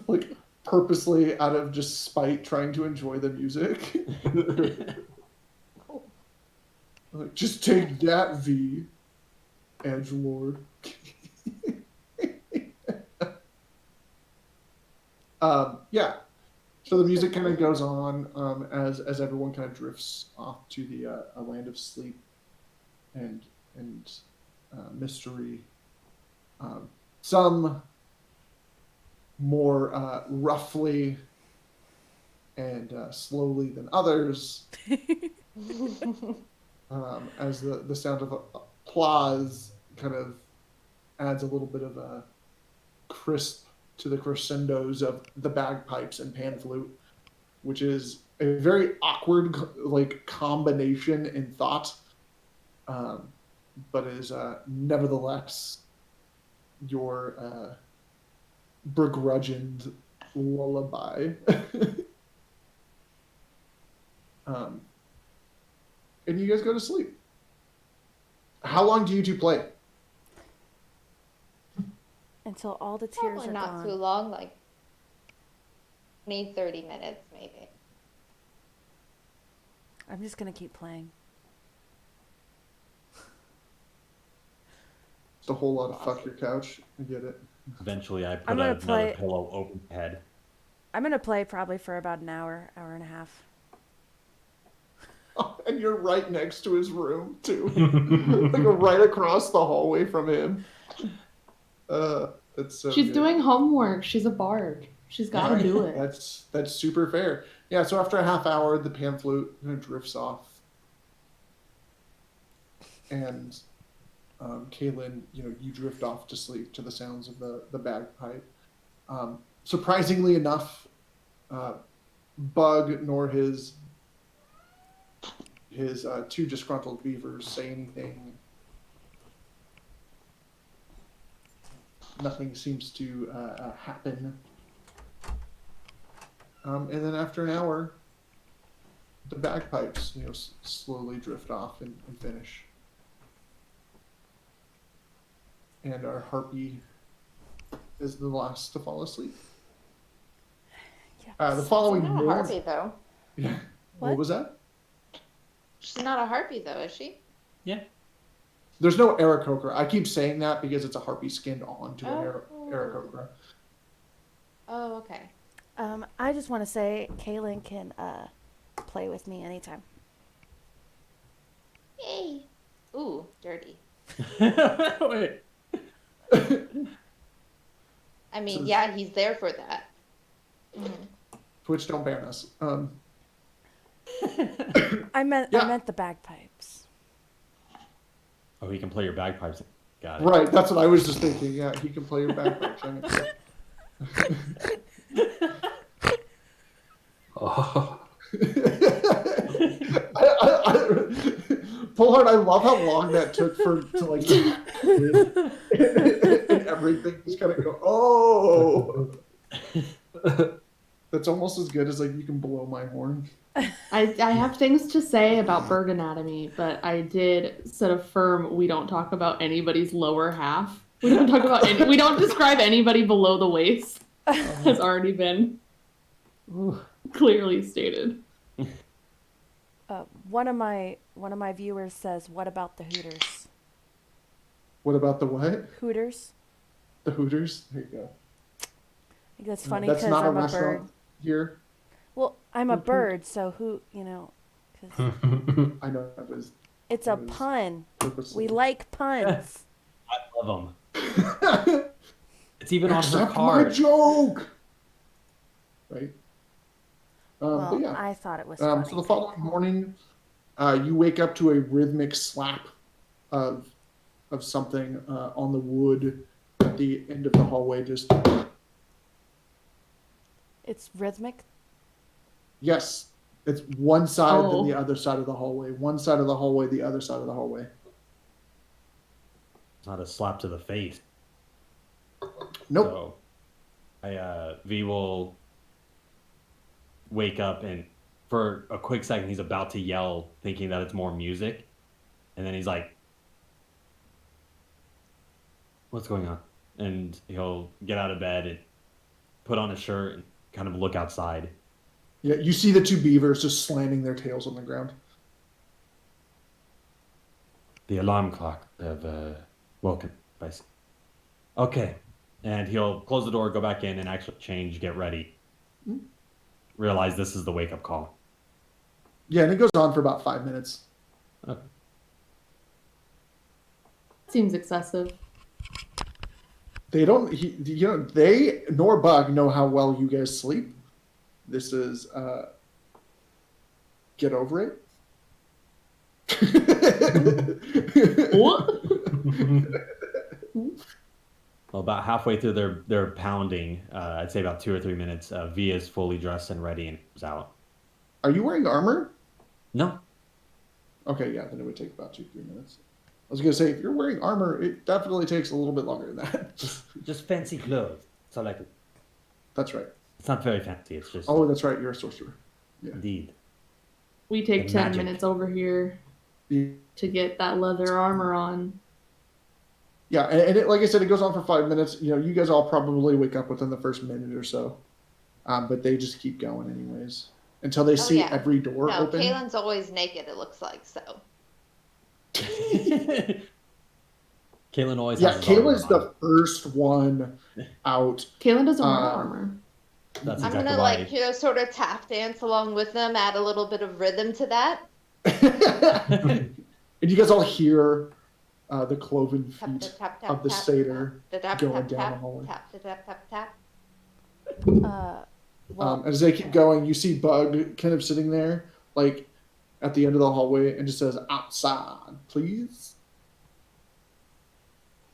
Like purposely out of just spite trying to enjoy the music. Like, just take that, V. Edgelord. Yeah. So the music kind of goes on as everyone kind of drifts off to the a land of sleep and mystery. Some more roughly and slowly than others, as the sound of applause kind of adds a little bit of a crisp to the crescendos of the bagpipes and pan flute, which is a very awkward like combination in thought, but is nevertheless your begrudged lullaby. And you guys go to sleep. How long do you two play? Until all the tears Probably are not gone. too long, like 20, 30 minutes maybe. I'm just gonna keep playing. It's a whole lot of fuck your couch. I get it. Eventually, I put I'm gonna another play- pillow over my head. I'm gonna play probably for about an hour, hour and a half. And you're right next to his room too, like right across the hallway from him. That's so She's good. doing homework. She's a bard. She's got to Right. do it. That's super fair. Yeah. So after a half hour, the pan flute kind of drifts off, and Kaylin, you drift off to sleep to the sounds of the bagpipe. Surprisingly enough, Bug nor his two disgruntled beavers say anything. Nothing seems to happen. And then after an hour, the bagpipes, slowly drift off and finish. And our harpy is the last to fall asleep. Yeah. The following She's not a morning. harpy though. Yeah. What? What was that? She's not a harpy though, is she? Yeah. There's no Aarakocra. I keep saying that because it's a harpy skinned onto an Oh. Aarakocra. Oh, okay. I just want to say, Kaylin can play with me anytime. Yay. Ooh, dirty. Wait. I mean, So- yeah, he's there for that. Mhm. Twitch, don't ban us. I meant Yeah. the bagpipes. Oh, he can play your bagpipes. Got it. Right, that's what I was just thinking. Yeah, he can play your bagpipes. Oh, Pullhard, I love how long that took to like and everything just kind of go, oh. That's almost as good as like you can blow my horn. I have things to say about bird anatomy, but I did set a firm we don't talk about anybody's lower half. We don't talk about we don't describe anybody below the waist. Has already been clearly stated. One of my viewers says, "What about the Hooters?" What about the what? Hooters. The Hooters? There you go. I think that's funny That's because not a I'm a restaurant bird. here. Well, I'm a Mhm. bird, so because I know that was it's a It was pun. purposely. We like puns. I love them. It's even on her Accept my card. joke. Right. Well, But yeah. I thought it was funny. So the following morning, you wake up to a rhythmic slap of something on the wood at the end of the hallway. Just It's rhythmic. yes, it's one side then Oh. the other side of the hallway. One side of the hallway, the other side of the hallway. It's not a slap to the face. Nope. So, V will wake up, and for a quick second, he's about to yell, thinking that it's more music, and then he's like, "What's going on?" And he'll get out of bed and put on a shirt and kind of look outside. Yeah, you see the two beavers just slamming their tails on the ground. The alarm clock have woken, basically. Okay. And he'll close the door, go back in, and actually change, get ready. Hmm. Realize this is the wake-up call. Yeah, and it goes on for about 5 minutes. Okay. Seems excessive. They don't, they nor Bug know how well you guys sleep. This is, get over it. What? Well, about halfway through their pounding, I'd say about 2 or 3 minutes, V is fully dressed and ready and comes out. Are you wearing armor? No. Okay, yeah, then it would take about 2-3 minutes. I was gonna say, if you're wearing armor, it definitely takes a little bit longer than that. Just fancy clothes. So like, That's right. it's not very fancy. It's just Oh, that's right. You're a sorcerer. indeed. We take The 10 magic. minutes over here Yeah, to get that leather armor on. and it, like I said, it goes on for 5 minutes. You know, you guys all probably wake up within the first minute or so, but they just keep going anyways until they see yeah. every door No, open. Kaylin's always naked, it looks like, so. Kaylin always Yeah, has his armor Kayla's on. the first one out. Kaylin doesn't wear Um, armor. That's I'm exactly gonna, why. like, sort of tap dance along with them, add a little bit of rhythm to that. And you guys all hear the cloven Tap, feet tap, tap, of the tap, satyr tap, tap, going tap, down tap, the hallway. tap, tap, tap, tap. Well, As they keep going, you see Bug kind of sitting there, like at the end of the hallway, and just says, "Outside, please."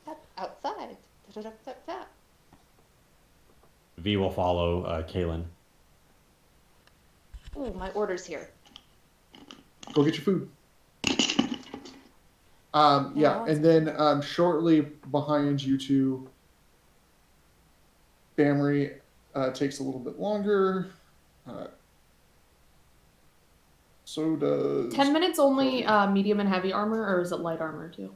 Tap, outside. Tap, tap, tap, tap. V will follow Kaylin. Ooh, my order's here. Go get your food. Yeah, And then shortly behind you two, Bamry takes a little bit longer. So does 10 minutes only medium and heavy armor, or is it light armor too?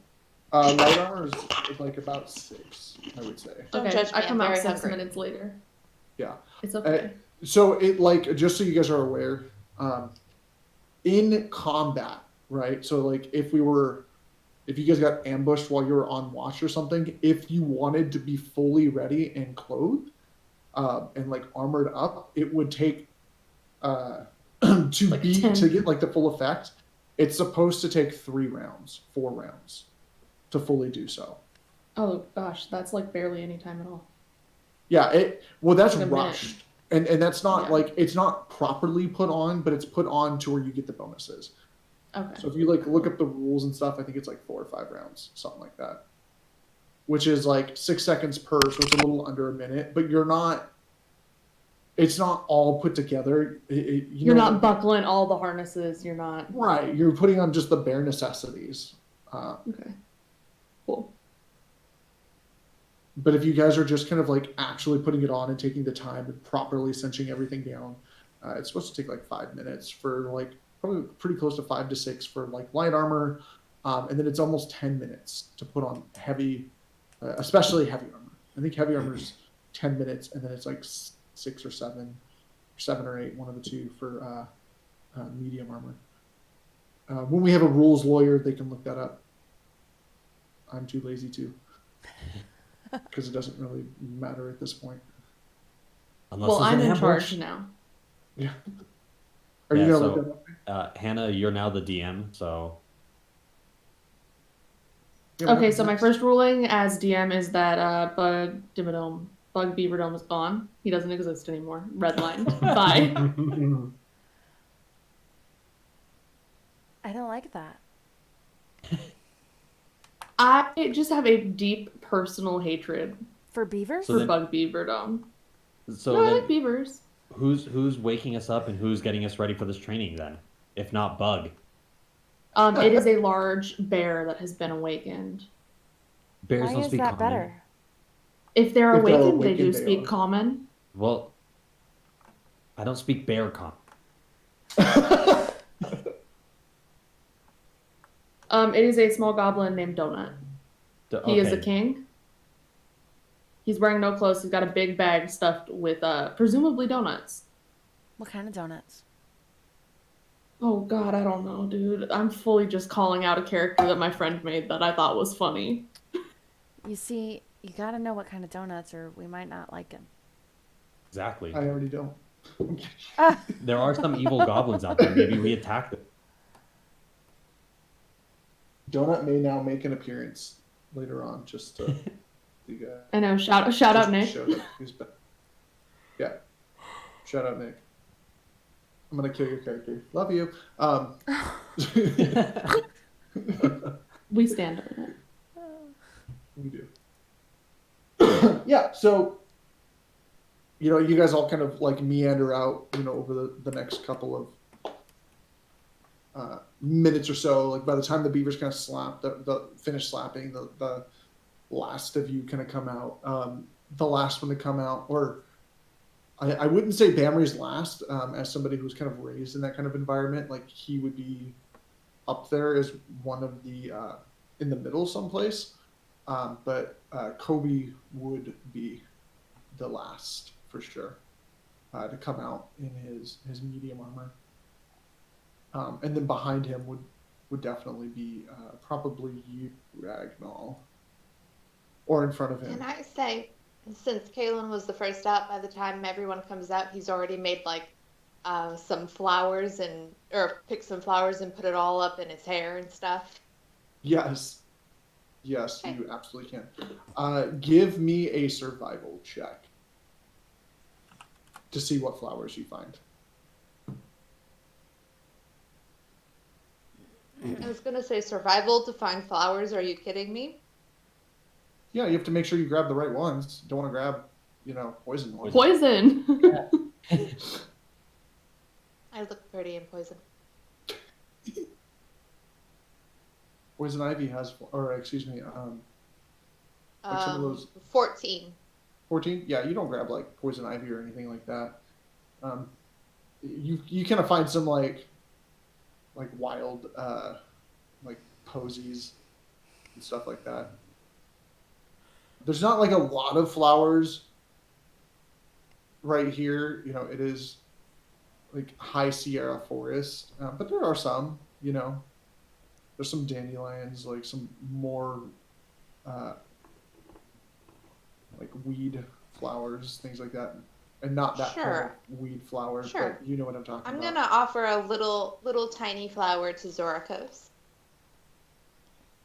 light armor is like about 6, I would say. Don't Okay, judge me, I I'm come out very 6 hungry. minutes later. Yeah. It's okay. So it like just so you guys are aware, in combat, right? So like if you guys got ambushed while you were on watch or something, if you wanted to be fully ready and clothed, and like armored up, it would take to Like 10. to get like the full effect. It's supposed to take 4 rounds to fully do so. Oh gosh, that's like barely any time at all. Yeah, that's Like a minute. rushed. And that's not Yeah. like it's not properly put on, but it's put on to where you get the bonuses. Okay. So if you like look up the rules and stuff, I think it's like 4 or 5 rounds, something like that. Which is like 6 seconds per, so it's a little under a minute. But it's not all put together. You're not buckling all the harnesses. You're not. right. You're putting on just the bare necessities. Okay. Cool. But if you guys are just kind of like actually putting it on and taking the time and properly cinching everything down, it's supposed to take like 5 minutes for like probably pretty close to 5 to 6 for like light armor, and then it's almost 10 minutes to put on heavy, especially heavy armor. I think heavy armor is 10 minutes, and then it's like 6 or 7, 7 or 8, one of the two for medium armor. When we have a rules lawyer, they can look that up. I'm too lazy to. Because it doesn't really matter at this point. Unless Well, there's I'm an in ambush. charge now. Yeah. Are you Yeah, gonna so- look that up? Hannah, you're now the DM, so Yeah, what Okay, happens so my next? first ruling as DM is that Bug Beaver Dome is gone. He doesn't exist anymore. Redlined. Bye. I don't like that. I just have a deep personal hatred For beavers? So for then- Bug Beaver Dome. So No, I then, like beavers. who's waking us up and who's getting us ready for this training then? If not Bug. It is a large bear that has been awakened. Bears Why don't is speak that common. better? If they're If they're awakened, they do awakened, they speak are. common. Well, I don't speak bear common. It is a small goblin named Donut. He is a Okay. king. He's wearing no clothes. He's got a big bag stuffed with presumably donuts. What kind of donuts? Oh god, I don't know, dude. I'm fully just calling out a character that my friend made that I thought was funny. You see, you gotta know what kind of donuts, or we might not like them. Exactly. I already don't. There are some evil goblins out there. Maybe we attack them. Donut may now make an appearance later on, just to you guys. I know. Shout just out, Nick. show that he's back. Yeah. Shout out, Nick. I'm gonna kill your character. Love you. We stand on it. We do. Yeah, so you guys all kind of like meander out, over the next couple of minutes or so. Like by the time the beavers kind of finish slapping, the last of you kind of come out. The last one to come out, or I wouldn't say Bamry's last, as somebody who's kind of raised in that kind of environment. Like he would be up there as one of the in the middle someplace. But Kobe would be the last for sure to come out in his medium armor. And then behind him would definitely be probably you, Ragnall, or in front of him. Can I say, since Kalen was the first out, by the time everyone comes out, he's already made like some flowers or picked some flowers and put it all up in his hair and stuff. Yes, Okay. you absolutely can. Give me a survival check to see what flowers you find. I was gonna say survival to find flowers. Are you kidding me? Yeah, you have to make sure you grab the right ones. Don't want to grab, poison ones. Poison. I look pretty in poison. Poison ivy has, or excuse me, like some of those 14. 14. Yeah, you don't grab like poison ivy or anything like that. You kind of find some like wild like posies and stuff like that. There's not like a lot of flowers right here. It is like high Sierra forest, but there are some. There's some dandelions, like some more like weed flowers, things like that, and not that kind Sure. of weed flowers. Sure. But you know what I'm talking I'm about. gonna offer a little tiny flower to Zorakos.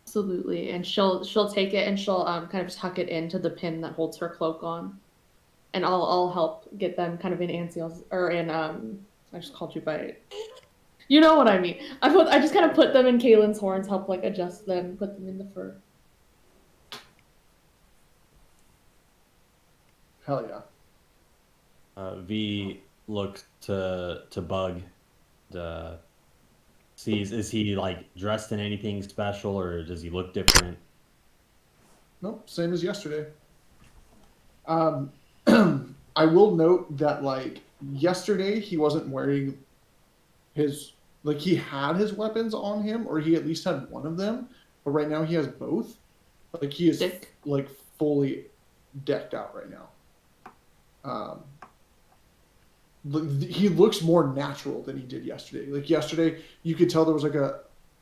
Absolutely, and she'll take it and she'll kind of tuck it into the pin that holds her cloak on, and I'll help get them kind of in Ansiel's or in I just called you by, you know what I mean. I just kind of put them in Kaylin's horns, help like adjust them, put them in the fur. Hell yeah. V looks to Bug. Sees, is he like dressed in anything special, or does he look different? Nope, same as yesterday. I will note that like yesterday he wasn't wearing he had his weapons on him, or he at least had one of them, but right now he has both. Like he is Sick. like fully decked out right now. He looks more natural than he did yesterday. Like yesterday, you could tell there was like a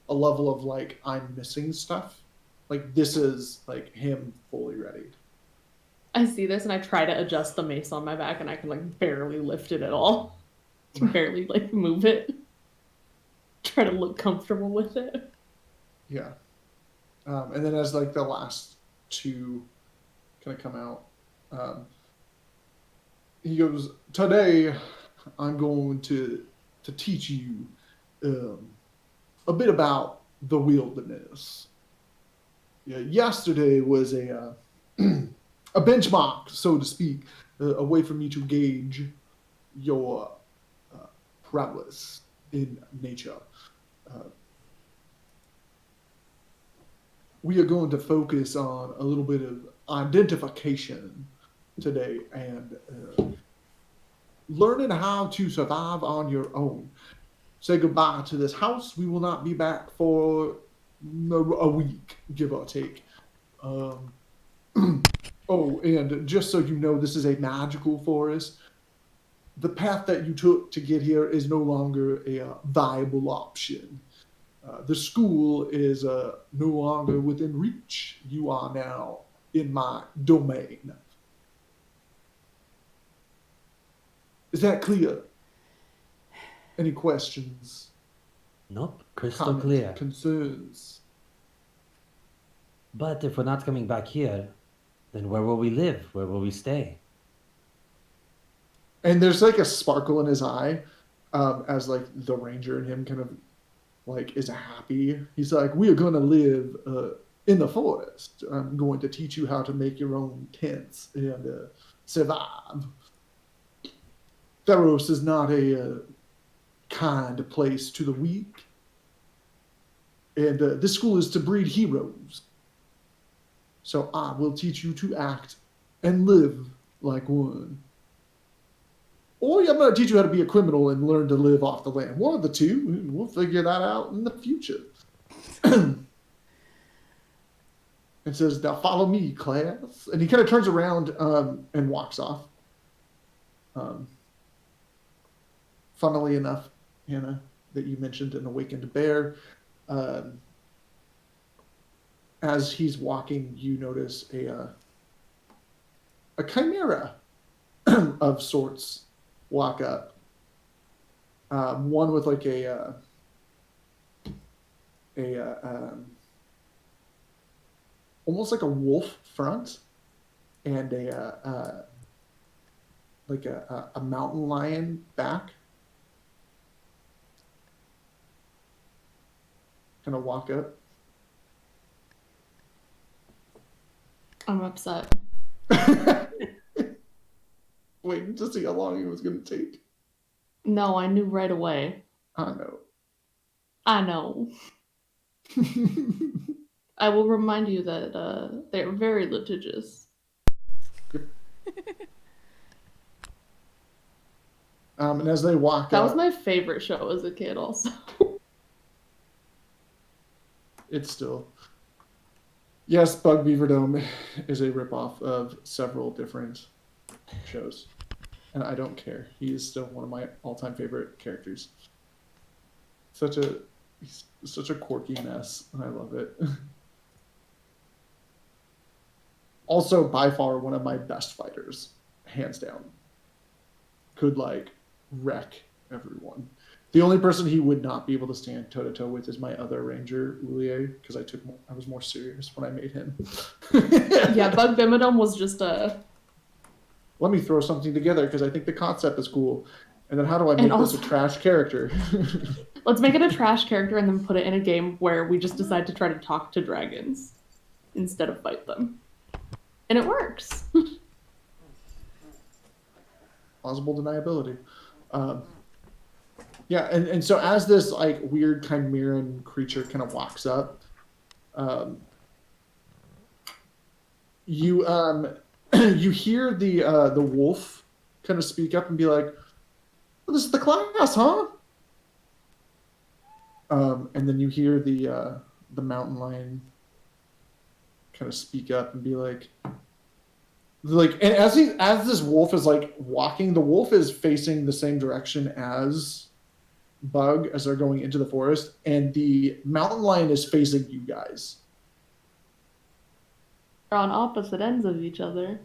level of like I'm missing stuff. Like this is like him fully ready. I see this and I try to adjust the mace on my back and I can like barely lift it at all. Can barely like move it. Try to look comfortable with it. Yeah. And then as like the last two kind of come out, he goes, "Today, I'm going to teach you a bit about the wilderness. Yeah, yesterday was a a benchmark, so to speak, a way for me to gauge your prowess in nature. Uh, we are going to focus on a little bit of identification today and learning how to survive on your own. Say goodbye to this house. We will not be back for a week, give or take. Um, oh, and just so you know, this is a magical forest. The path that you took to get here is no longer a viable option. The school is no longer within reach. You are now in my domain. Is that clear? Any questions, Nope, crystal comments, clear. concerns? But if we're not coming back here, then where will we live? Where will we stay? And there's like a sparkle in his eye, as like the ranger in him kind of like is happy. He's like, "We are going to live in the forest. I'm going to teach you how to make your own tents and survive. Theros is not a kind place to the weak, and this school is to breed heroes. So I will teach you to act and live like one. Or I'm going to teach you how to be a criminal and learn to live off the land. One of the two. We'll figure that out in the future." And says, "Now follow me, class." And he kind of turns around and walks off. Funnily enough, Hannah, that you mentioned an awakened bear, as he's walking, you notice a chimera of sorts walk up. One with like almost like a wolf front and a mountain lion back. Kind of walk up. I'm upset. Waiting to see how long it was going to take. No, I knew right away. I know. I know. I will remind you that they're very litigious. And as they walk That up, was my favorite show as a kid, also. it's still. Yes, Bug Beaver Dome is a ripoff of several different shows. And I don't care. He is still one of my all-time favorite characters. He's such a quirky mess, and I love it. Also, by far, one of my best fighters, hands down. Could like wreck everyone. The only person he would not be able to stand toe to toe with is my other ranger, Ulier, because I was more serious when I made him. Yeah, Bug Bimodome was just a. Let me throw something together because I think the concept is cool. And then how do I make this a trash character? Let's make it a trash character and then put it in a game where we just decide to try to talk to dragons instead of fight them. And it works. Plausible deniability. Yeah, and so as this like weird chimeran creature kind of walks up, you you hear the wolf kind of speak up and be like, "Well, this is the class, huh?" And then you hear the mountain lion kind of speak up and be like, and as this wolf is like walking, the wolf is facing the same direction as Bug as they're going into the forest, and the mountain lion is facing you guys. They're on opposite ends of each other.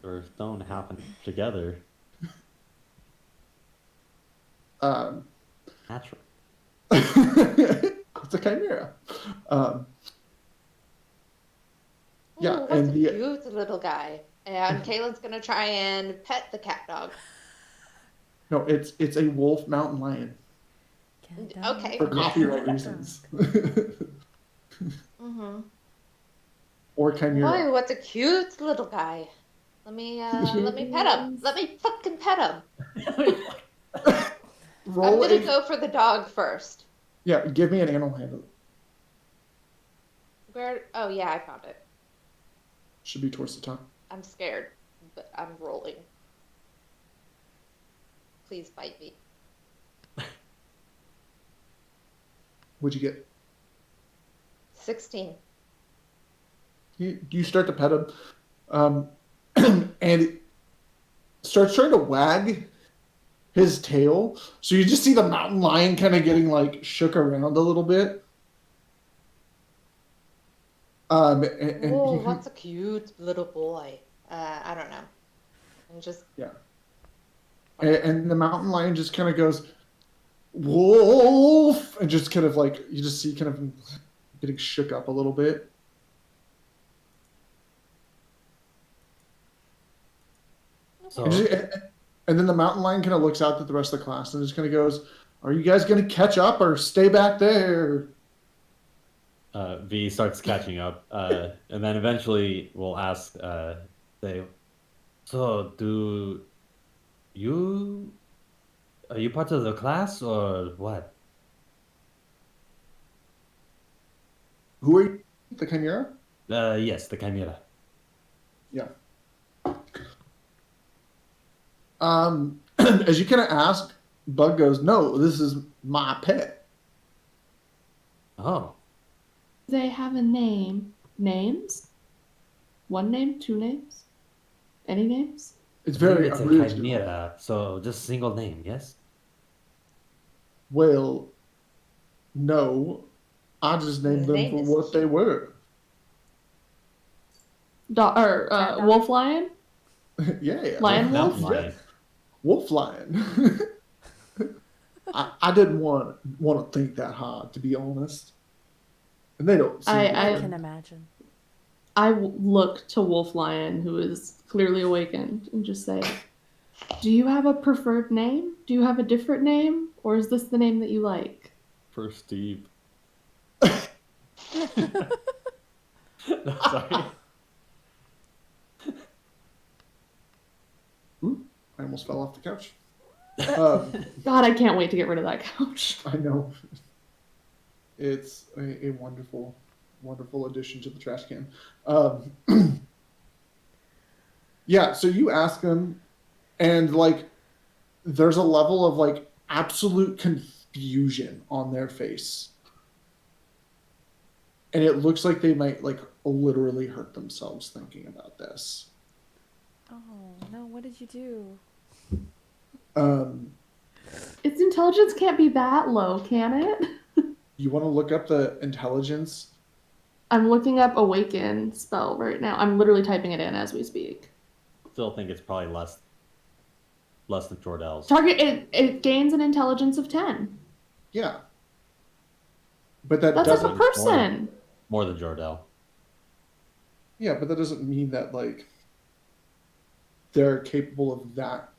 Earth don't happen together. Um, Natural. It's a chimera. Yeah, Ooh, what's and a the cute little guy. And Kaylin's gonna try and pet the cat dog. no, it's a wolf mountain lion Cat dog, Okay. for cat copyright dog. reasons. Mm-hmm. Or chimera. Boy, what's a cute little guy. Let me pet him. Let me fucking pet him. I'm Roll gonna a go for the dog first. yeah. Give me an animal handle. Where? Oh yeah, I found it. Should be towards the top. I'm scared, but I'm rolling. Please bite me. What'd you get? 16. You start to pet him, and it starts trying to wag his tail. So you just see the mountain lion kind of getting like shook around a little bit. And Oh, he, what's a cute little boy? I don't know. And just yeah, and the mountain lion just kind of goes wolf, and just kind of like you just see kind of getting shook up a little bit. So And then the mountain lion kind of looks out at the rest of the class and just kind of goes, "Are you guys going to catch up or stay back there?" V starts catching up, and then eventually we'll ask, say, so you are you part of the class or what? Who are you? The chimera? Yes, the chimera. Yeah. As you kind of ask, Bug goes, "No, this is my pet." Oh, They have a name. Names? One name? Two names? Any names? It's I believe very it's a original. chimera, so just single name, yes? Well, no, I just named his them name for is what they cute. were. Cat dog? Wolf Lion? Yeah, Lion Mountain Wolf? lion. wolf lion. I didn't want to think that hard, to be honest. And they don't. Seem to I I- can imagine. Look to Wolf Lion, who is clearly awakened, and just say, "Do you have a preferred name? Do you have a different name? Or is this the name that you like?" For Steve. No, sorry. Ooh, I almost fell off the couch. Um, God, I can't wait to get rid of that couch. I know. It's a wonderful, wonderful addition to the trash can. Yeah, so you ask them, and like, there's a level of like absolute confusion on their face. And it looks like they might like literally hurt themselves thinking about this. Oh no! What did you do? Um, Its intelligence can't be that low, can it? you want to look up the intelligence? I'm looking up Awaken spell right now. I'm literally typing it in as we speak. Still think it's probably less than Jordel's. Target it gains an intelligence of 10. Yeah. But that That's like doesn't. a person. More than Jordel. Yeah, but that doesn't mean that like they're capable of that.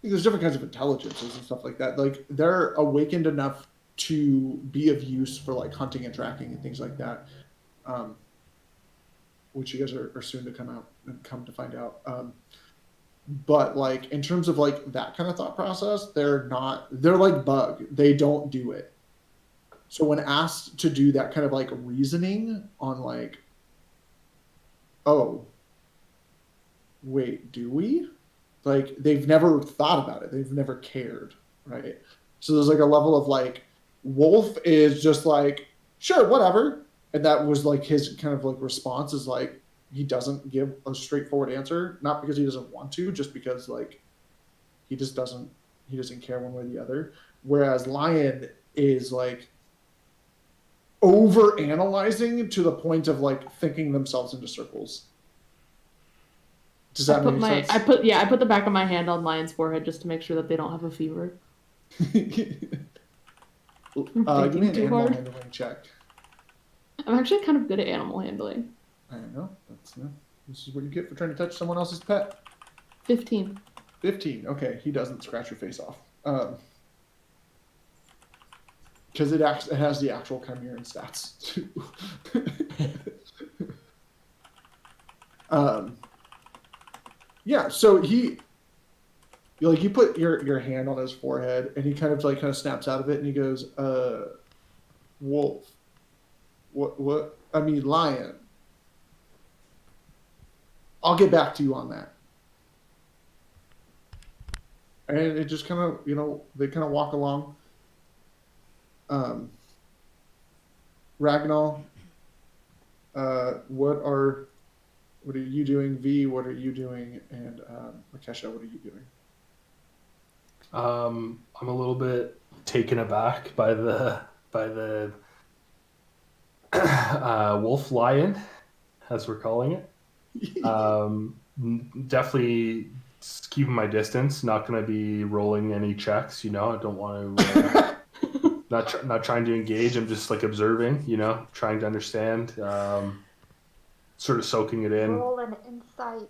There's different kinds of intelligences and stuff like that. Like they're awakened enough to be of use for like hunting and tracking and things like that, which you guys are soon to come to find out. But like in terms of like that kind of thought process, they're not. They're like Bug. They don't do it. So when asked to do that kind of like reasoning on like, oh, wait, do we? Like they've never thought about it. They've never cared, right? So there's like a level of like Wolf is just like, sure, whatever. And that was like his kind of like response is like he doesn't give a straightforward answer, not because he doesn't want to, just because like he doesn't care one way or the other. Whereas Lion is like over analyzing to the point of like thinking themselves into circles. Does that make sense? I put the back of my hand on Lion's forehead just to make sure that they don't have a fever. Give me an Thinking too animal hard. handling check. I'm actually kind of good at animal handling. I know. This is what you get for trying to touch someone else's pet. 15. 15. Okay, he doesn't scratch your face off. Because it has the actual Chimeran stats too. Yeah, so you put your hand on his forehead and he kind of snaps out of it and he goes, wolf. What I mean lion. I'll get back to you on that. And it just kind of, they kind of walk along. Ragnall, what are you doing? V, what are you doing? And Rakesha, what are you doing? I'm a little bit taken aback by the wolf lion, as we're calling it. Definitely keeping my distance. Not going to be rolling any checks. I don't want to. Not trying to engage. I'm just like observing. Trying to understand. Sort of soaking it in. Roll an insight,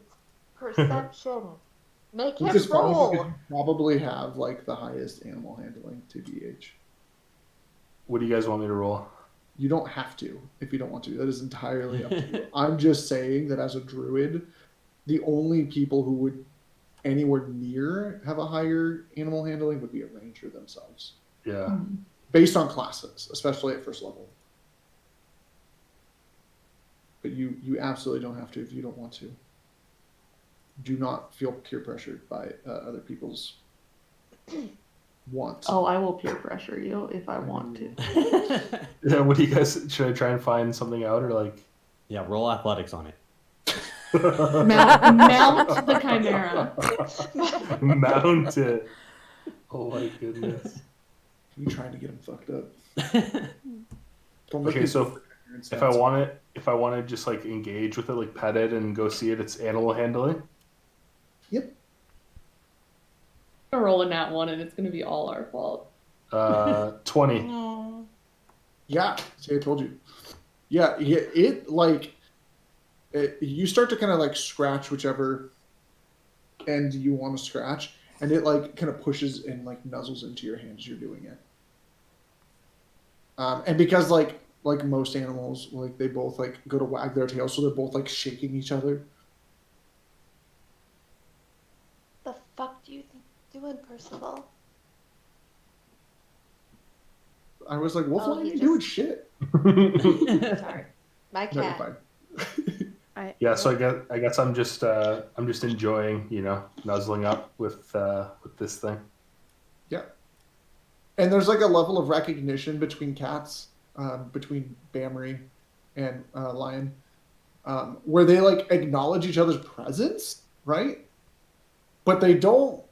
perception. Make Which him is funny because roll. you probably have like the highest animal handling to DH. What do you guys want me to roll? You don't have to if you don't want to. That is entirely up to you. I'm just saying that as a druid, the only people who would anywhere near have a higher animal handling would be a ranger themselves. Yeah. Based on classes, especially at first level. But you absolutely don't have to if you don't want to. Do not feel peer pressured by other people's wants. Oh, I will peer pressure you if I want to. Yeah. What do you guys? Should I try and find something out or like? Yeah, roll athletics on it. Mount the chimera. Mount it. Oh my goodness. You trying to get him fucked up? Don't make Okay, me so go for your if I stats. want to just like engage with it, like pet it and go see it, it's animal handling. Yep. I'm rolling that one, and it's gonna be all our fault. 20. Yeah. See, I told you. Yeah. You start to kind of like scratch whichever end you want to scratch, and it like kind of pushes and like nuzzles into your hand as you're doing it. And because like most animals, like they both like go to wag their tails, so they're both like shaking each other. The fuck do you think you're doing, Percival? I was like, Wolf Oh, Lion he ain't just- doing shit. Sorry, my No, you're cat. fine. Yeah, so I guess I'm just enjoying, nuzzling up with this thing. Yeah. And there's like a level of recognition between cats, between Bamry and Lion, where they like acknowledge each other's presence, right? But they don't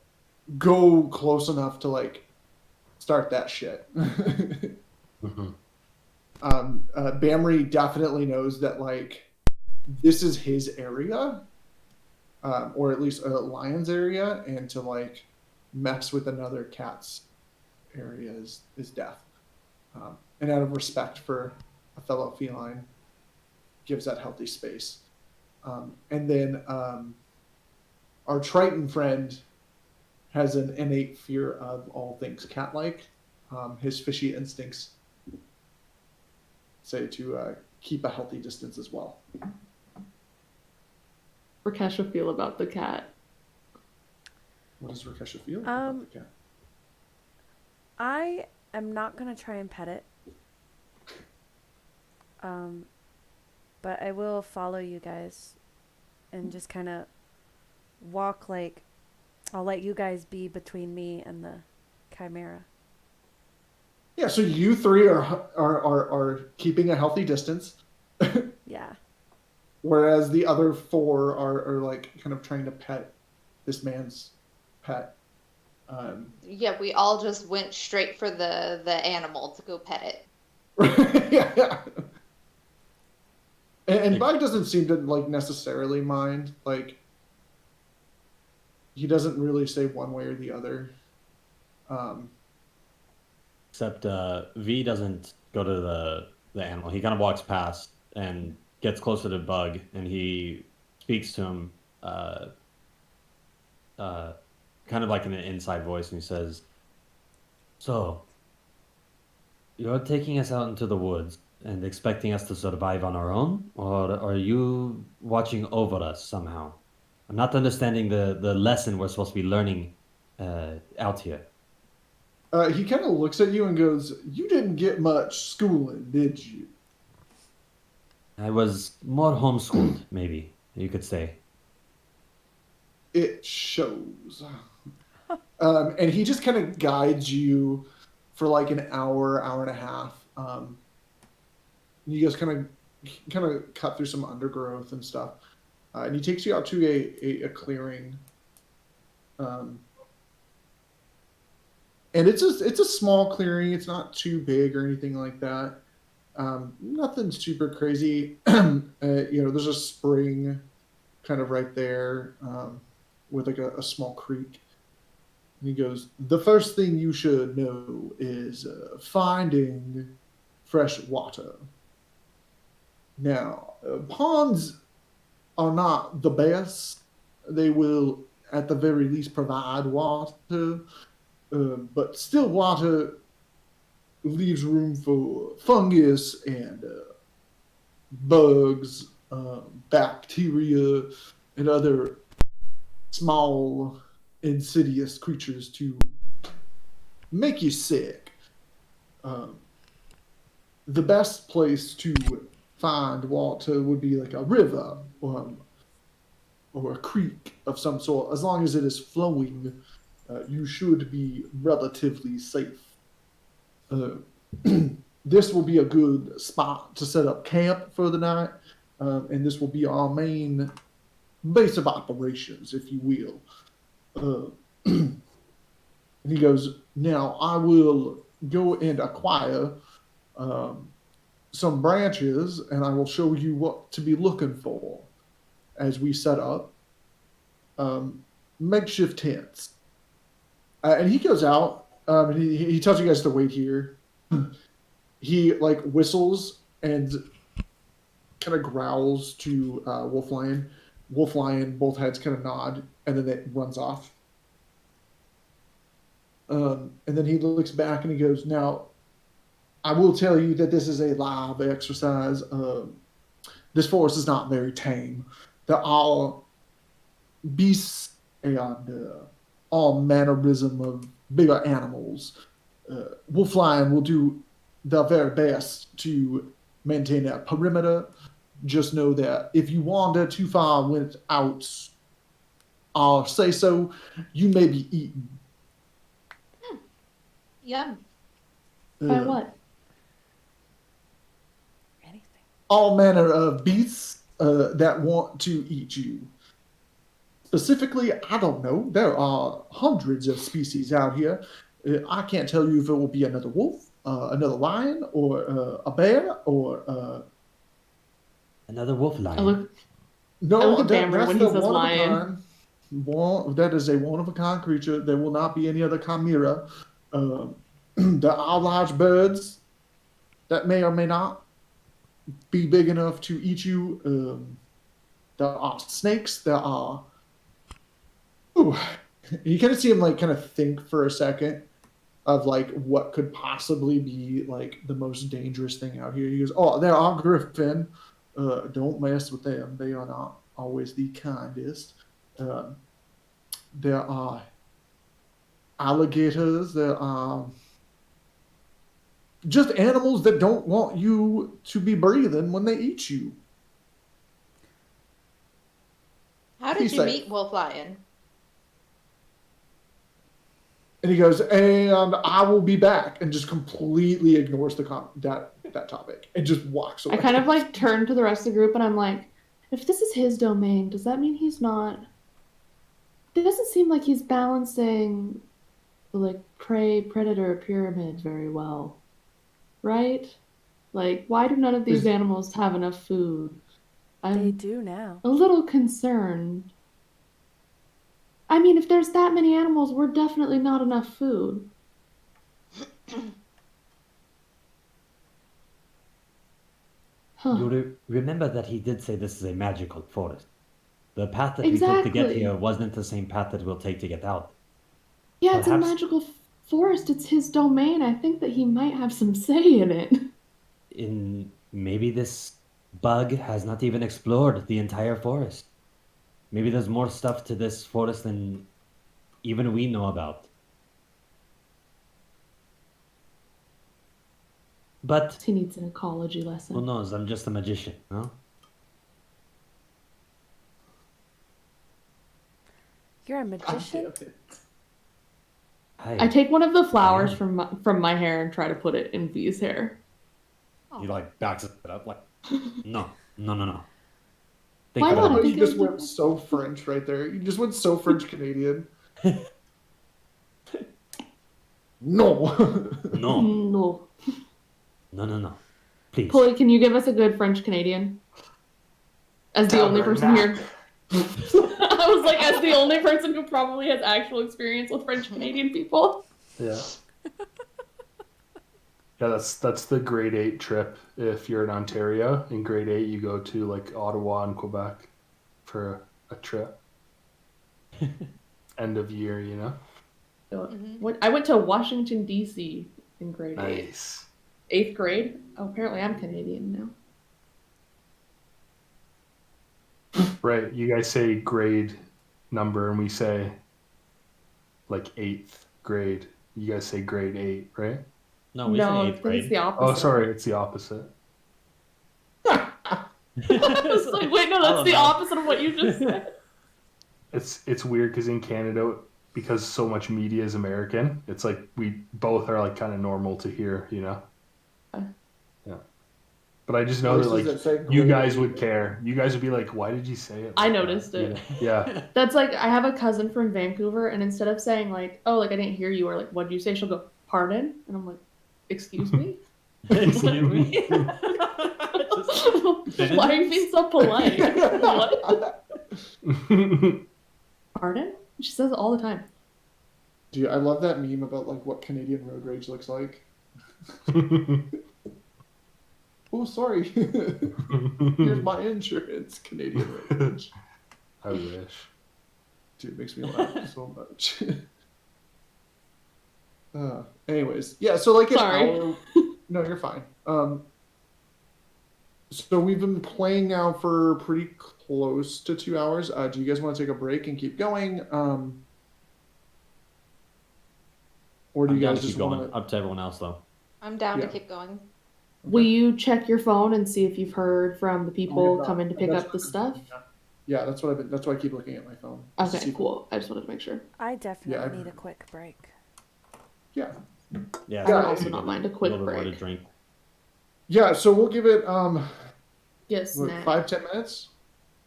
go close enough to like start that shit. Mm-hmm. Bamry definitely knows that like this is his area, or at least a lion's area, and to like mess with another cat's area is death. And out of respect for a fellow feline, gives that healthy space. And then our Triton friend has an innate fear of all things cat-like. His fishy instincts say to keep a healthy distance as well. Rakesha feel about the cat? What does Rakesha feel about the cat? I am not gonna try and pet it. But I will follow you guys and just kind of walk like I'll let you guys be between me and the chimera. Yeah, so you three are keeping a healthy distance, Yeah. whereas the other four are like kind of trying to pet this man's pet. Yeah, we all just went straight for the animal to go pet it. Yeah. And Bug doesn't seem to like necessarily mind. Like he doesn't really say one way or the other. Except V doesn't go to the animal. He kind of walks past and gets closer to Bug, and he speaks to him, uh, uh, kind of like in an inside voice, and he says, "So, you're taking us out into the woods and expecting us to survive on our own, or are you watching over us somehow? I'm not understanding the lesson we're supposed to be learning out here." He kind of looks at you and goes, "You didn't get much schooling, did you?" I was more homeschooled, maybe you could say. It shows. And he just kind of guides you for like an hour, hour and a half. You guys kind of cut through some undergrowth and stuff, and he takes you out to a clearing. Um, and it's a small clearing. It's not too big or anything like that. Nothing super crazy. There's a spring kind of right there, with like a small creek. And he goes, "The first thing you should know is finding fresh water. Now, ponds are not the best. They will, at the very least, provide water, but still water leaves room for fungus and bugs, bacteria, and other small insidious creatures to make you sick. Um, the best place to find water would be like a river or a creek of some sort. As long as it is flowing, you should be relatively safe. Uh, this will be a good spot to set up camp for the night, and this will be our main base of operations, if you will." And he goes, "Now I will go and acquire some branches, and I will show you what to be looking for as we set up makeshift tents." And he goes out, and he tells you guys to wait here. He like whistles and kind of growls to Wolf Lion. Wolf Lion, both heads kind of nod, and then it runs off. And then he looks back and he goes, "Now, I will tell you that this is a live exercise. This forest is not very tame. There are beasts and all mannerism of bigger animals. Wolf Lion will do their very best to maintain a perimeter. Just know that if you wander too far without our say so, you may be eaten." Yum. By Uh, what? Anything. all manner of beasts that want to eat you. Specifically, I don't know. There are hundreds of species out here. I can't tell you if it will be another wolf, another lion, or a bear, or Another wolf I lion. look, no. I look at Bamber That's when the he says one lion. of a kind. That is a one of a kind creature. There will not be any other chimera. There are large birds that may or may not be big enough to eat you. There are snakes. There are. Ooh. You kind of see him like kind of think for a second of like what could possibly be like the most dangerous thing out here. He goes, "Oh, there are griffin. Don't mess with them. They are not always the kindest. Uh, there are alligators. There are just animals that don't want you to be breathing when they eat you." How did He's you like- meet Wolf Lion? And he goes, "And I will be back," and just completely ignores that topic and just walks away. I kind of like turn to the rest of the group and I'm like, if this is his domain, does that mean he's not? It doesn't seem like he's balancing the like prey predator pyramid very well, right? Like, why do none of these Is- animals have enough food? They I'm do now. a little concerned. I mean, if there's that many animals, we're definitely not enough food. Huh. remember that he did say this is a magical forest. The path that we took to get Exactly. here wasn't the same path that we'll take to get out. Yeah, it's a Perhaps magical forest. It's his domain. I think that he might have some say in it. maybe this bug has not even explored the entire forest. Maybe there's more stuff to this forest than even we know about. But He needs an ecology who lesson. knows? I'm just a magician, no? You're a God magician? damn it. I take one of the flowers am. from my hair and try to put it in V's hair. He like backs it up like, no, no, no, no. Why Think not? about I Oh, it. think you it just would went be so French right there. You just went so French Canadian. No. No, No. no, no, no. Please. Pulley, can you give us a good French Canadian? As the only person here. I was like, as the only person who probably has actual experience with French Canadian people. Yeah. Yeah, that's the grade 8 trip. If you're in Ontario, in grade 8 you go to like Ottawa and Quebec for a trip. End of year, you know. I went to Washington D.C. in grade 8. Nice. 8th grade. Oh, apparently I'm Canadian now. Right. You guys say grade number and we say like 8th grade. You guys say grade 8, right? No, we say I eighth think it's the grade. opposite. Oh, sorry, it's the opposite. I was like, wait, no, that's the opposite of what you just said. It's weird because in Canada, because so much media is American, it's like we both are like kind of normal to hear, you know. Yeah. But I just know that Voices like that say you grade guys 8. would care. You guys would be like, "Why did you say it?" I like noticed that?" You it. know? Yeah. That's like, I have a cousin from Vancouver, and instead of saying like, oh, like I didn't hear you, or like, what did you say? She'll go, pardon? And I'm like, excuse me? Excuse me. Why are you being so polite? What? Pardon? She says it all the time. Dude, I love that meme about like what Canadian road rage looks like. Oh, sorry. Here's my insurance. Canadian road rage. I wish. Dude, it makes me laugh so much. Anyways, yeah. So like an Sorry. hour. No, you're fine. So we've been playing now for pretty close to 2 hours. Do you guys want to take a break and keep going? Or do I'm you down guys to keep just want going. to? Up to everyone else though. I'm down Yeah. to keep going. Will you check your phone and see if you've heard from the people not. coming to pick That's up the what I've stuff? been doing, yeah, that's what I've been. That's why I keep looking at my phone. just to Okay, see if- cool. I just wanted to make sure. I definitely Yeah, need a quick break. Yeah. Yeah. I would Yeah, also it- not mind a A quick little bit more to break. drink. Yeah. So we'll give it Get a what, snack. 5-10 minutes.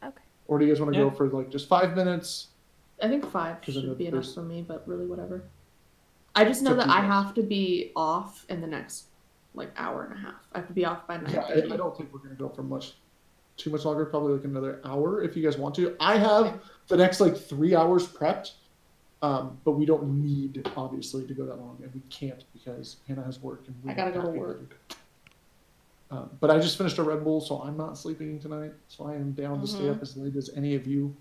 Okay. Or do you guys want to Yeah. go for like just 5 minutes? I think 5 'Cause I know should be enough there's- for me, but really whatever. I just know It's up that to I you guys. have to be off in the next like hour and a half. I have to be off by 9:30. Yeah, I don't think we're gonna go for too much longer. Probably like another hour if you guys want to. I have the next like 3 hours prepped, but we don't need obviously to go that long, and we can't because Hannah has work and we I gotta go to have to work. But I just finished a Red Bull, so I'm not sleeping tonight. So I am down to stay up as late as any of you.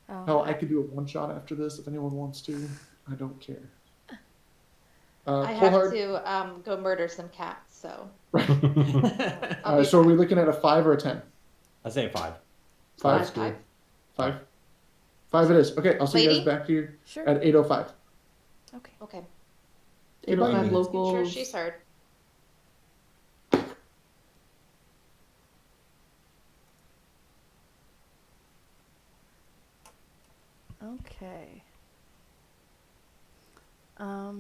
Oh, Hell, I could do a one shot after this if anyone wants to. I don't care. I Full have hard. to go murder some cats, so. So are we looking at a 5 or a 10? I say 5. Five. Five. 5. 5 it is. Okay, I'll see you Lady? guys back here Sure. at 8:05. Okay. Okay. 8:05 Goodbye. local. Sure, she's heard. Okay.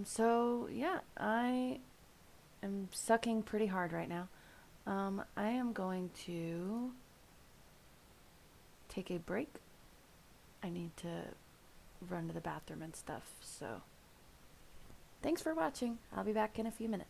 So yeah, I am sucking pretty hard right now. I am going to take a break. I need to run to the bathroom and stuff, so thanks for watching. I'll be back in a few minutes.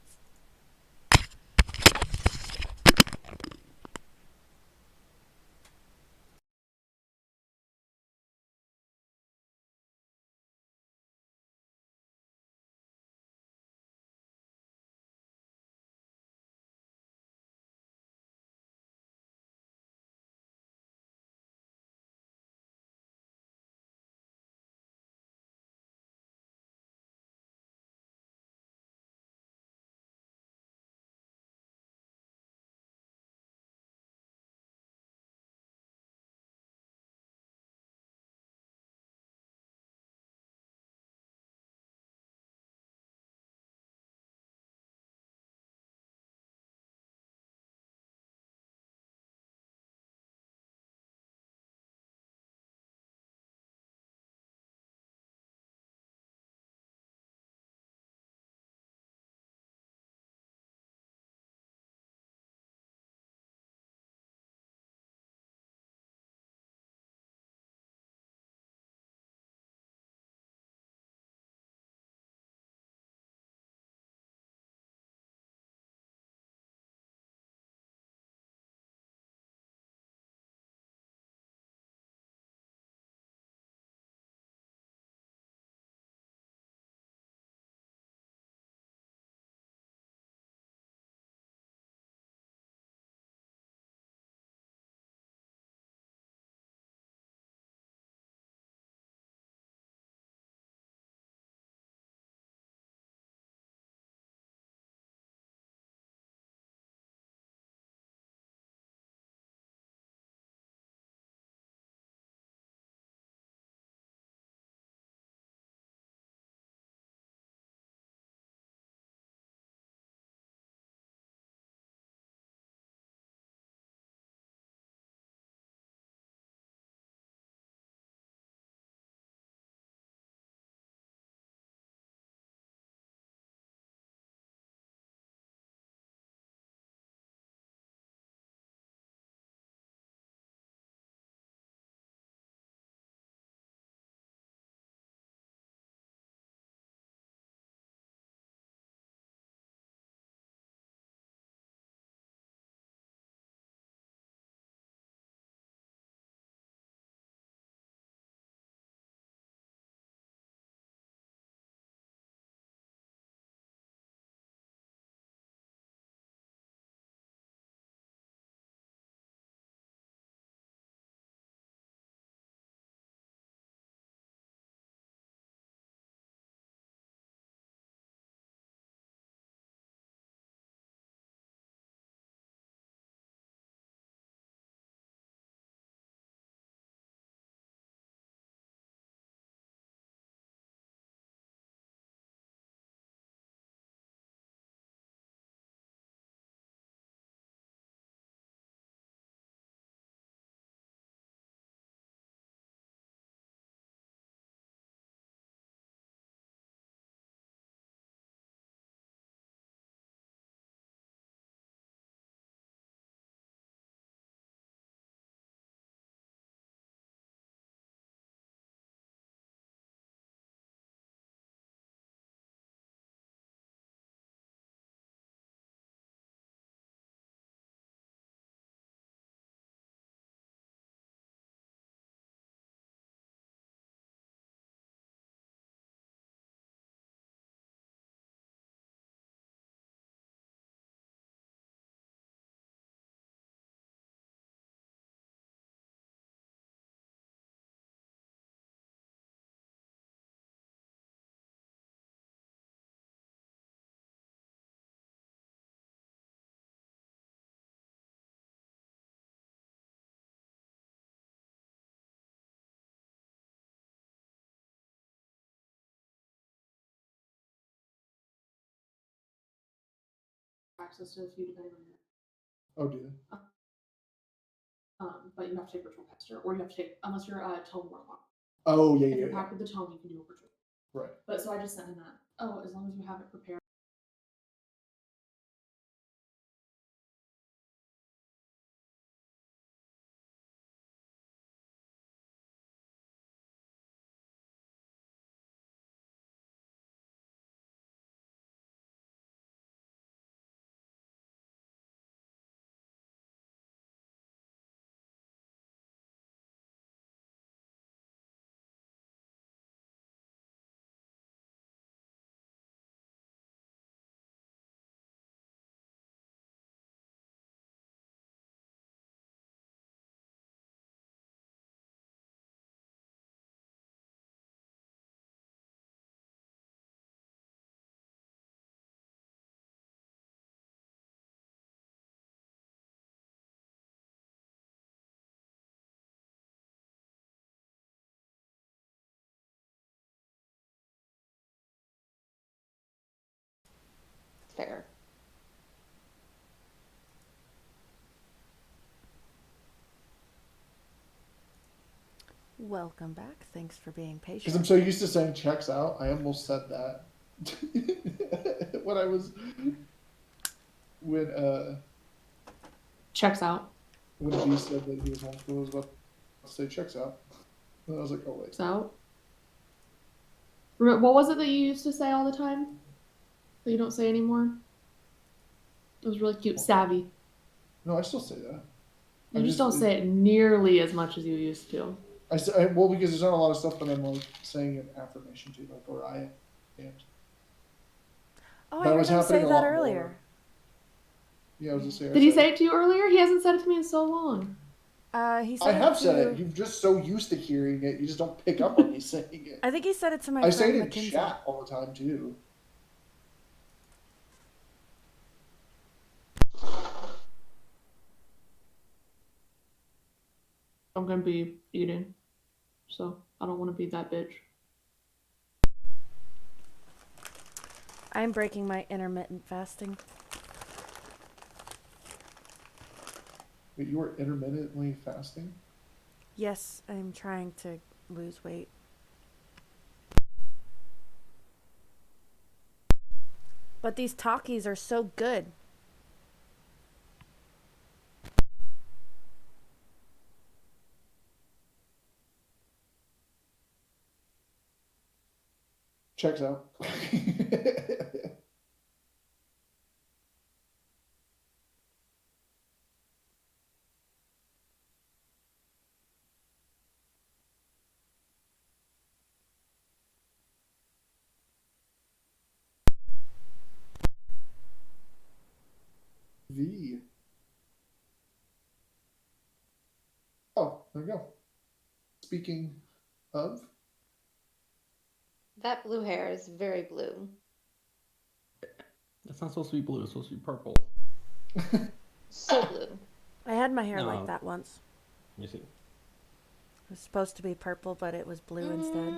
access to a few depending on your. Oh, do they? But you have to take ritual caster, or you have to take unless you're a tome warlock. Oh, yeah, If yeah, you're yeah. packed with the tome, you can do a ritual. Right. But so I just sent him that. Oh, as long as you have it prepared. Fair. Welcome back. Thanks for being Because I'm patient. so used to saying checks out, I almost said that when I was when Checks out. V said that he was homeschooled, I was about to say checks out. And I was like, oh wait. Checks out. What was it that you used to say all the time? That you don't say anymore? It was really cute. Savvy. No, I still say that. You I just don't say it nearly as much as you used to. Well, because there's not a lot of stuff that I'm like saying an affirmation to, like, or I am. Oh, That I heard was him happening say a that lot earlier. more. Yeah, I was just saying. Did he say it to you earlier? He hasn't said it to me in so long. He said I have it to, said it. You're just so used to hearing it, you just don't pick up on me saying it. I think he said it to my I say friend it in Mackenzie. chat all the time too. I'm gonna be eating, so I don't want to be that bitch. I'm breaking my intermittent fasting. But you were intermittently fasting? Yes, I'm trying to lose weight. But these Takis are so good. Checks out. V. Oh, there we go. Speaking of, That blue hair is very blue. It's not supposed to be blue. It's supposed to be purple. So blue. I had my hair No. like that once. Let me see. It was supposed to be purple, but it was blue instead,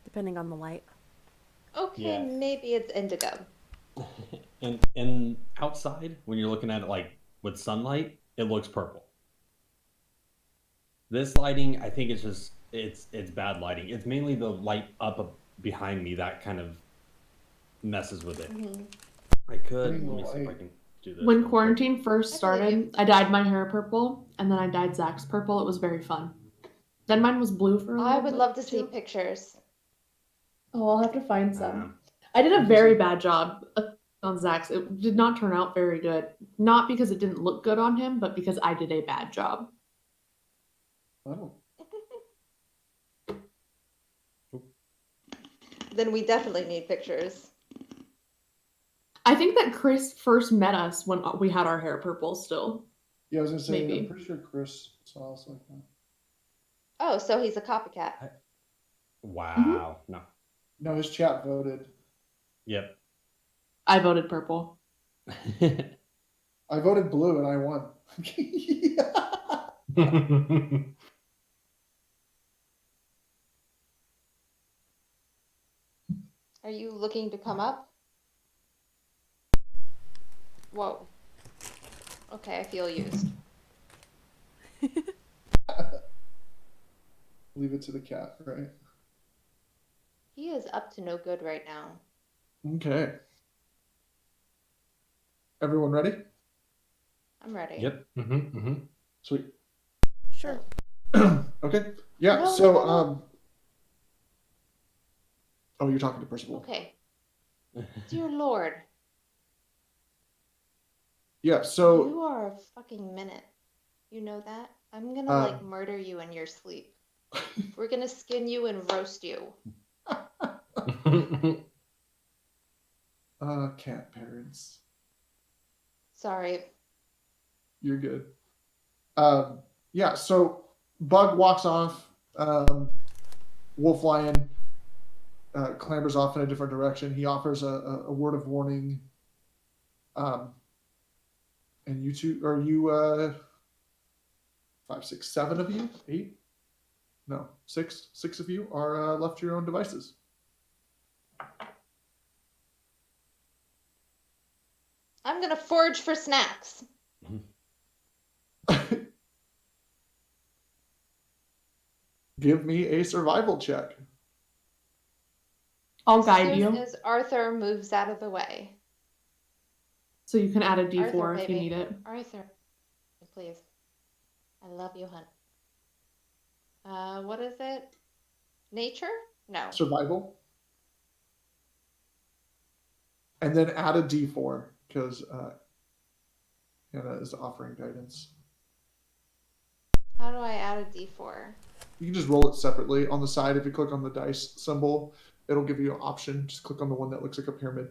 depending on the light. Okay, Yeah. maybe it's indigo. And outside, when you're looking at it like with sunlight, it looks purple. This lighting, I think it's just it's bad lighting. It's mainly the light up behind me that kind of messes with it. I could let me see if I can do this. When quarantine first I believe started, I dyed my hair purple, and then I dyed Zach's purple. It was very fun. Then mine was blue for a little I bit. would love to see too. pictures. Oh, I'll have to find some. Um, I did a very bad job on Zach's. It did not turn out very good. Not because it didn't look good on him, but because I did a bad job. I don't. Then we definitely need pictures. I think that Chris first met us when we had our hair purple still. Yeah, I was gonna say. Maybe. I'm pretty sure Chris saw us like that. Oh, so he's a copycat. wow. No. No, his chat voted. Yep. I voted purple. I voted blue and I won. Are you looking to come up? Whoa. Okay, I feel used. Leave it to the cat, right? He is up to no good right now. Okay. Everyone ready? I'm ready. Yep. Mm-hmm, mm-hmm. Sweet. Sure. Okay. Yeah. No, So, no, no. Oh, you're talking to Percival. Okay. Dear Lord, Yeah. So, you are a fucking minute. You know that? I'm gonna Um, murder you in your sleep. We're gonna skin you and roast you. cat parents. Sorry. You're good. Yeah. So, Bug walks off. Wolf Lion clambers off in a different direction. He offers a word of warning. And you two, are you 5, 6, 7 of you? 8? No, 6. 6 of you are left to your own devices. I'm gonna forage for snacks. Give me a survival check. I'll As guide soon you. as Arthur moves out of the way. So you can add a D4 Arthur, if you baby. need it. Arthur, please. I love you, hun. What is it? Nature? No. Survival. And then add a d4 because Hannah is offering guidance. How do I add a D4? You can just roll it separately on the side. If you click on the dice symbol, it'll give you an option. Just click on the one that looks like a pyramid.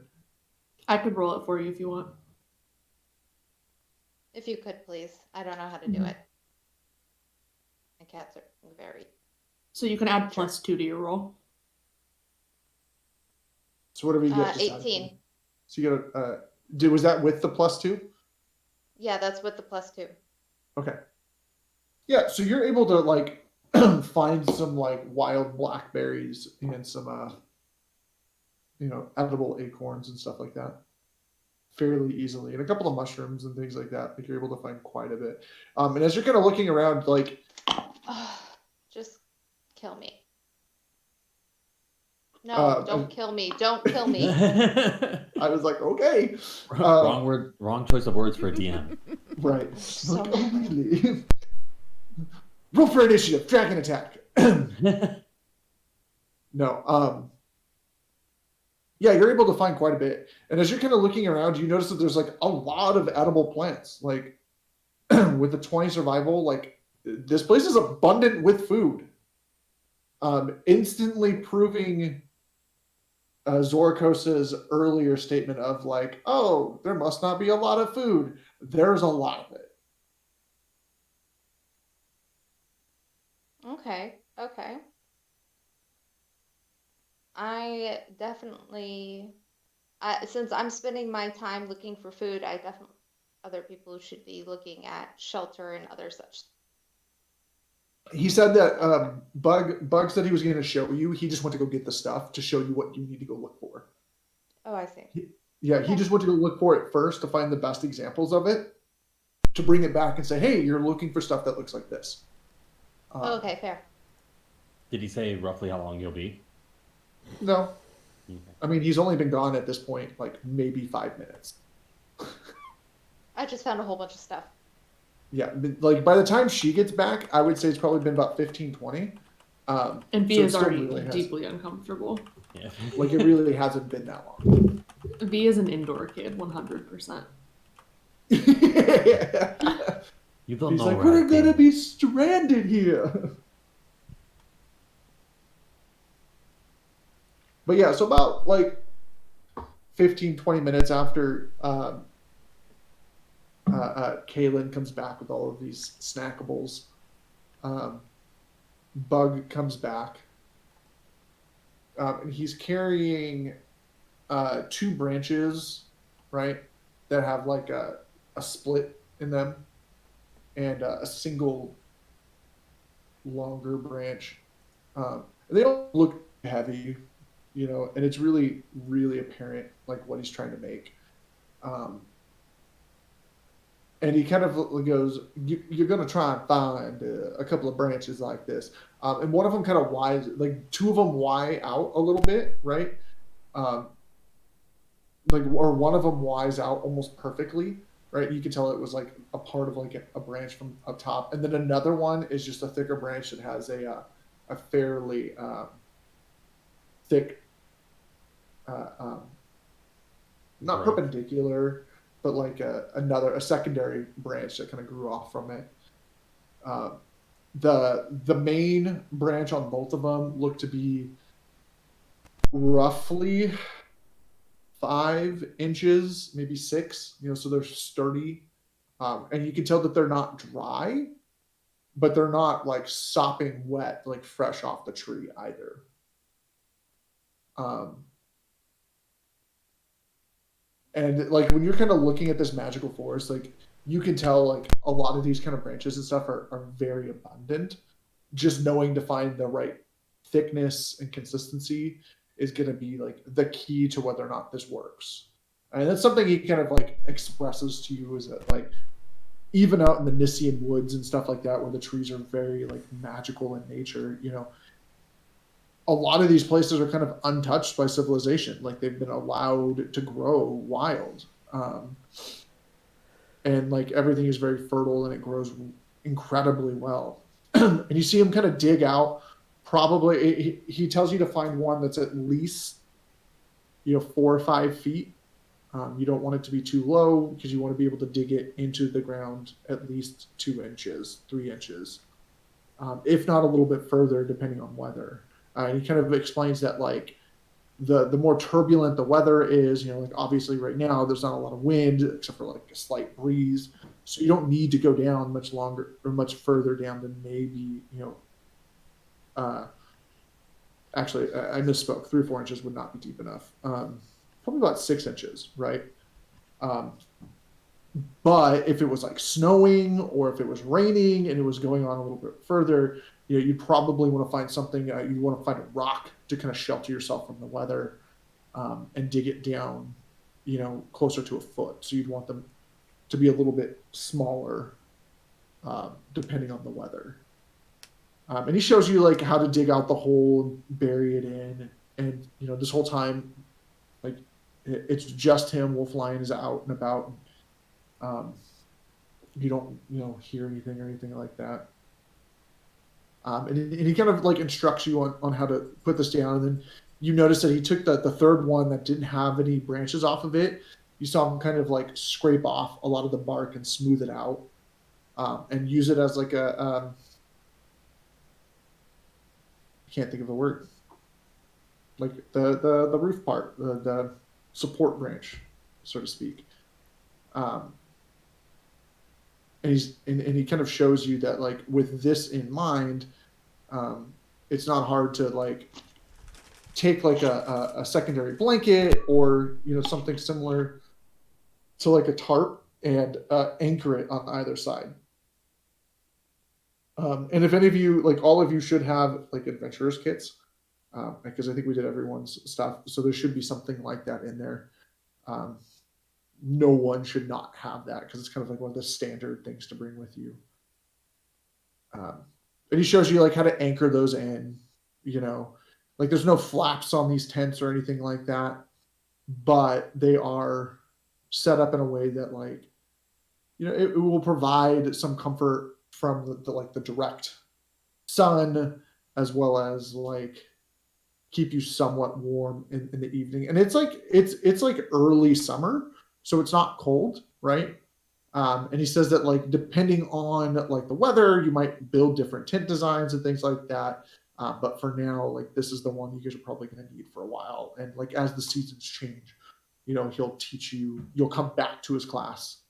I could roll it for you if you want. If you could, please. I don't know how to do it. My cats are very... So you can add +2 to your roll. So whatever you get, just add 18. it. So you get was that with the +2? Yeah, that's with the +2. Okay. Yeah, so you're able to find some wild blackberries and some edible acorns and stuff like that fairly easily, and a couple of mushrooms and things like that. You're able to find quite a bit. And as you're kind of looking around, Just kill me. No, don't kill me. Don't kill me. I was like, okay. Wrong word, wrong choice of words for a DM. Right. So Like, oh, really? Roll for initiative. Dragon attack. No. Yeah, you're able to find quite a bit. And as you're kind of looking around, you notice that there's a lot of edible plants. With the 20 survival, this place is abundant with food. Instantly proving Zorkos's earlier statement of oh, there must not be a lot of food. There's a lot of it. Okay. Okay. I definitely, since I'm spending my time looking for food, I definitely, other people should be looking at shelter and other such. He said that Bug said he was going to show you. He just went to go get the stuff to show you what you need to go look for. Oh, I see. Yeah, Okay. he just went to go look for it first to find the best examples of it, to bring it back and say, hey, you're looking for stuff that looks like this. Okay, fair. Did he say roughly how long you'll be? No. Okay. I mean, he's only been gone at this point, maybe 5 minutes. I just found a whole bunch of stuff. Yeah, by the time she gets back, I would say it's probably been about 15, 20. And So V it is still already really has- deeply uncomfortable. Yeah. it really hasn't been that long. V is an indoor kid, 100%. You don't He's know like, where we're I've gonna been. be stranded here. But yeah, so about 15, 20 minutes after Kaylin comes back with all of these snackables, Bug comes back, and he's carrying 2 branches, right, that have a split in them, and a single longer branch. They don't look heavy, and it's really, really apparent what he's trying to make. and he kind of goes, "You're going to try and find a couple of branches like this." And one of them kind of Y's, like two of them Y out a little bit, right? Um, like, or one of them Y's out almost perfectly, right? You can tell it was like a part of like a branch from up top, and then another one is just a thicker branch that has a fairly thick, uh, um, not Growth. perpendicular, but like a secondary branch that kind of grew off from it. Uh, the main branch on both of them looked to be roughly 5 inches, maybe 6. So they're sturdy, and you can tell that they're not dry, but they're not like sopping wet, like fresh off the tree either. Um, and like when you're kind of looking at this magical forest, like you can tell like a lot of these kind of branches and stuff are very abundant. Just knowing to find the right thickness and consistency is going to be like the key to whether or not this works. And that's something he kind of like expresses to you, is that like even out in the Nissian woods and stuff like that, where the trees are very like magical in nature, a lot of these places are kind of untouched by civilization. Like they've been allowed to grow wild. And like everything is very fertile and it grows incredibly well. And you see him kind of dig out. Probably he tells you to find one that's at least 4 or 5 feet. You don't want it to be too low because you want to be able to dig it into the ground at least 2 inches, 3 inches, if not a little bit further, depending on weather. And he kind of explains that like the more turbulent the weather is, like obviously right now there's not a lot of wind except for like a slight breeze, so you don't need to go down much longer or much further down than maybe uh, actually I misspoke. 3 or 4 inches would not be deep enough. Probably about 6 inches, right? Um, but if it was like snowing or if it was raining and it was going on a little bit further, you'd probably want to find something. You want to find a rock to kind of shelter yourself from the weather, and dig it down, closer to a foot. So you'd want them to be a little bit smaller, depending on the weather. And he shows you like how to dig out the hole and bury it in. And this whole time, like it's just him. Wolf Lion is out and about. Um, you don't hear anything or anything like that. And he kind of like instructs you on how to put this down. And then you notice that he took the third one that didn't have any branches off of it. You saw him kind of like scrape off a lot of the bark and smooth it out, and use it as like I can't think of the word, like the roof part, the support branch, so to speak. Um, and he kind of shows you that like with this in mind, it's not hard to like take like a secondary blanket or something similar to like a tarp and anchor it on either side. And if any of you, like all of you, should have like adventurers kits, because I think we did everyone's stuff, so there should be something like that in there. Um, no one should not have that because it's kind of like one of the standard things to bring with you. And he shows you like how to anchor those in, like there's no flaps on these tents or anything like that, but they are set up in a way that like, it will provide some comfort from the direct sun, as well as like keep you somewhat warm in the evening. And it's like early summer, so it's not cold, right? And he says that like depending on like the weather, you might build different tent designs and things like that. But for now, like this is the one you guys are probably going to need for a while. And like as the seasons change, he'll teach you. You'll come back to his class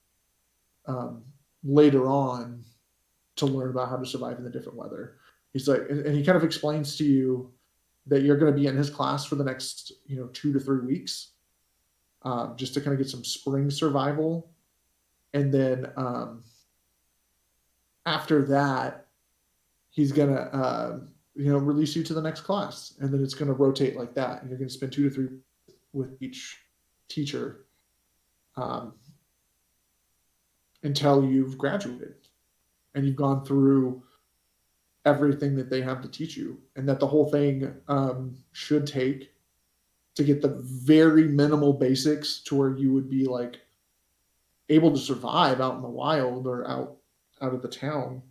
later on to learn about how to survive in the different weather. He's like, and he kind of explains to you that you're going to be in his class for the next 2 to 3 weeks, just to kind of get some spring survival. And then after that, he's gonna release you to the next class, and then it's gonna rotate like that, and you're gonna spend 2 to 3 with each teacher. until you've graduated and you've gone through everything that they have to teach you, and that the whole thing should take to get the very minimal basics to where you would be like able to survive out in the wild or out of the town,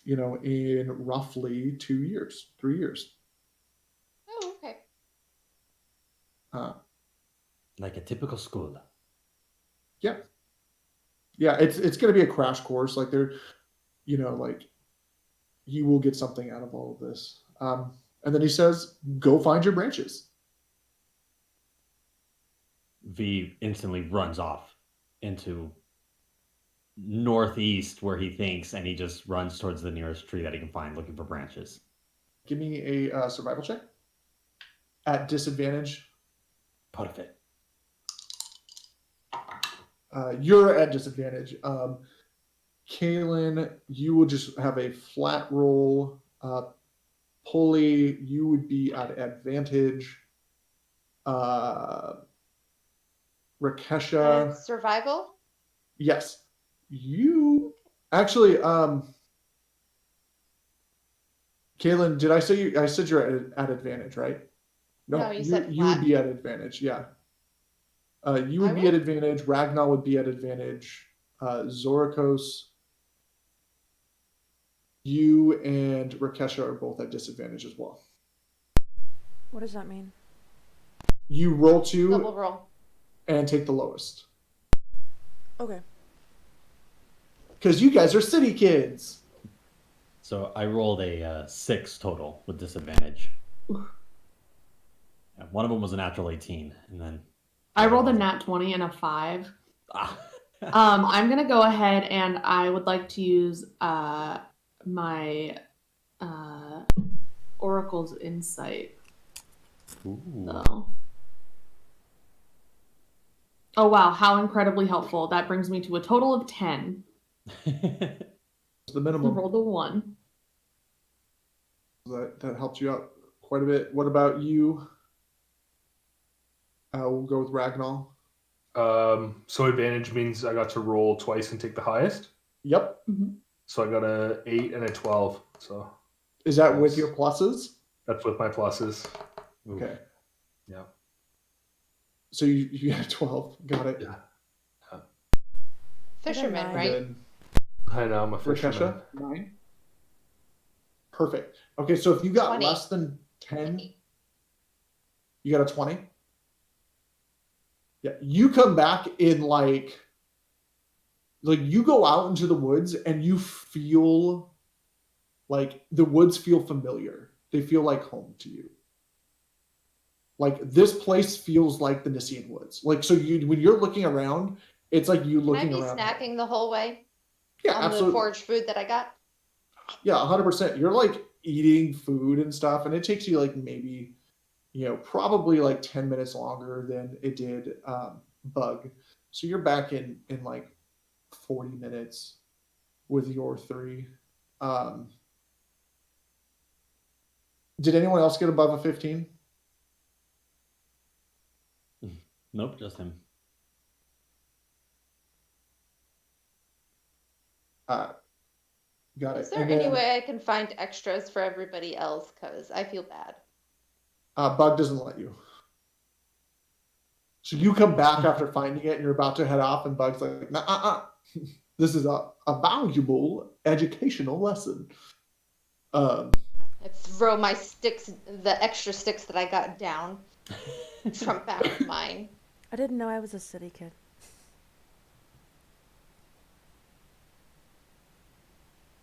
in roughly 2 years, 3 years. Oh, okay. Like a typical school. Yeah, it's going to be a crash course. Like they're, like you will get something out of all of this. And then he says, "Go find your branches." V instantly runs off into northeast where he thinks, and he just runs towards the nearest tree that he can find, looking for branches. Give me a survival check at disadvantage. Perfect. You're at disadvantage. Kaylin, you will just have a flat roll. Pulley, you would be at advantage. Rakesha, Survival? yes. You actually, Kaylin, did I say you? I said you're at advantage, right? No, you said you would flat. be at advantage. Yeah. You would I be would? at advantage. Ragnar would be at advantage. Zorikos, you and Rakesha are both at disadvantage as well. What does that mean? You roll 2 Double roll. and take the lowest. Okay. Because you guys are city kids. So I rolled a 6 total with disadvantage. And one of them was a natural 18, and then I rolled a nat 20 and a 5. Ah. I'm gonna go ahead and I would like to use my Oracle's Insight. Ooh. So. Oh wow, how incredibly helpful. That brings me to a total of 10. It's the I minimum. rolled a 1. That helped you out quite a bit. What about you? We'll go with Ragnar. So advantage means I got to roll twice and take the highest. Yep. Mm-hmm. So I got a 8 and a 12. So Is that with your pluses? that's with my pluses. Ooh. Okay. Yeah. So you had 12. Got it. Yeah. Fisherman, nine. right? And I know, I'm a then fisherman. Rakesha, 9. Perfect. Okay, so if you got 20. less than 10, you got a 20. Yeah, you come back in like you go out into the woods and you feel like the woods feel familiar. They feel like home to you. Like this place feels like the Nissian Woods. Like so when you're looking around, it's like you Can I looking be around. snacking the whole way Yeah, on absolutely. the foraged food that I got? Yeah, 100%. You're like eating food and stuff, and it takes you like maybe, probably like 10 minutes longer than it did Bug. So you're back in like 40 minutes with your 3. Did anyone else get above a 15? Nope, just him. Got it. Is there And any then, way I can find extras for everybody else? Because I feel bad. Bug doesn't let you. So you come back after finding it and you're about to head off, and Bug's like, nah, this is a valuable educational lesson. I throw my sticks, the extra sticks that I got down, trump back with mine. I didn't know I was a city kid.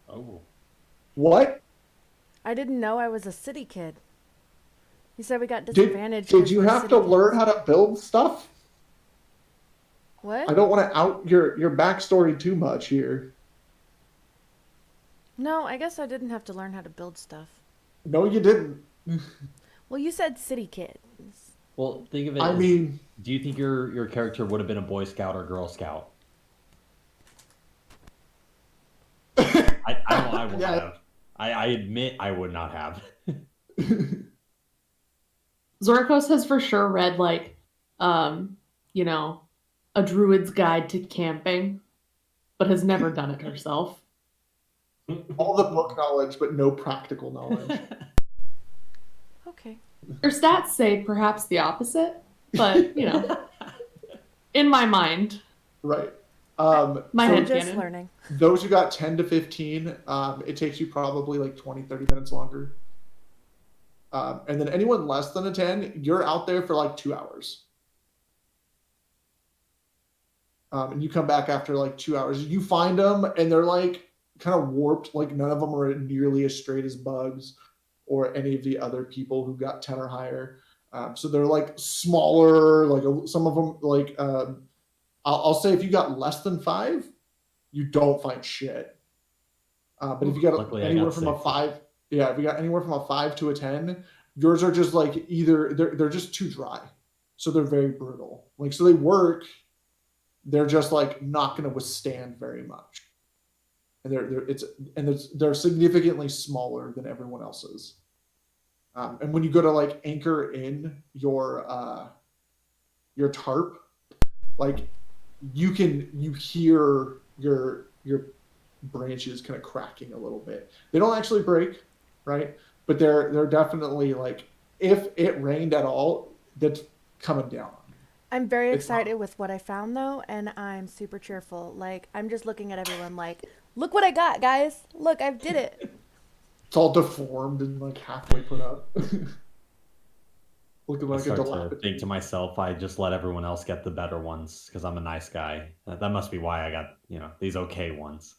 Oh. What? I didn't know I was a city kid. You said we got Did disadvantage. did 'cause you we're have city to learn kids. how to build stuff? What? I don't want to out your backstory too much here. No, I guess I didn't have to learn how to build stuff. No, you didn't. Well, you said city kids. Well, think of it I as, mean, do you think your character would have been a Boy Scout or Girl Scout? I know I would Yeah. not have. I admit I would not have. Zorikos has for sure read like, a druid's guide to camping. but has never done it herself. All the book knowledge, but no practical knowledge. Okay. Her stats say perhaps the opposite, but you know, in my mind, Right. my I'm head just canon. learning. Those who got 10 to 15, it takes you probably like 20, 30 minutes longer. And then anyone less than a 10, you're out there for like 2 hours. And you come back after like 2 hours. You find them and they're like kind of warped. Like none of them are nearly as straight as Bugs or any of the other people who got 10 or higher. So they're like smaller, like some of them like, I'll say if you got less than 5, you don't find shit. But if you got Luckily, I anywhere got from a 6. 5, yeah, if you got anywhere from a 5 to a 10, yours are just like either they're just too dry, so they're very brutal. Like so they work, they're just like not going to withstand very much, and they're significantly smaller than everyone else's. And when you go to like anchor in your tarp, like you hear your branches kind of cracking a little bit. They don't actually break, right? But they're definitely like if it rained at all, that's coming down. I'm very It's excited with what I found though, and I'm super cheerful. Like I'm just looking at everyone like, look what I got, guys. Look, I did it. It's all deformed and like halfway put up. Looking I like a start to dilapidated. think to myself, I just let everyone else get the better ones because I'm a nice guy. That must be why I got, these okay ones.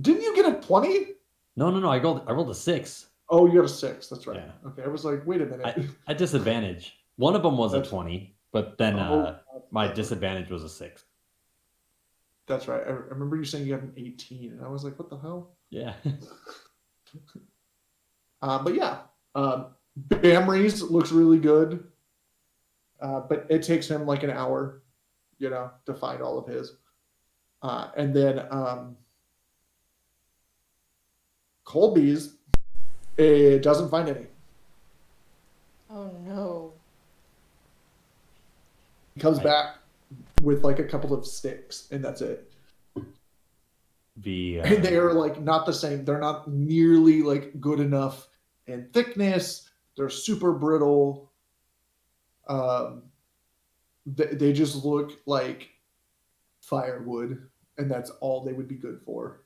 Didn't you get a 20? No. I rolled a 6. Oh, you got a 6. That's right. Yeah. Okay, I was like, wait a minute. At disadvantage. One of them was a That's- 20, but then my that's disadvantage was a 6. That's right. I remember you saying you got an 18, and I was like, what the hell? Yeah. But yeah, Bamry's looks really good, but it takes him like an hour, to find all of his. And then Colby's, it doesn't find any. Oh no. He comes back with like a couple of sticks, and that's it. And they are like not the same. They're not nearly like good enough in thickness. They're super brittle. They just look like firewood, and that's all they would be good for.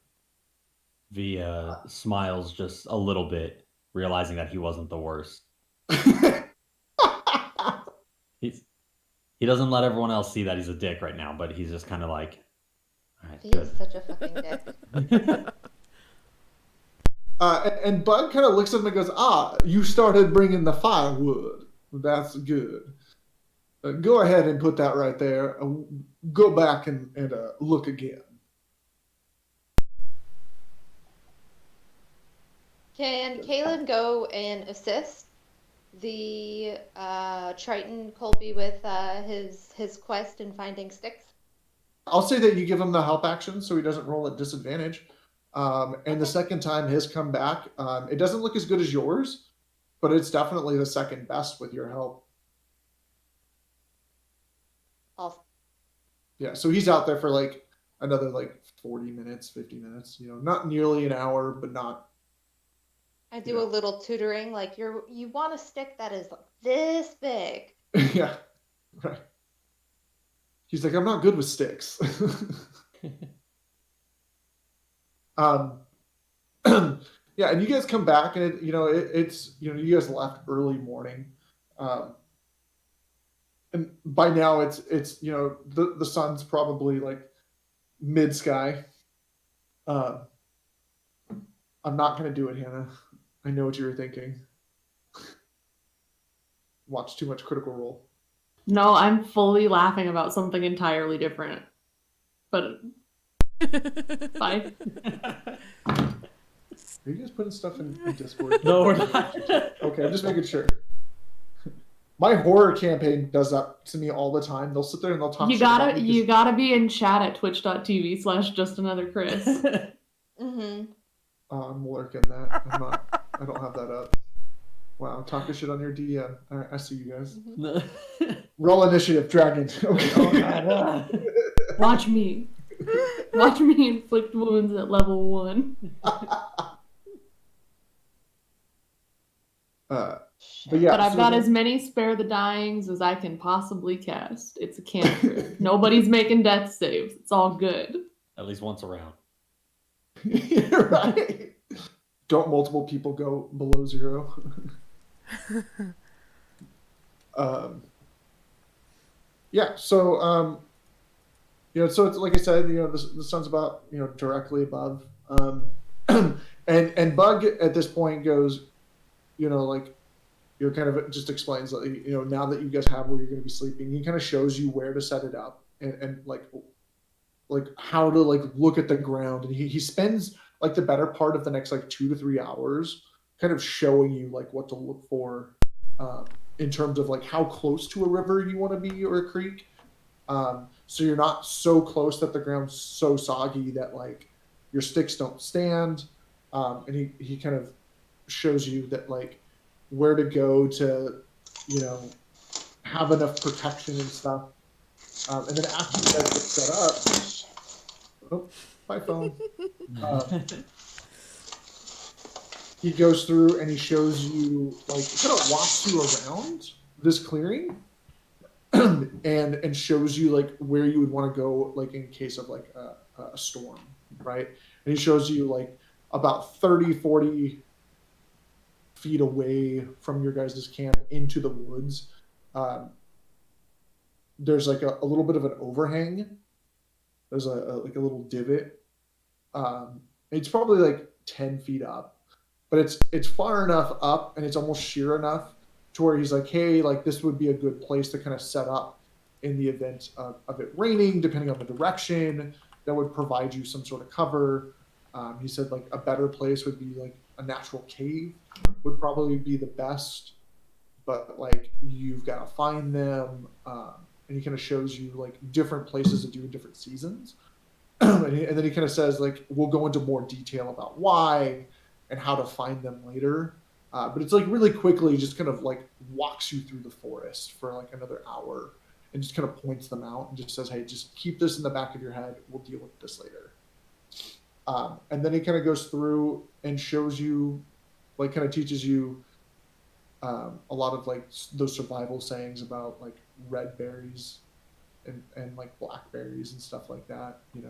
V smiles just a little bit, realizing that he wasn't the worst. He doesn't let everyone else see that he's a dick right now, but he's just kind of like, all right, He good. is such a fucking dick. And Bud kind of looks at him and goes, you started bringing the firewood. That's good. Go ahead and put that right there. Go back and look again. Can Kaylin go and assist the Triton Colby with his quest in finding sticks? I'll say that you give him the help action so he doesn't roll at disadvantage. And the second time his come back, it doesn't look as good as yours, but it's definitely the second best with your help. Awesome. Yeah, so he's out there for like another like 40 minutes, 50 minutes, not nearly an hour, but not. I do a little tutoring, like you want a stick that is this big. Yeah, right. He's like, I'm not good with sticks. Yeah, and you guys come back, and it's you guys left early morning, and by now it's the sun's probably like mid sky. I'm not gonna do it, Hannah. I know what you were thinking. Watch too much Critical Role. No, I'm fully laughing about something entirely different. But bye. Are you guys putting stuff in Discord? No, we're not. Okay, I'm just making sure. My horror campaign does that to me all the time. They'll sit there and they'll talk. You gotta be in chat at twitch.tv/justanotherchris. Mm-hmm. I'm working that. I don't have that up. Wow, talking shit on your DM. All right, I see you guys. No. Roll initiative, dragon. Okay. Oh, God. Watch me. Watch me inflict wounds at level 1. But yeah, But I've so got then- as many spare the dyings as I can possibly cast. It's a cantrip. Nobody's making death saves. It's all good. At least once around. right. Don't multiple people go below 0? Yeah. So so it's like I said, the sun's about directly above, and Bug at this point goes, like, kind of just explains, like, now that you guys have where you're going to be sleeping, he kind of shows you where to set it up and like how to like look at the ground, and he spends like the better part of the next like 2 to 3 hours kind of showing you like what to look for, in terms of like how close to a river you want to be or a creek, so you're not so close that the ground's so soggy that like your sticks don't stand, and he kind of shows you that like where to go to have enough protection and stuff, and then after you guys get set up, oh, my phone. He goes through and he shows you, like, kind of walks you around this clearing, and shows you like where you would want to go, like in case of like a storm, right? And he shows you like about 30-40 feet away from your guys' camp into the woods. There's like a little bit of an overhang. There's like a little divot. It's probably like 10 feet up, but it's far enough up and it's almost sheer enough to where he's like, hey, like this would be a good place to kind of set up in the event of it raining, depending on the direction. That would provide you some sort of cover. He said like a better place would be like a natural cave would probably be the best, but like you've got to find them. And he kind of shows you like different places to do in different seasons. And then he kind of says like, we'll go into more detail about why and how to find them later. But it's like really quickly just kind of like walks you through the forest for like another hour and just kind of points them out and just says, hey, just keep this in the back of your head. We'll deal with this later. And then he kind of goes through and shows you, like kind of teaches you a lot of like those survival sayings about like red berries and like blackberries and stuff like that, he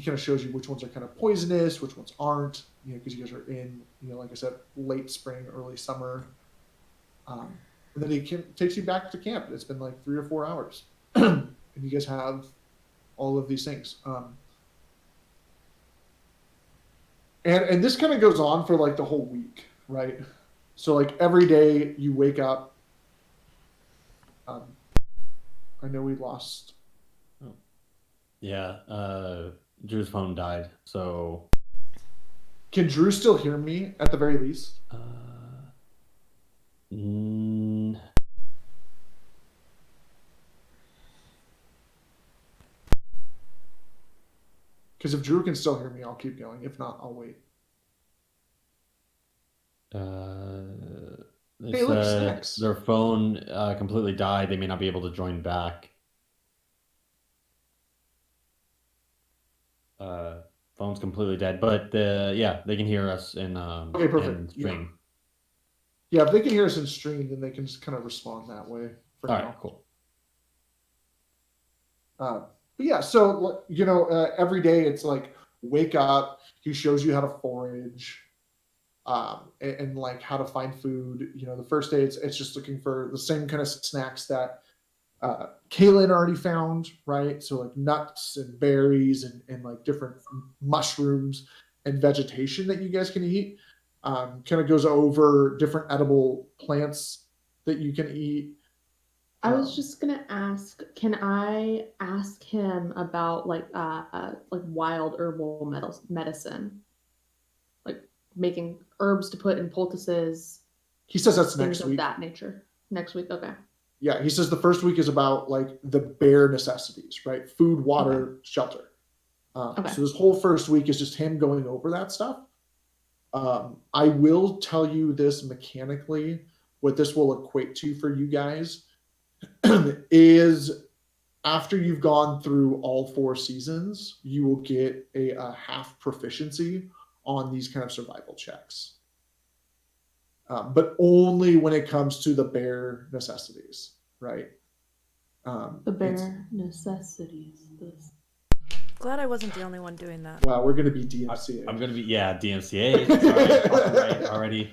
kind of shows you which ones are kind of poisonous, which ones aren't, because you guys are in, like I said, late spring, early summer. And then he takes you back to camp. It's been like 3 or 4 hours, and you guys have all of these things. And this kind of goes on for like the whole week, right? So like every day you wake up. I know we lost. Yeah, Drew's phone died, so. Can Drew still hear me at the very least? Because if Drew can still hear me, I'll keep going. If not, I'll wait. They Hey, look, said snacks. their phone completely died. They may not be able to join back. Phone's completely dead, but yeah, they can hear us in Okay, perfect. in stream. Yeah, if they can hear us in stream, then they can just kind of respond that way. For All now. right, cool. But yeah, so every day it's like wake up. He shows you how to forage, and like how to find food. The first day it's just looking for the same kind of snacks that Kaylin already found, right? So like nuts and berries and like different mushrooms and vegetation that you guys can eat. Kind of goes over different edible plants that you can eat. I was just gonna ask, can I ask him about like wild herbal medicine, like making herbs to put in poultices, He says that's things next of week. that nature. Next week, okay. Yeah, he says the first week is about like the bare necessities, right? Food, water, shelter. Okay. So this whole first week is just him going over that stuff. I will tell you this mechanically, what this will equate to for you guys is after you've gone through all 4 seasons, you will get a half proficiency on these kind of survival checks. But only when it comes to the bare necessities, right? The bare necessities. Glad I wasn't the only one doing that. Wow, we're going to be DMCA. I'm gonna be DMCA. Sorry, copyright already.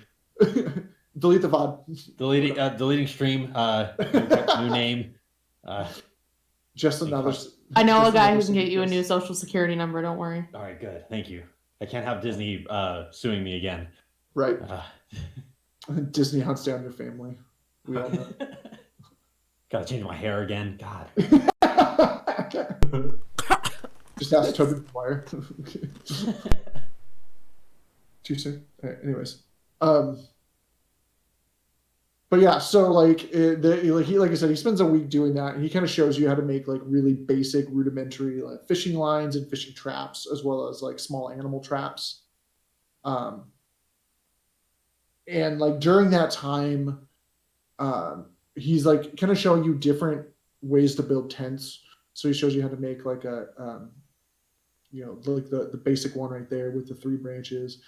Delete the VOD. Deleting stream. New name. Just another. I know a just guy another who can get you a new CPS. social security number. Don't worry. All right, good. Thank you. I can't have Disney suing me again. Right. Disney hunts down your family. We all know. Gotta change my hair again. God. Just ask Toby Maguire. Too soon. Anyways, but yeah, so like, like I said, he spends a week doing that, and he kind of shows you how to make like really basic, rudimentary like fishing lines and fishing traps, as well as like small animal traps. And like during that time, he's like kind of showing you different ways to build tents. So he shows you how to make like a, like the basic one right there with the 3 branches.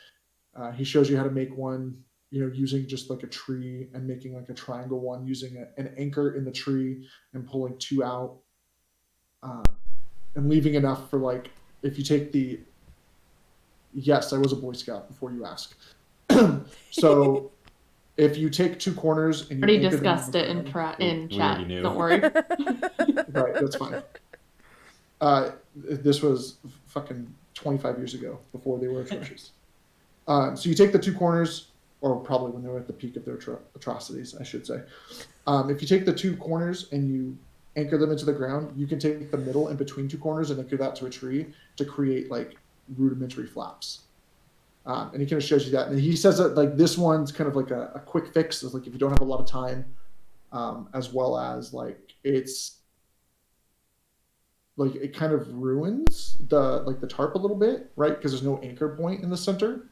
He shows you how to make one, using just like a tree, and making like a triangle one using an anchor in the tree and pulling 2 out, and leaving enough for like, if you take the, yes, I was a Boy Scout before you ask. So if you take 2 corners and you Already anchor them discussed it on the ground- in We chat. already knew. Don't worry. Right, that's fine. This was fucking 25 years ago, before they were atrocious. So you take the 2 corners, or probably when they were at the peak of their atrocities, I should say. If you take the 2 corners and you anchor them into the ground, you can take the middle in between 2 corners and anchor that to a tree to create like rudimentary flaps. And he kind of shows you that. And he says that like this one's kind of like a quick fix. It's like if you don't have a lot of time, as well as like it's like it kind of ruins the tarp a little bit, right? Because there's no anchor point in the center,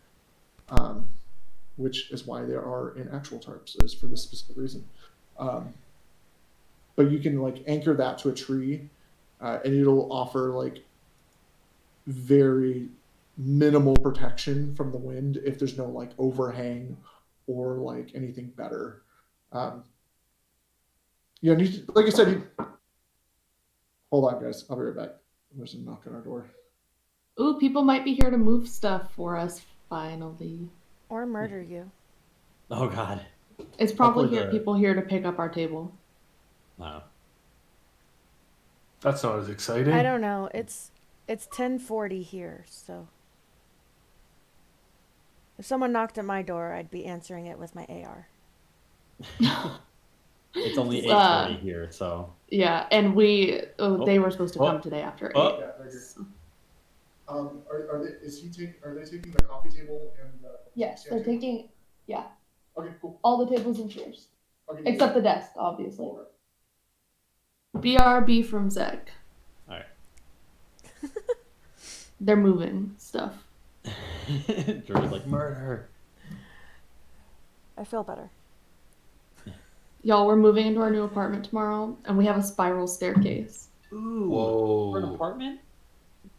which is why there are in actual tarps, is for this specific reason. But you can like anchor that to a tree, and it'll offer like very minimal protection from the wind if there's no like overhang or like anything better. Like I said, hold on, guys. I'll be right back. There's a knock on our door. Ooh, people might be here to move stuff for us finally. Or murder you. Oh God. It's probably Hopefully people here to pick up our table. Wow. That's not as exciting. I don't know. It's 10:40 here, so if someone knocked at my door, I'd be answering it with my AR. It's only 8:40 here, so. Yeah, and they were supposed to come today after 8. Oh. Yeah, right here. Are they taking the coffee table and the Yes, they're table? taking Okay, cool. all the tables and chairs. Okay, Except the desk, obviously. BRB from Zek. All right. They're moving stuff. Drew's like murder. I feel better. Y'all, we're moving into our new apartment tomorrow, and we have a spiral staircase. Ooh. Whoa. For an apartment?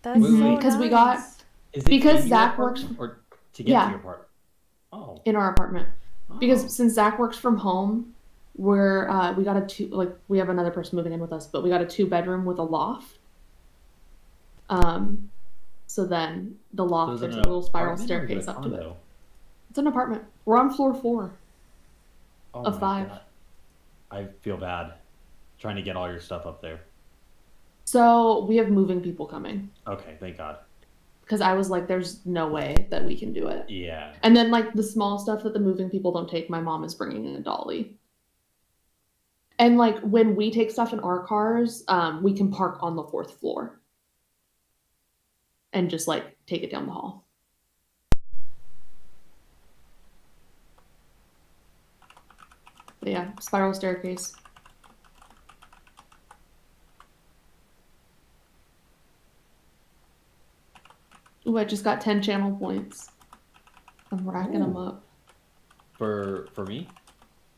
That's Wait, so wait. Because we nice. got Is it Because in your Zach works- apartment or to get Yeah. to your apartment? Oh. in our apartment. Because Oh. since Zach works from home, we got we have another person moving in with us, but we got a 2-bedroom with a loft. So then the loft, So is there's it a an little spiral apartment or is it staircase a up to it. condo? It's an apartment. We're on floor 4 Oh of my 5. God. I feel bad trying to get all your stuff up there. So we have moving people coming. Okay, thank God. Because I was like, there's no way that we can do it. Yeah. And then like the small stuff that the moving people don't take, my mom is bringing in a dolly. And like when we take stuff in our cars, we can park on the 4th floor and just like take it down the hall. But yeah, spiral staircase. Ooh, I just got 10 channel points. I'm racking them Ooh. up. For me?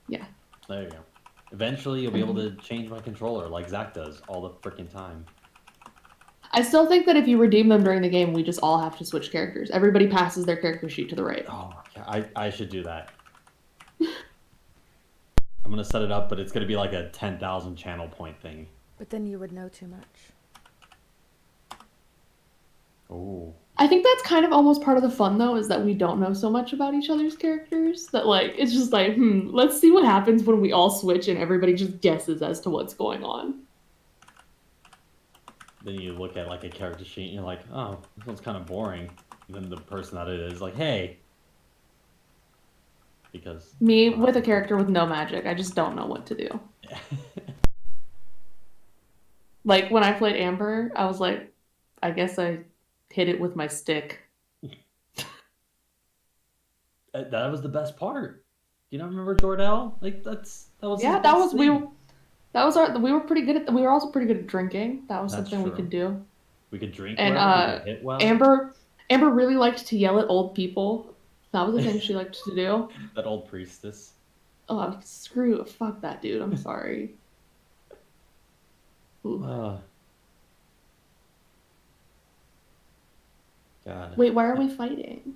Yeah. There you go. Eventually, you'll be able to change my controller like Zach does all the freaking time. I still think that if you redeem them during the game, we just all have to switch characters. Everybody passes their character sheet to the right. Oh, I should do that. I'm gonna set it up, but it's gonna be like a 10,000 channel point thing. But then you would know too much. Oh. I think that's kind of almost part of the fun, though, is that we don't know so much about each other's characters that, like, it's just like, let's see what happens when we all switch and everybody just guesses as to what's going on. Then you look at like a character sheet and you're like, oh, this one's kind of boring. And then the person that it is like, hey. Because Me with a character with no magic, I just don't know what to do. Like, when I played Amber, I was like, I guess I hit it with my stick. That was the best part. You don't remember Jordell? Like that was Yeah, his that best was thing. we were pretty good at we were also pretty good at drinking. That was That's something we true. could do. We could drink And well, we could hit well. Amber really liked to yell at old people. That was the thing she liked to do. That old priestess. Oh, fuck that dude. I'm sorry. Ooh. God. Wait, why are we fighting?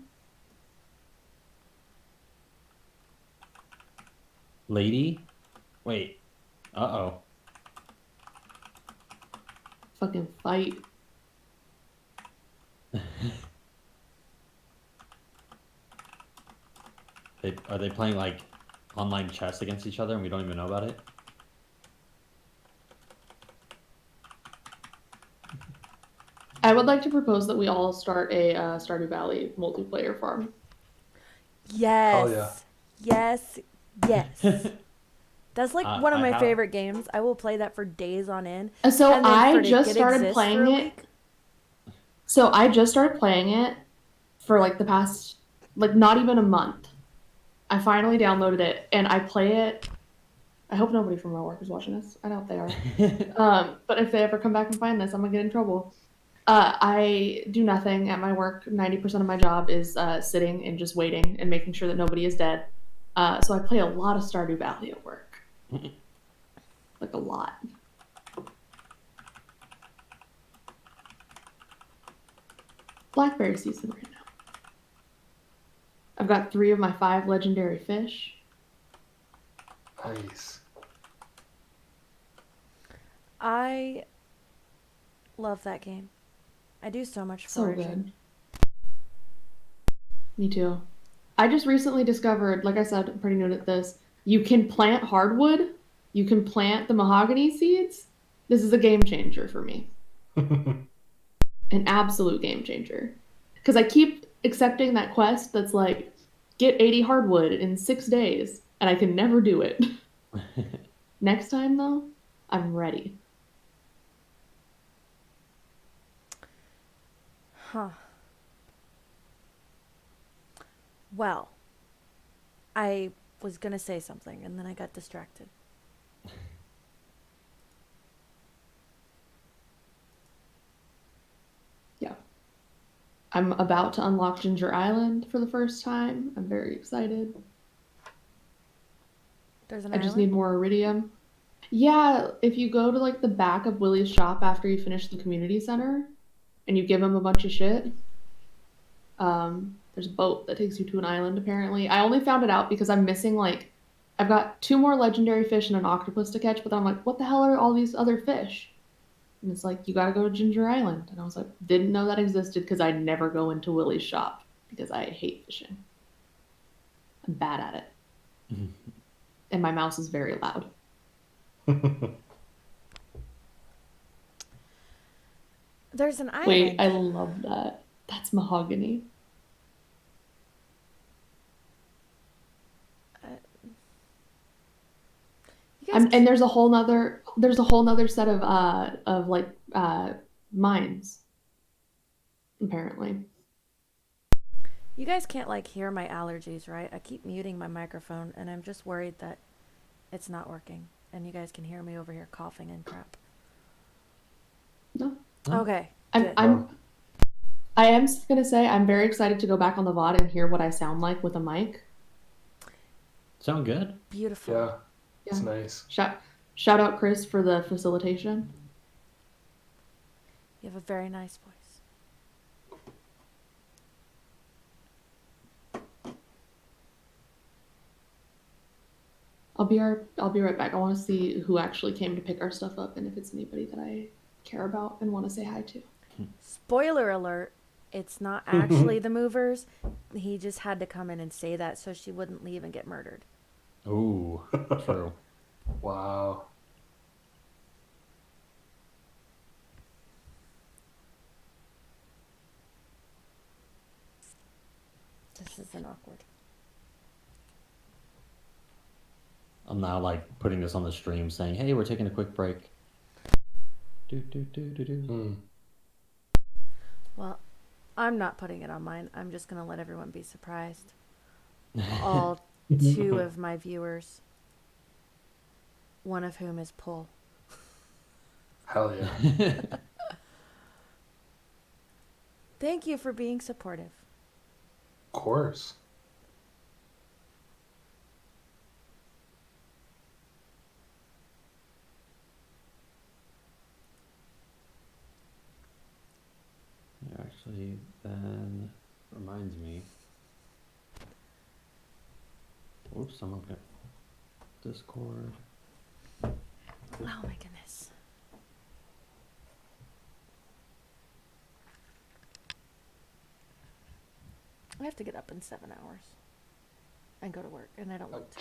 Lady? Wait. Uh-oh. Fucking fight. Are they playing like online chess against each other and we don't even know about it? I would like to propose that we all start a Stardew Valley multiplayer farm. Yes. Hell yeah. Yes. Yes. That's like one of I my have- favorite games. I will play that for days on end. So And then I for just it started exists playing for a it. week. So I just started playing it for like the past, like not even a month. I finally downloaded it and I play it. I hope nobody from my work is watching this. I doubt they are. But if they ever come back and find this, I'm gonna get in trouble. I do nothing at my work. 90% of my job is sitting and just waiting and making sure that nobody is dead. So I play a lot of Stardew Valley at work. Like a lot. Blackberry season right now. I've got 3 of my 5 legendary fish. Nice. I love that game. I do so much So foraging. good. Me too. I just recently discovered, like I said, I'm pretty new at this. You can plant hardwood. You can plant the mahogany seeds. This is a game changer for me. An absolute game changer. Because I keep accepting that quest that's like, get 80 hardwood in 6 days, and I can never do it. Next time, though, I'm ready. Huh. Well, I was going to say something and then I got distracted. Yeah. I'm about to unlock Ginger Island for the first time. I'm very excited. There's an I just island? need more iridium. Yeah, if you go to like the back of Willie's shop after you finish the community center and you give him a bunch of shit, there's a boat that takes you to an island apparently. I only found it out because I'm missing like, I've got 2 more legendary fish and an octopus to catch, but then I'm like, what the hell are all these other fish? And it's like, you gotta go to Ginger Island. And I was like, didn't know that existed because I never go into Willie's shop because I hate fishing. I'm bad at it. And my mouse is very loud. There's an island. Wait, I love that. That's mahogany. You guys And there's a whole nother set of like mines. Apparently. You guys can't like hear my allergies, right? I keep muting my microphone and I'm just worried that it's not working and you guys can hear me over here coughing and crap. No. Okay. I good. am gonna say I'm very excited to go back on the VOD and hear what I sound like with a mic. Sound good? Beautiful. Yeah. It's nice. Shout out Chris for the facilitation. You have a very nice voice. I'll be right back. I want to see who actually came to pick our stuff up and if it's anybody that I care about and want to say hi to. Spoiler alert, it's not actually the movers. He just had to come in and say that so she wouldn't leave and get murdered. Ooh, true. Wow. This isn't awkward. I'm now like putting this on the stream saying, hey, we're taking a quick break. Well, I'm not putting it on mine. I'm just going to let everyone be surprised. All 2 of my viewers, one of whom is Pull. Hell yeah. Thank you for being supportive. Of course. Actually, then reminds me. Oops, I'm looking at Discord. Oh my goodness. I have to get up in 7 hours and go to work, and I don't want to.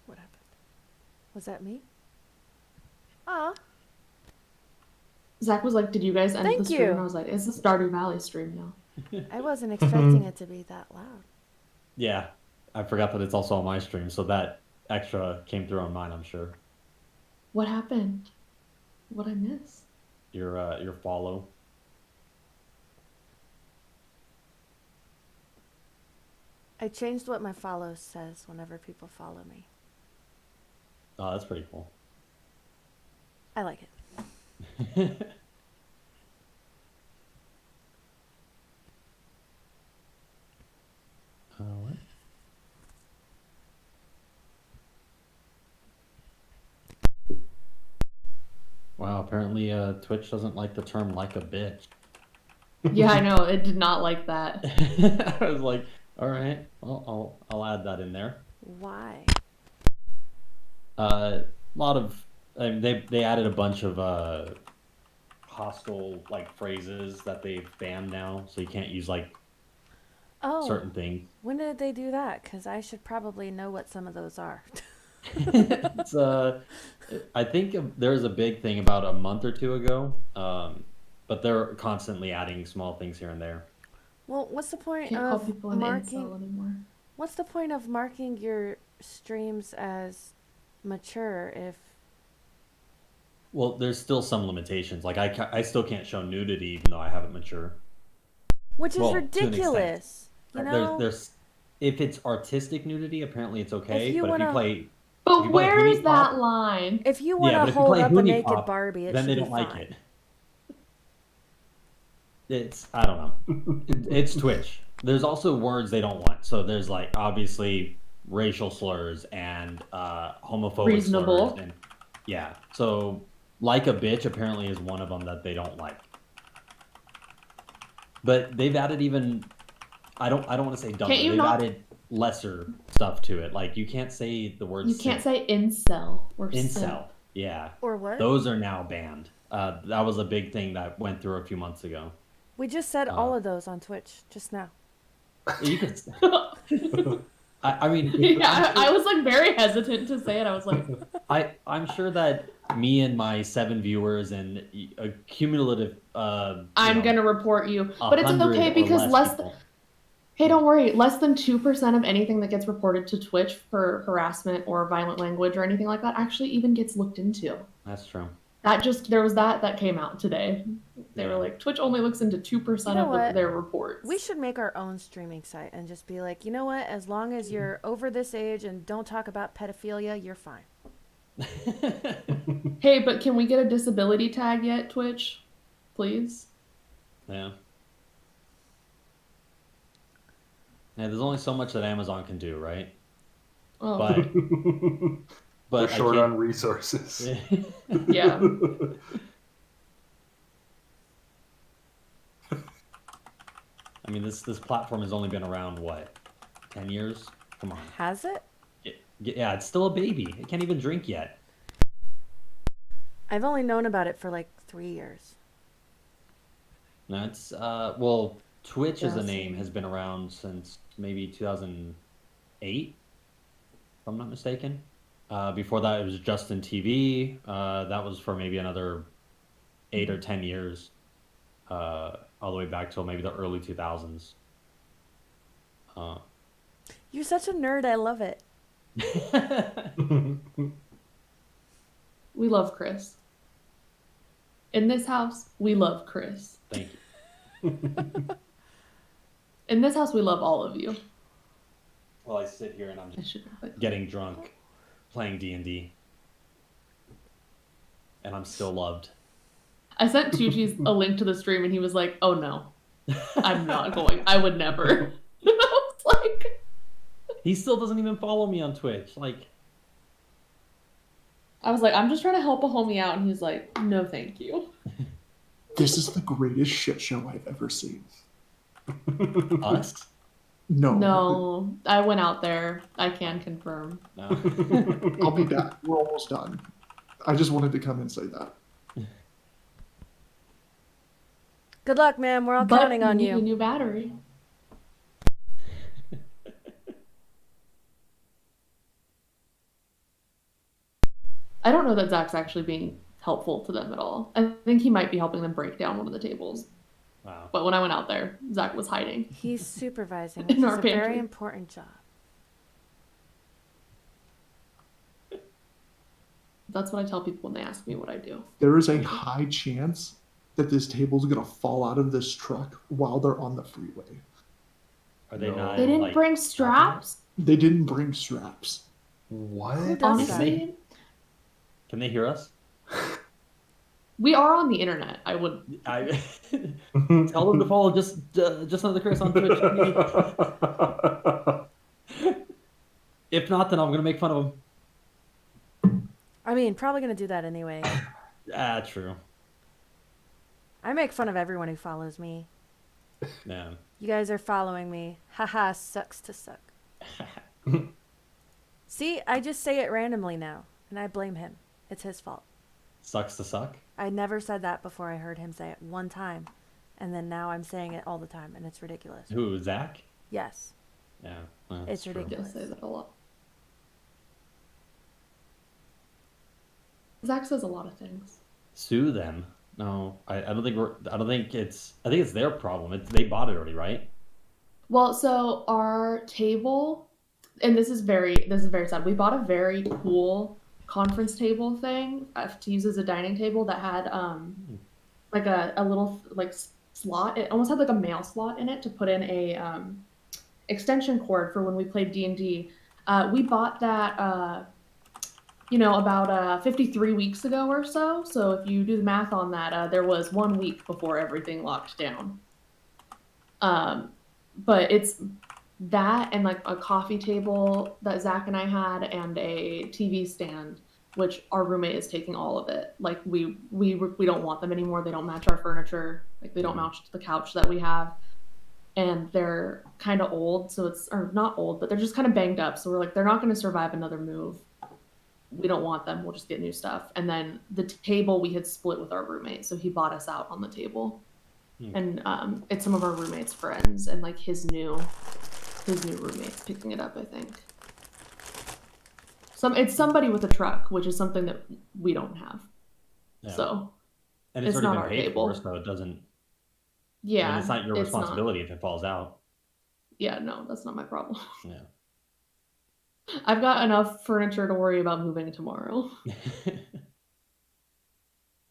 What happened? Was that me? Ah, Zach was like, "Did you guys end Thank the stream?" you. And I was like, "It's the Stardew Valley stream now." I wasn't expecting it to be that loud. Yeah, I forgot that it's also on my stream, so that extra came through on mine, I'm sure. What happened? What I miss? Your follow. I changed what my follow says whenever people follow me. Oh, that's pretty cool. I like it. What? Wow, apparently Twitch doesn't like the term "like a bitch." Yeah, I know. It did not like that. I was like, all right, well, I'll add that in there. Why? A lot of they added a bunch of hostile like phrases that they've banned now, so you can't use like Oh, certain things. when did they do that? Because I should probably know what some of those are. It's I think there's a big thing about a month or 2 ago, but they're constantly adding small things here and there. Well, what's the point Can't call of people an marking? incel anymore. What's the point of marking your streams as mature if? Well, there's still some limitations. Like I still can't show nudity even though I have it mature. Which is Well, to an extent. ridiculous. You know. There's if it's artistic nudity, apparently it's okay. you But if wanna- you play But you play where is Hoonie that Pop- line? If you want yeah, to but if you hold play up a Hoonie naked Pop, Barbie, it then should they be don't like fine. it. It's I don't know. It's Twitch. There's also words they don't want. So there's like obviously racial slurs and homophobic Reasonable. slurs and yeah. So like a bitch apparently is one of them that they don't like. But they've added even I don't want to say dumber. Can't you They've not- added lesser stuff to it. Like you can't say the word You can't simp. say incel or Incel. simp. Yeah. Or what? Those are now banned. That was a big thing that went through a few months ago. We just said all of those on Twitch just now. You could. I mean, Yeah, I was like very hesitant to say it. I was like, I'm sure that me and my 7 viewers and a cumulative. I'm gonna report you, but it's 100 okay or because less people. hey, don't worry. Less than 2% of anything that gets reported to Twitch for harassment or violent language or anything like that actually even gets looked into. That's true. There was that came out today. They were Yeah. like, Twitch only looks into 2% You know of what? their reports. We should make our own streaming site and just be like, you know what? As long as you're over this age and don't talk about pedophilia, you're fine. Hey, but can we get a disability tag yet, Twitch? Please? Yeah. Yeah, there's only so much that Amazon can do, right? Oh, But They're I short can't- on resources. yeah. I mean, this platform has only been around what, 10 years? Come on. Has it? Yeah, it's still a baby. It can't even drink yet. I've only known about it for like 3 years. No, it's well, Twitch as a Yes. name has been around since maybe 2008, if I'm not mistaken. Before that, it was Justin TV. That was for maybe another 8 or 10 years, all the way back till maybe the early 2000s. You're such a nerd. I love it. We love Chris. In this house, we love Chris. Thank you. In this house, we love all of you. Well, I sit here and I'm I just should put getting drunk, playing D&D, and I'm still loved. I sent Tucci's a link to the stream and he was like, oh no, I'm not going. I would never. I was like, He still doesn't even follow me on Twitch. Like, I'm just trying to help a homie out. And he's like, no, thank you. This is the greatest shit show I've ever seen. us? No. No, I went out there. I can confirm. No. I'll be back. We're almost done. I just wanted to come and say that. Good luck, man. We're all But counting on need a you. new battery. I don't know that Zach's actually being helpful to them at all. I think he might be helping them break down one of the tables. Wow. But when I went out there, Zach was hiding. He's supervising, In which is our a very pantry. important job. That's what I tell people when they ask me what I do. There is a high chance that this table's gonna fall out of this truck while they're on the freeway. Are they No. not? They didn't like, bring straps? They didn't bring straps. What? Who does Honestly, Can they hear us? we are on the internet. I would. I tell them to follow just another Chris on Twitch. If not, then I'm gonna make fun of him. I mean, probably gonna do that anyway. Ah, true. I make fun of everyone who follows me. Yeah. You guys are following me. Haha, sucks to suck. See, I just say it randomly now, and I blame him. It's his fault. Sucks to suck. I never said that before I heard him say it one time, and then now I'm saying it all the time, and it's ridiculous. Who? Zach? Yes, Yeah. Well, it's that's true. I ridiculous. say that a lot. Zach says a lot of things. Sue them. No, I don't think we're. I don't think it's. I think it's their problem. They bought it already, right? Well, so our table, and this is very sad. We bought a very cool conference table thing to use as a dining table that had like a little like slot. It almost had like a mail slot in it to put in a extension cord for when we played D&D. We bought that about 53 weeks ago or so. So if you do the math on that, there was 1 week before everything locked down. But it's that and like a coffee table that Zach and I had and a TV stand, which our roommate is taking all of it. Like we don't want them anymore. They don't match our furniture. Like they don't match the couch that we have. And they're kind of old, or not old, but they're just kind of banged up. So we're like, they're not going to survive another move. We don't want them. We'll just get new stuff. And then the table we had split with our roommate, so he bought us out on the table. And it's some of our roommates' friends and like his new roommates picking it up. I think it's somebody with a truck, which is something that we don't have. Yeah. So And it's it's already not been our paid table. for, so it doesn't. yeah, I mean, it's not your it's not. responsibility if it falls out. Yeah, no, that's not my problem. Yeah. I've got enough furniture to worry about moving tomorrow.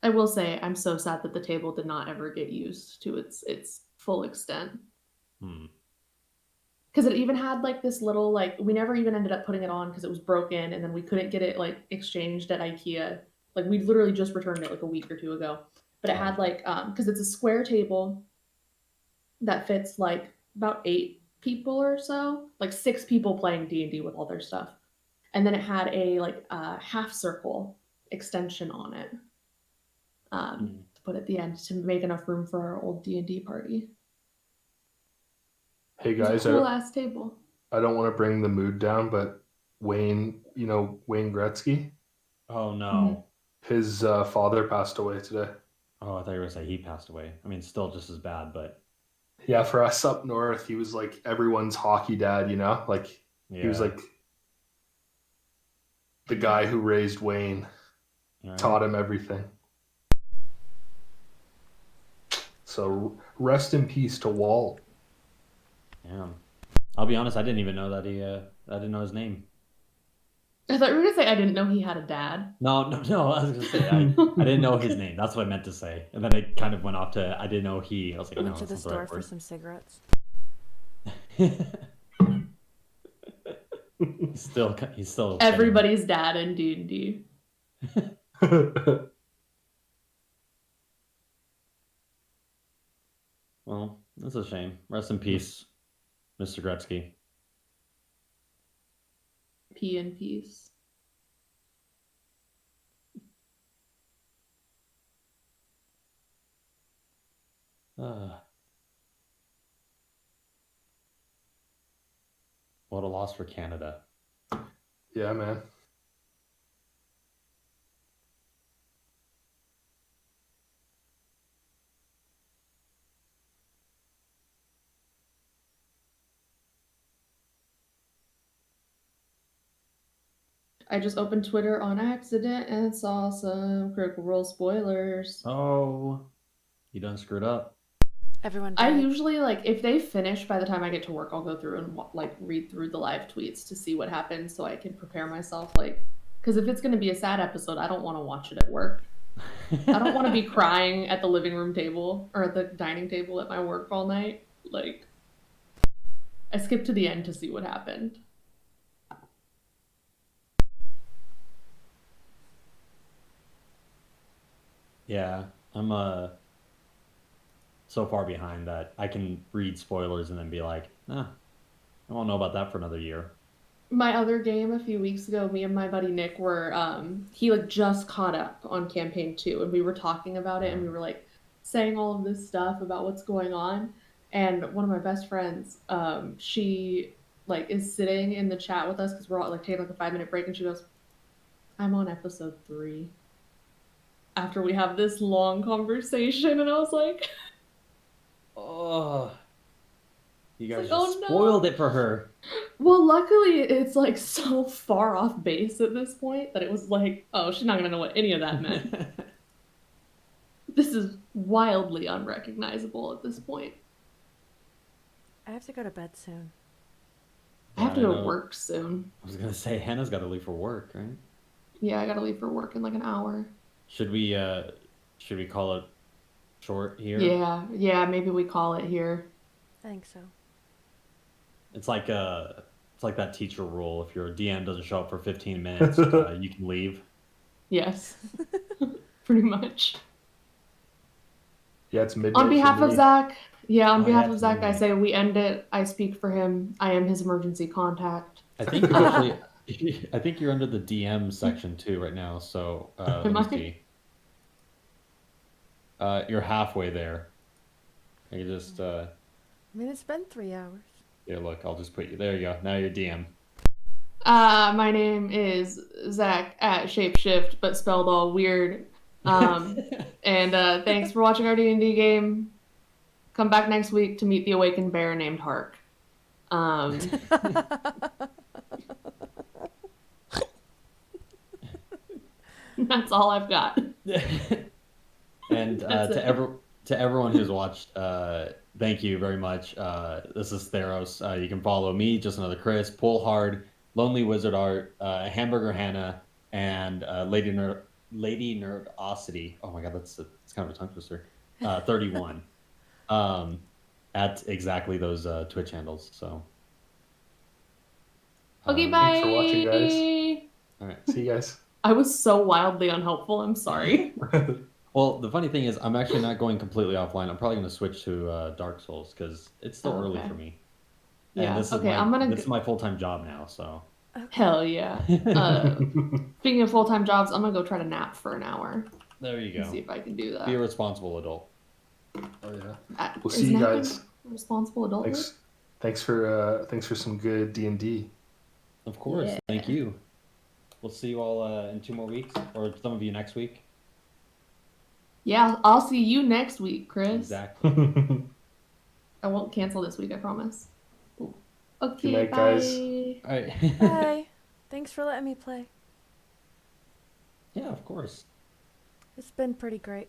I will say I'm so sad that the table did not ever get used to its full extent. Hmm. Because it even had like this little like we never even ended up putting it on because it was broken and then we couldn't get it like exchanged at IKEA. Like we literally just returned it like a week or two ago. But it had like because it's a square table that fits like about 8 people or so, like 6 people playing D&D with all their stuff. And then it had a like half circle extension on it to put at the end to make enough room for our old D&D party. Hey It was guys, a cool ass table. I don't want to bring the mood down, but Wayne, Wayne Gretzky, Oh no. Mhm. his father passed away today. Oh, I thought you were gonna say he passed away. I mean, still just as bad, but Yeah, for us up north, he was like everyone's hockey dad, Like he was yeah. like the guy who raised Wayne, All taught right. him everything. So rest in peace to Walt. Yeah. I'll be honest, I didn't even know that I didn't know his name. I thought you were gonna say I didn't know he had a dad. No. I was gonna say I didn't know his name. That's what I meant to say, and then it kind of went off to I didn't know he. I was like, no, Went to that's the not the store right for word. some cigarettes. He's still Everybody's dad in D&D. Well, that's a shame. Rest in peace, Mr. Gretzky. Pee in peace. What a loss for Canada. Yeah, man. I just opened Twitter on accident and saw some Critical Role spoilers. Oh, you done screwed up. Everyone I died. usually like if they finish by the time I get to work, I'll go through and like read through the live tweets to see what happened so I can prepare myself. Like, because if it's going to be a sad episode, I don't want to watch it at work. I don't want to be crying at the living room table or at the dining table at my work all night. Like, I skipped to the end to see what happened. Yeah, I'm so far behind that I can read spoilers and then be like, I won't know about that for another year. My other game a few weeks ago, me and my buddy Nick were he like just caught up on campaign 2 and we were talking about it and we were like saying all of this stuff about what's going on. And one of my best friends, she like is sitting in the chat with us because we're all like taking like a 5-minute break and she goes, I'm on episode 3. After we have this long conversation, and I was like, Oh, you guys like, just oh, no. spoiled it for her. Well, luckily it's like so far off base at this point that it was like, oh, she's not gonna know what any of that meant. This is wildly unrecognizable at this point. I have to go to bed soon. I have to go to know. work soon. I was gonna say Hannah's got to leave for work, right? Yeah, I gotta leave for work in like an hour. Should we call it short here? Yeah, maybe we call it here. I think so. It's like that teacher rule. If your DM doesn't show up for 15 minutes, you can leave. Yes, pretty much. Yeah, it's midnight. On behalf for of me. Zach, Oh, behalf yeah, of Zach, I midnight. say we end it. I speak for him. I am his emergency contact. I think you're actually. I think you're under the DM section too right now. So let Am me I? see. You're halfway there. I can just. I mean, it's been 3 hours. Here, look. I'll just put you. There you go. Now you're DM. My name is Zach at Shapeshift, but spelled all weird. And thanks for watching our D&D game. Come back next week to meet the awakened bear named Hark. That's all I've got. And That's it. to everyone who's watched, thank you very much. This is Theros. You can follow me, just another Chris, Pull Hard, Lonely Wizard Art, Hamburger Hannah, and Lady Nerdosity. Oh my god, it's kind of a tongue twister. 31. At exactly those Twitch handles. So. Okay, bye. Thanks for watching, guys. All right. See you guys. I was so wildly unhelpful. I'm sorry. Well, the funny thing is, I'm actually not going completely offline. I'm probably going to switch to Dark Souls because it's still early Okay. for me. Yeah. And this Okay, is I'm gonna. this is my full-time job now. So. Hell yeah. Speaking of full-time jobs, I'm gonna go try to nap for an hour. There you And go. see if I can do that. Be a responsible adult. Oh yeah. We'll We'll see you guys. Responsible adult. Thanks for some good D&D. Of course. Yeah. Thank you. We'll see you all in 2 more weeks, or some of you next week. Yeah, I'll see you next week, Chris. Exactly. I won't cancel this week, I promise. Okay, Good night, bye. guys. All right. Bye. Thanks for letting me play. Yeah, of course. It's been pretty great.